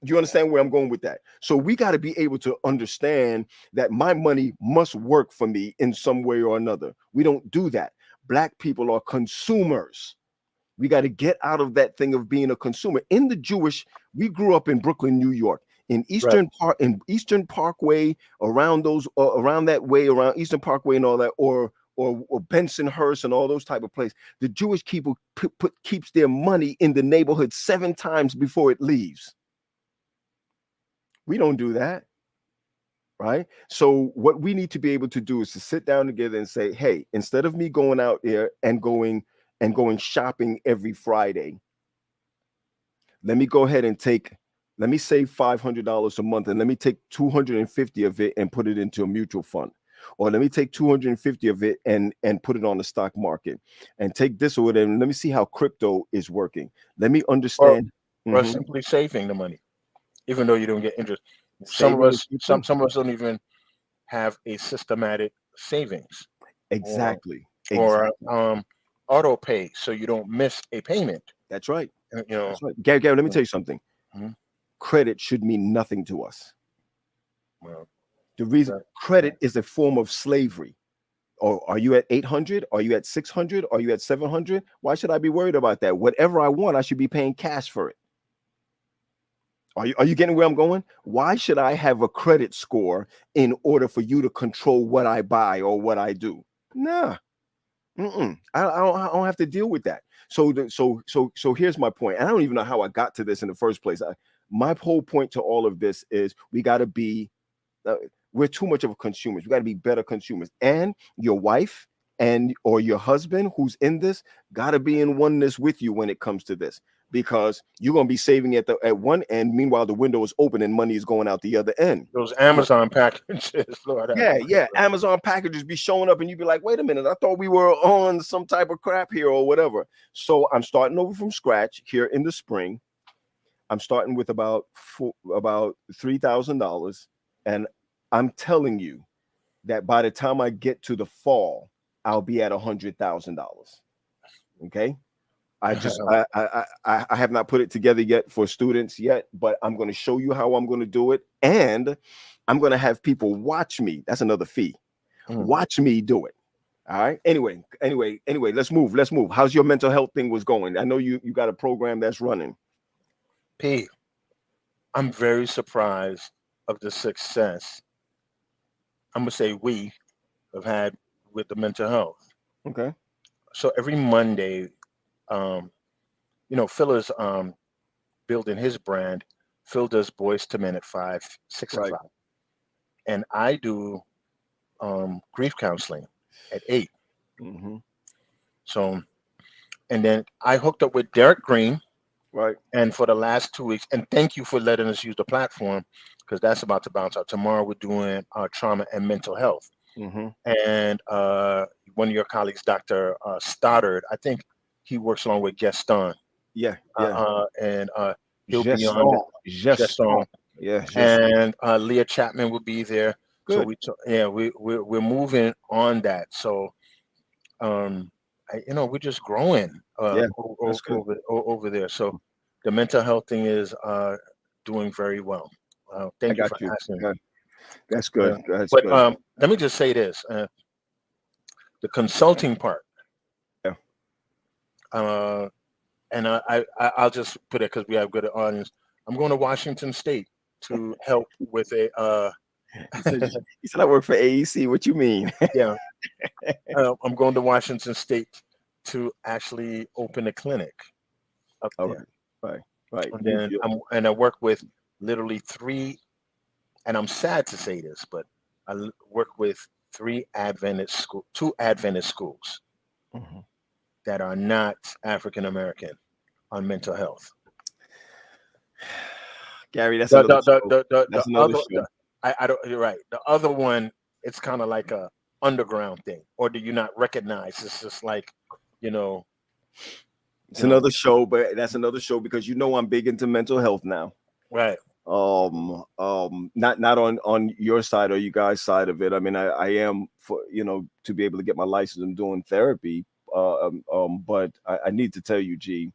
You understand where I'm going with that? So we got to be able to understand that my money must work for me in some way or another. We don't do that. Black people are consumers. We got to get out of that thing of being a consumer. We grew up in Brooklyn, New York, in Eastern Parkway, around Eastern Parkway and all that, or Bensonhurst and all those type of places. The Jewish people keeps their money in the neighborhood 7 times before it leaves. We don't do that, right? So what we need to be able to do is to sit down together and say, hey, instead of me going out there and going shopping every Friday, let me go ahead and let me save $500 a month and let me take 250 of it and put it into a mutual fund. Or let me take 250 of it and put it on the stock market, and take this or whatever. And let me see how crypto is working. Let me understand. Or simply saving the money, even though you don't get interest. Some of us don't even have a systematic savings. Exactly. Or auto pay, so you don't miss a payment. That's right. That's right. Gary, let me tell you something. Credit should mean nothing to us. Well, the reason credit is a form of slavery. Or are you at 800? Are you at 600? Are you at 700? Why should I be worried about that? Whatever I want, I should be paying cash for it. Are you getting where I'm going? Why should I have a credit score in order for you to control what I buy or what I do? Nah. I don't have to deal with that. So here's my point. And I don't even know how I got to this in the first place. My whole point to all of this is we got to be, we're too much of consumers. We got to be better consumers. And your wife or your husband who's in this got to be in oneness with you when it comes to this, because you're going to be saving at one end. Meanwhile, the window is open and money is going out the other end. Those Amazon packages. Lord, yeah. Amazon packages be showing up and you'd be like, wait a minute, I thought we were on some type of crap here or whatever. So I'm starting over from scratch here in the spring. I'm starting with about $3,000. And I'm telling you that by the time I get to the fall, I'll be at $100,000. Okay. I have not put it together yet for students yet, but I'm going to show you how I'm going to do it. And I'm going to have people watch me. That's another fee. Watch me do it. All right. Anyway, let's move. How's your mental health thing was going? I know you got a program that's running. P, I'm very surprised of the success I'm going to say we have had with the mental health. Okay. So every Monday, Phil is building his brand. Phil does Boys to Men at 5, 6 o'clock. And I do grief counseling at 8. So, and then I hooked up with Derek Green. Right. And for the last 2 weeks, and thank you for letting us use the platform, because that's about to bounce out. Tomorrow we're doing trauma and mental health. And one of your colleagues, Dr. Stoddard, I think he works along with Gaston. Yeah. And he'll Gaston. be on Gaston. Yeah. And Leah Chapman will be there. Good. So we're moving on that. So we're just growing over there. So the mental health thing is doing very well. Thank you for asking. That's good. But let me just say this: the consulting part. Yeah. And I'll just put it because we have a good audience. I'm going to Washington State to help with a. He said I work for AEC. What you mean? Yeah. I'm going to Washington State to actually open a clinic up there. Right. And then I work with literally 3, and I'm sad to say this, but I work with 2 Adventist schools that are not African American on mental health. Gary, that's The another the show. the the, That's the another other show. I don't. You're right. The other one, it's kind of like a underground thing, or do you not recognize? It's just like, you know, It's another show, but that's another show because you know I'm big into mental health now. right. Not on your side or you guys' side of it. I mean, I am for to be able to get my license. I'm doing therapy. But I need to tell you, G,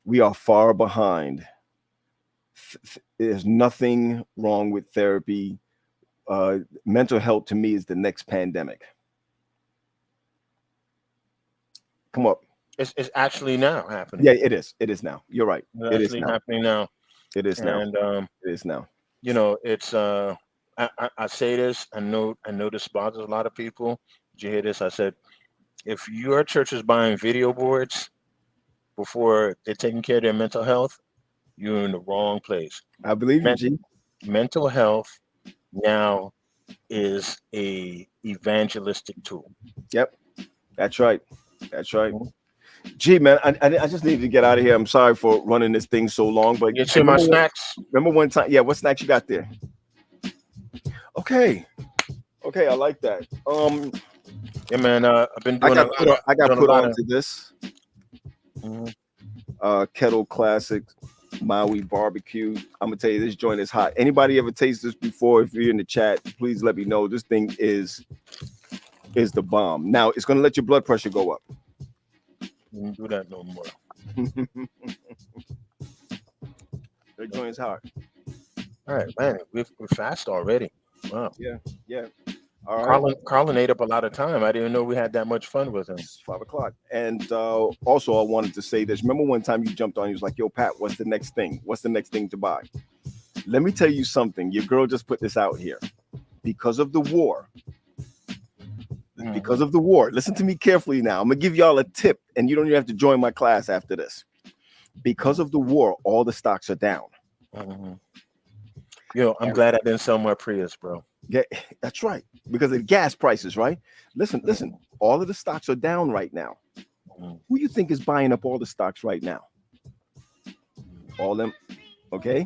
we are far behind. There's nothing wrong with therapy. Mental health to me is the next pandemic. Come up. It's actually now happening. Yeah, it is. It is now. You're right. It's actually happening now. It is now. And It is now. it's I say this. I know this bothers a lot of people. Did you hear this? I said, if your church is buying video boards before they're taking care of their mental health, you're in the wrong place. I believe you, G. Mental health now is a evangelistic tool. Yep, that's right. That's right. Gee, man, I just needed to get out of here. I'm sorry for running this thing so long, but You see my snacks? Remember one time? Yeah, what snacks you got there? Okay, I like that. Yeah, man. I've been doing. I got put onto this. Mhm. Kettle Classic Maui barbecue. I'm gonna tell you, this joint is hot. Anybody ever taste this before? If you're in the chat, please let me know. This thing is the bomb. Now it's gonna let your blood pressure go up. Don't do that no more. The joint is hot. All right, man. We're fast already. Wow. Yeah. All right. Carlin ate up a lot of time. I didn't know we had that much fun with him. It's 5 o'clock. And also, I wanted to say this. Remember one time you jumped on, you was like, yo, Pat, what's the next thing? What's the next thing to buy? Let me tell you something. Your girl just put this out here. Because of the war. Because of the war. Listen to me carefully now. I'm going to give y'all a tip, and you don't even have to join my class after this. Because of the war, all the stocks are down. Mm-hmm. Yo, I'm glad I didn't sell my Prius, bro. Yeah, that's right. Because of the gas prices, right? Listen. All of the stocks are down right now. Who you think is buying up all the stocks right now? All them. Okay.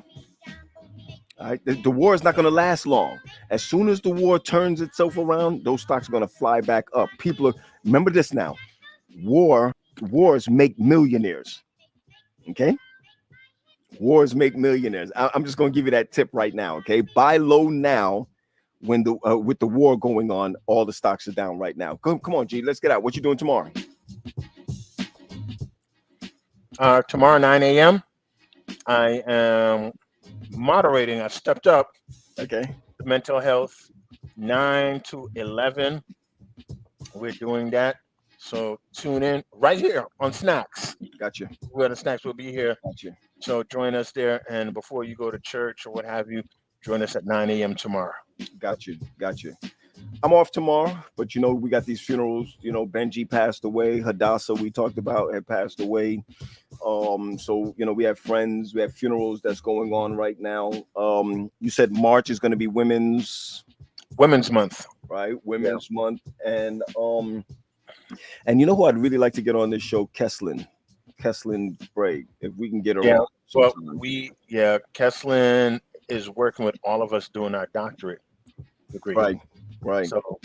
All right. The war is not going to last long. As soon as the war turns itself around, those stocks are going to fly back up. Remember this now. Wars make millionaires. Okay. Wars make millionaires. I'm just going to give you that tip right now. Okay. Buy low now. When with the war going on, all the stocks are down right now. Come on, G, let's get out. What you doing tomorrow? Tomorrow, 9 a.m. I am moderating. I stepped up. Okay. Mental health, 9 to 11. We're doing that. So tune in right here on Snacks. Gotcha. We're the Snacks will be here. Gotcha. So join us there. And before you go to church or what have you, join us at 9 a.m. tomorrow. Got you. I'm off tomorrow, but we got these funerals. Benji passed away. Hadassah, we talked about, had passed away. So we have friends, we have funerals that's going on right now. You said March is going to be Women's Month, right? Women's Month, and you know who I'd really like to get on this show, Kesslyn Bray, if we can get her on. Well, Kesslyn is working with all of us doing our doctorate degree. Right. So,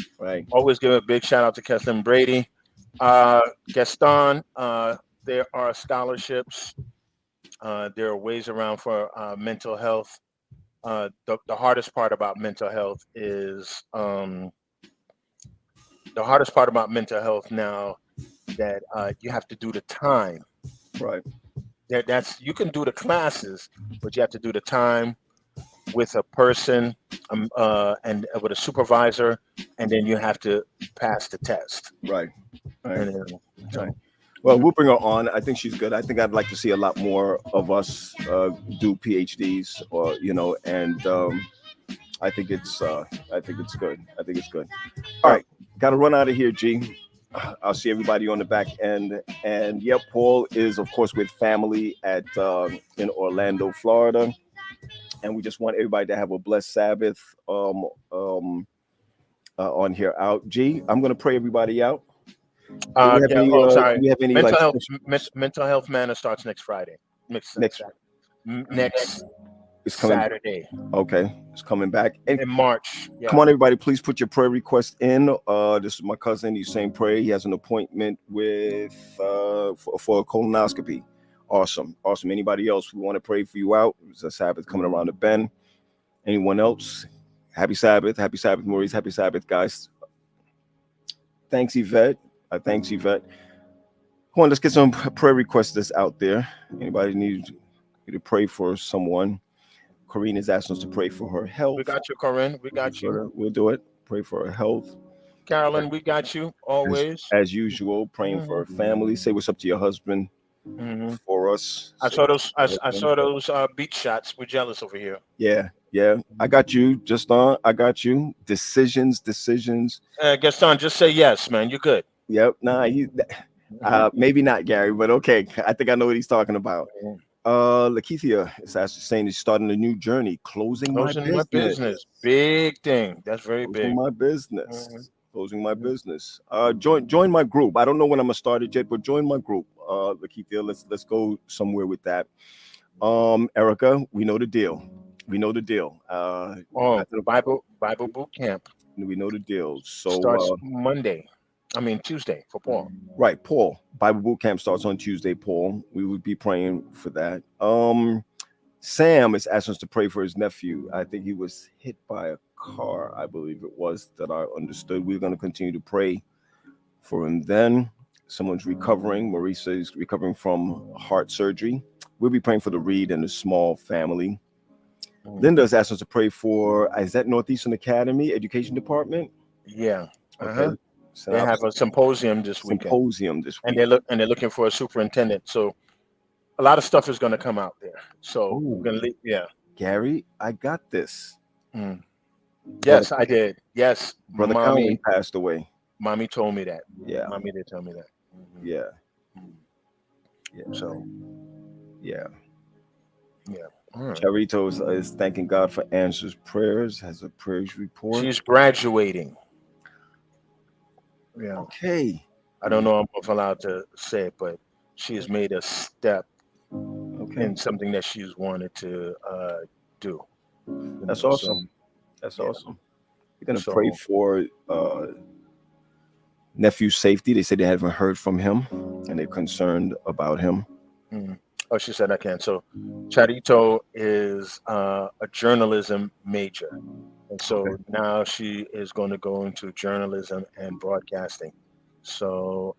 Always give a big shout out to Kesslyn Brady. Gaston, there are scholarships. There are ways around for mental health. The hardest part about mental health is now that you have to do the time. Right. You can do the classes, but you have to do the time with a person and with a supervisor, and then you have to pass the test. Right. Right. Well, we'll bring her on. I think she's good. I think I'd like to see a lot more of us do PhDs, and I think it's good. All right, got to run out of here, G. I'll see everybody on the back end. And Paul is, of course, with family at in Orlando, Florida. And we just want everybody to have a blessed Sabbath on here out. G, I'm going to pray everybody out. Sorry. Do you have any mental health manna starts next Friday. Next It's coming. Saturday Okay, it's coming back. And in March. Yeah. come on, everybody, please put your prayer request in. This is my cousin. He's saying prayer. He has an appointment with for a colonoscopy. Awesome. Anybody else? We want to pray for you out. It's a Sabbath coming around the bend. Anyone else? Happy Sabbath, Maurice. Happy Sabbath, guys. Thanks, Yvette. Thanks, Yvette. Come on, let's get some prayer requests that's out there. Anybody need you to pray for someone? Corinne is asking us to pray for her health. We got you, Corinne. We got you. We'll do it. Pray for her health. Carolyn, we got you always. As usual, praying for her family. Say what's up to your husband for us. I saw those beat shots. We're jealous over here. Yeah. I got you. I got you. Decisions. Gaston, just say yes, man. You're good. Yep. Nah, maybe not Gary, but okay. I think I know what he's talking about. Lakeithia is actually saying he's starting a new journey, closing my business. Big thing. That's very closing big. My business. Closing my business. Join my group. I don't know when I'm gonna start it yet, but join my group. Lakeithia, let's go somewhere with that. Erica, we know the deal. Bible boot camp. We know the deal. So starts Tuesday for Paul. Right, Paul. Bible boot camp starts on Tuesday, Paul. We would be praying for that. Sam is asking us to pray for his nephew. I think he was hit by a car, I believe it was, that I understood. We're going to continue to pray for him then. Someone's recovering. Marisa is recovering from heart surgery. We'll be praying for the Reed and the Small family. Linda's asked us to pray for, is that Northeastern Academy Education Department? Yeah. Okay. So they have a symposium this weekend. And they're looking for a superintendent. So a lot of stuff is going to come out there. So we're going to yeah. Gary, I got this. Yes, I did. Yes. Brother Conley passed away. Mommy told me that. Yeah. Mommy did tell me that. Yeah. So. Yeah. Right. Charito is thanking God for answers prayers, has a prayers report. She's graduating. Yeah. Okay. I don't know if I'm allowed to say it, but she has made a step in something that she's wanted to do. That's awesome. That's awesome. We're going to pray for nephew's safety. They said they haven't heard from him and they're concerned about him. Oh, she said I can. So Charito is a journalism major. And so now she is going to go into journalism and broadcasting. So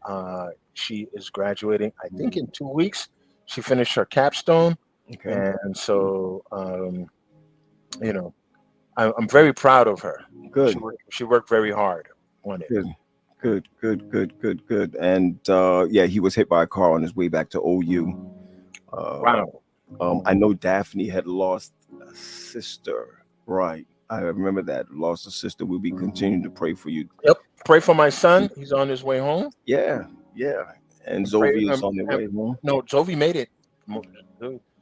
she is graduating, I think in 2 weeks. She finished her capstone. Okay. And so, I'm very proud of her. Good. She worked very hard on it. Good. And he was hit by a car on his way back to OU. Wow. I know Daphne had lost a sister. Right. I remember that. Lost a sister. We'll be continuing to pray for you. Yep. Pray for my son. He's on his way home. Yeah. And Zoe is on their way home. No, Zoe made it.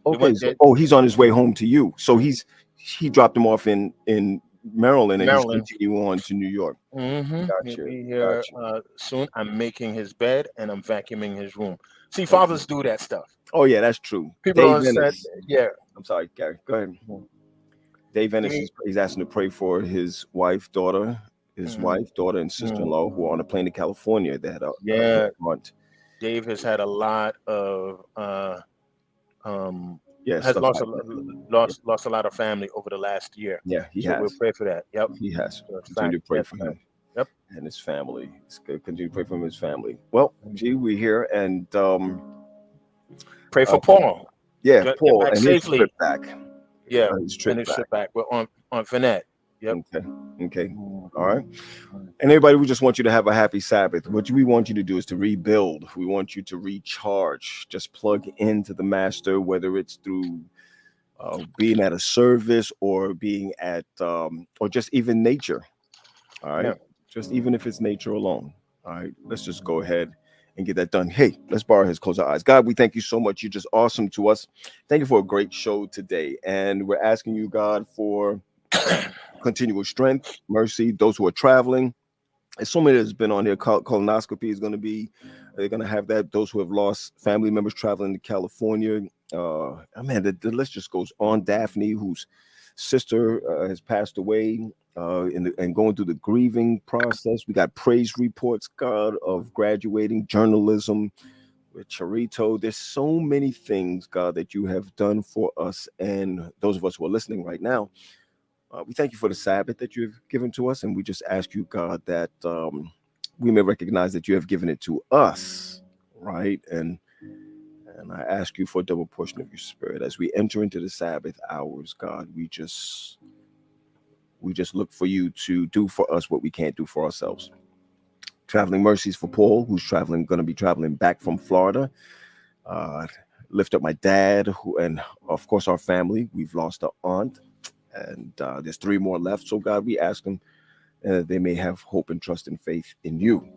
Okay. He's on his way home to you. So he dropped him off in Maryland and he's continuing on to New York. Gotcha. He'll be here soon. I'm making his bed and I'm vacuuming his room. See, fathers do that stuff. Oh yeah, that's true. People don't understand. Yeah. I'm sorry, Gary. Go ahead. Dave Ennis is asking to pray for his wife, daughter, and sister-in-law who are on a plane to California. They had a month. Dave has had a lot of has lost a lot of family over the last year. Yeah, he has. We'll pray for that. Yep, he has. Continue to pray for him. Yep, and his family. It's good. Continue to pray for him and his family. Well, we're here and pray for Paul. Yeah, Paul and safely. His trip back. Yeah, his trip back. We're on Finette. Yep. Okay. All right. And everybody, we just want you to have a happy Sabbath. What we want you to do is to rebuild. We want you to recharge. Just plug into the master, whether it's through being at a service or being at or just even nature. All right. Yeah. Just even if it's nature alone. All right. Let's just go ahead and get that done. Hey, let's bow our heads, close our eyes. God, we thank you so much. You're just awesome to us. Thank you for a great show today. And we're asking you, God, for continual strength, mercy, those who are traveling. There's so many that's been on here. Colonoscopy is going to be They're gonna have that. Those who have lost family members traveling to California. Man, the list just goes on. Daphne, whose sister has passed away, and going through the grieving process. We got praise reports, God, of graduating journalism with Charito. There's so many things, God, that you have done for us, and those of us who are listening right now. We thank you for the Sabbath that you have given to us, and we just ask you, God, that we may recognize that you have given it to us, right? And I ask you for a double portion of your Spirit as we enter into the Sabbath hours, God. We just look for you to do for us what we can't do for ourselves. Traveling mercies for Paul, who's going to be traveling back from Florida. Lift up my dad, and of course our family. We've lost our aunt, and there's 3 more left. So God, we ask them they may have hope and trust and faith in you.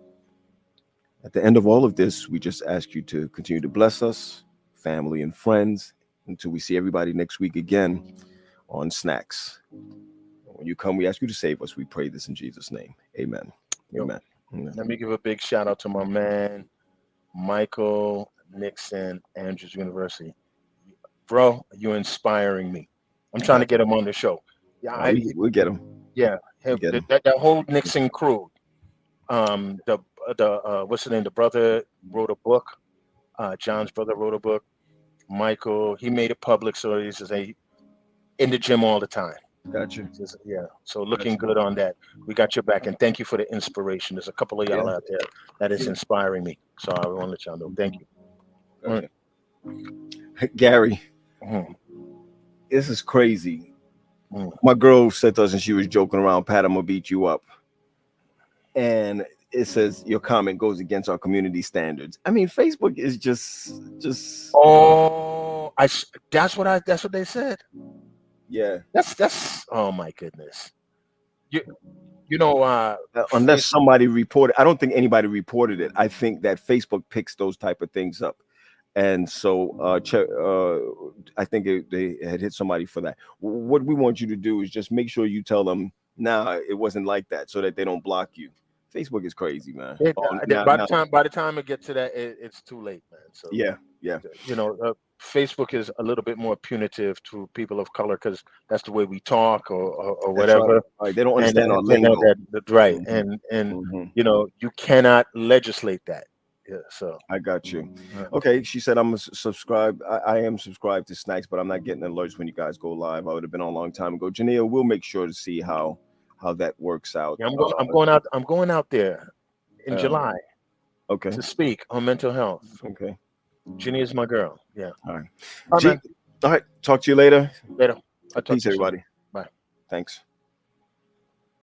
At the end of all of this, we just ask you to continue to bless us, family and friends, until we see everybody next week again on Snacks. When you come, we ask you to save us. We pray this in Jesus' name. Amen. Amen. Let me give a big shout out to my man, Michael Nixon, Andrews University. Bro, you're inspiring me. I'm trying to get him on the show. Yeah, we'll get him. Yeah, that whole Nixon crew. What's the name? The brother wrote a book. John's brother wrote a book. Michael, he made it public, so he's in the gym all the time. Gotcha. Yeah, so looking good on that. We got your back, and thank you for the inspiration. There's a couple of y'all out there that is inspiring me. So I want to let y'all know. Thank you. Gotcha. Gary, this is crazy. My girl said to us, and she was joking around, Pat, I'm gonna beat you up. And it says your comment goes against our community standards. I mean, Facebook is just. Oh, that's what they said. Yeah. That's. Oh my goodness. You know, unless somebody reported, I don't think anybody reported it. I think that Facebook picks those type of things up. And so I think they had hit somebody for that. What we want you to do is just make sure you tell them, nah, it wasn't like that, so that they don't block you. Facebook is crazy, man. By the time it gets to that, it's too late, man. So yeah. You know, Facebook is a little bit more punitive to people of color because that's the way we talk or whatever. Right. They don't understand our lingo. Right. And you know, you cannot legislate that. Yeah, so I got you. Okay, she said I'm subscribed. I am subscribed to Snacks, but I'm not getting alerts when you guys go live. I would have been on a long time ago. Jania, we'll make sure to see how that works out. Yeah, I'm going out there in July. Okay. To speak on mental health. Okay. Jania is my girl. Yeah. All right. All right. Talk to you later. Later. Peace, everybody. Bye. Thanks.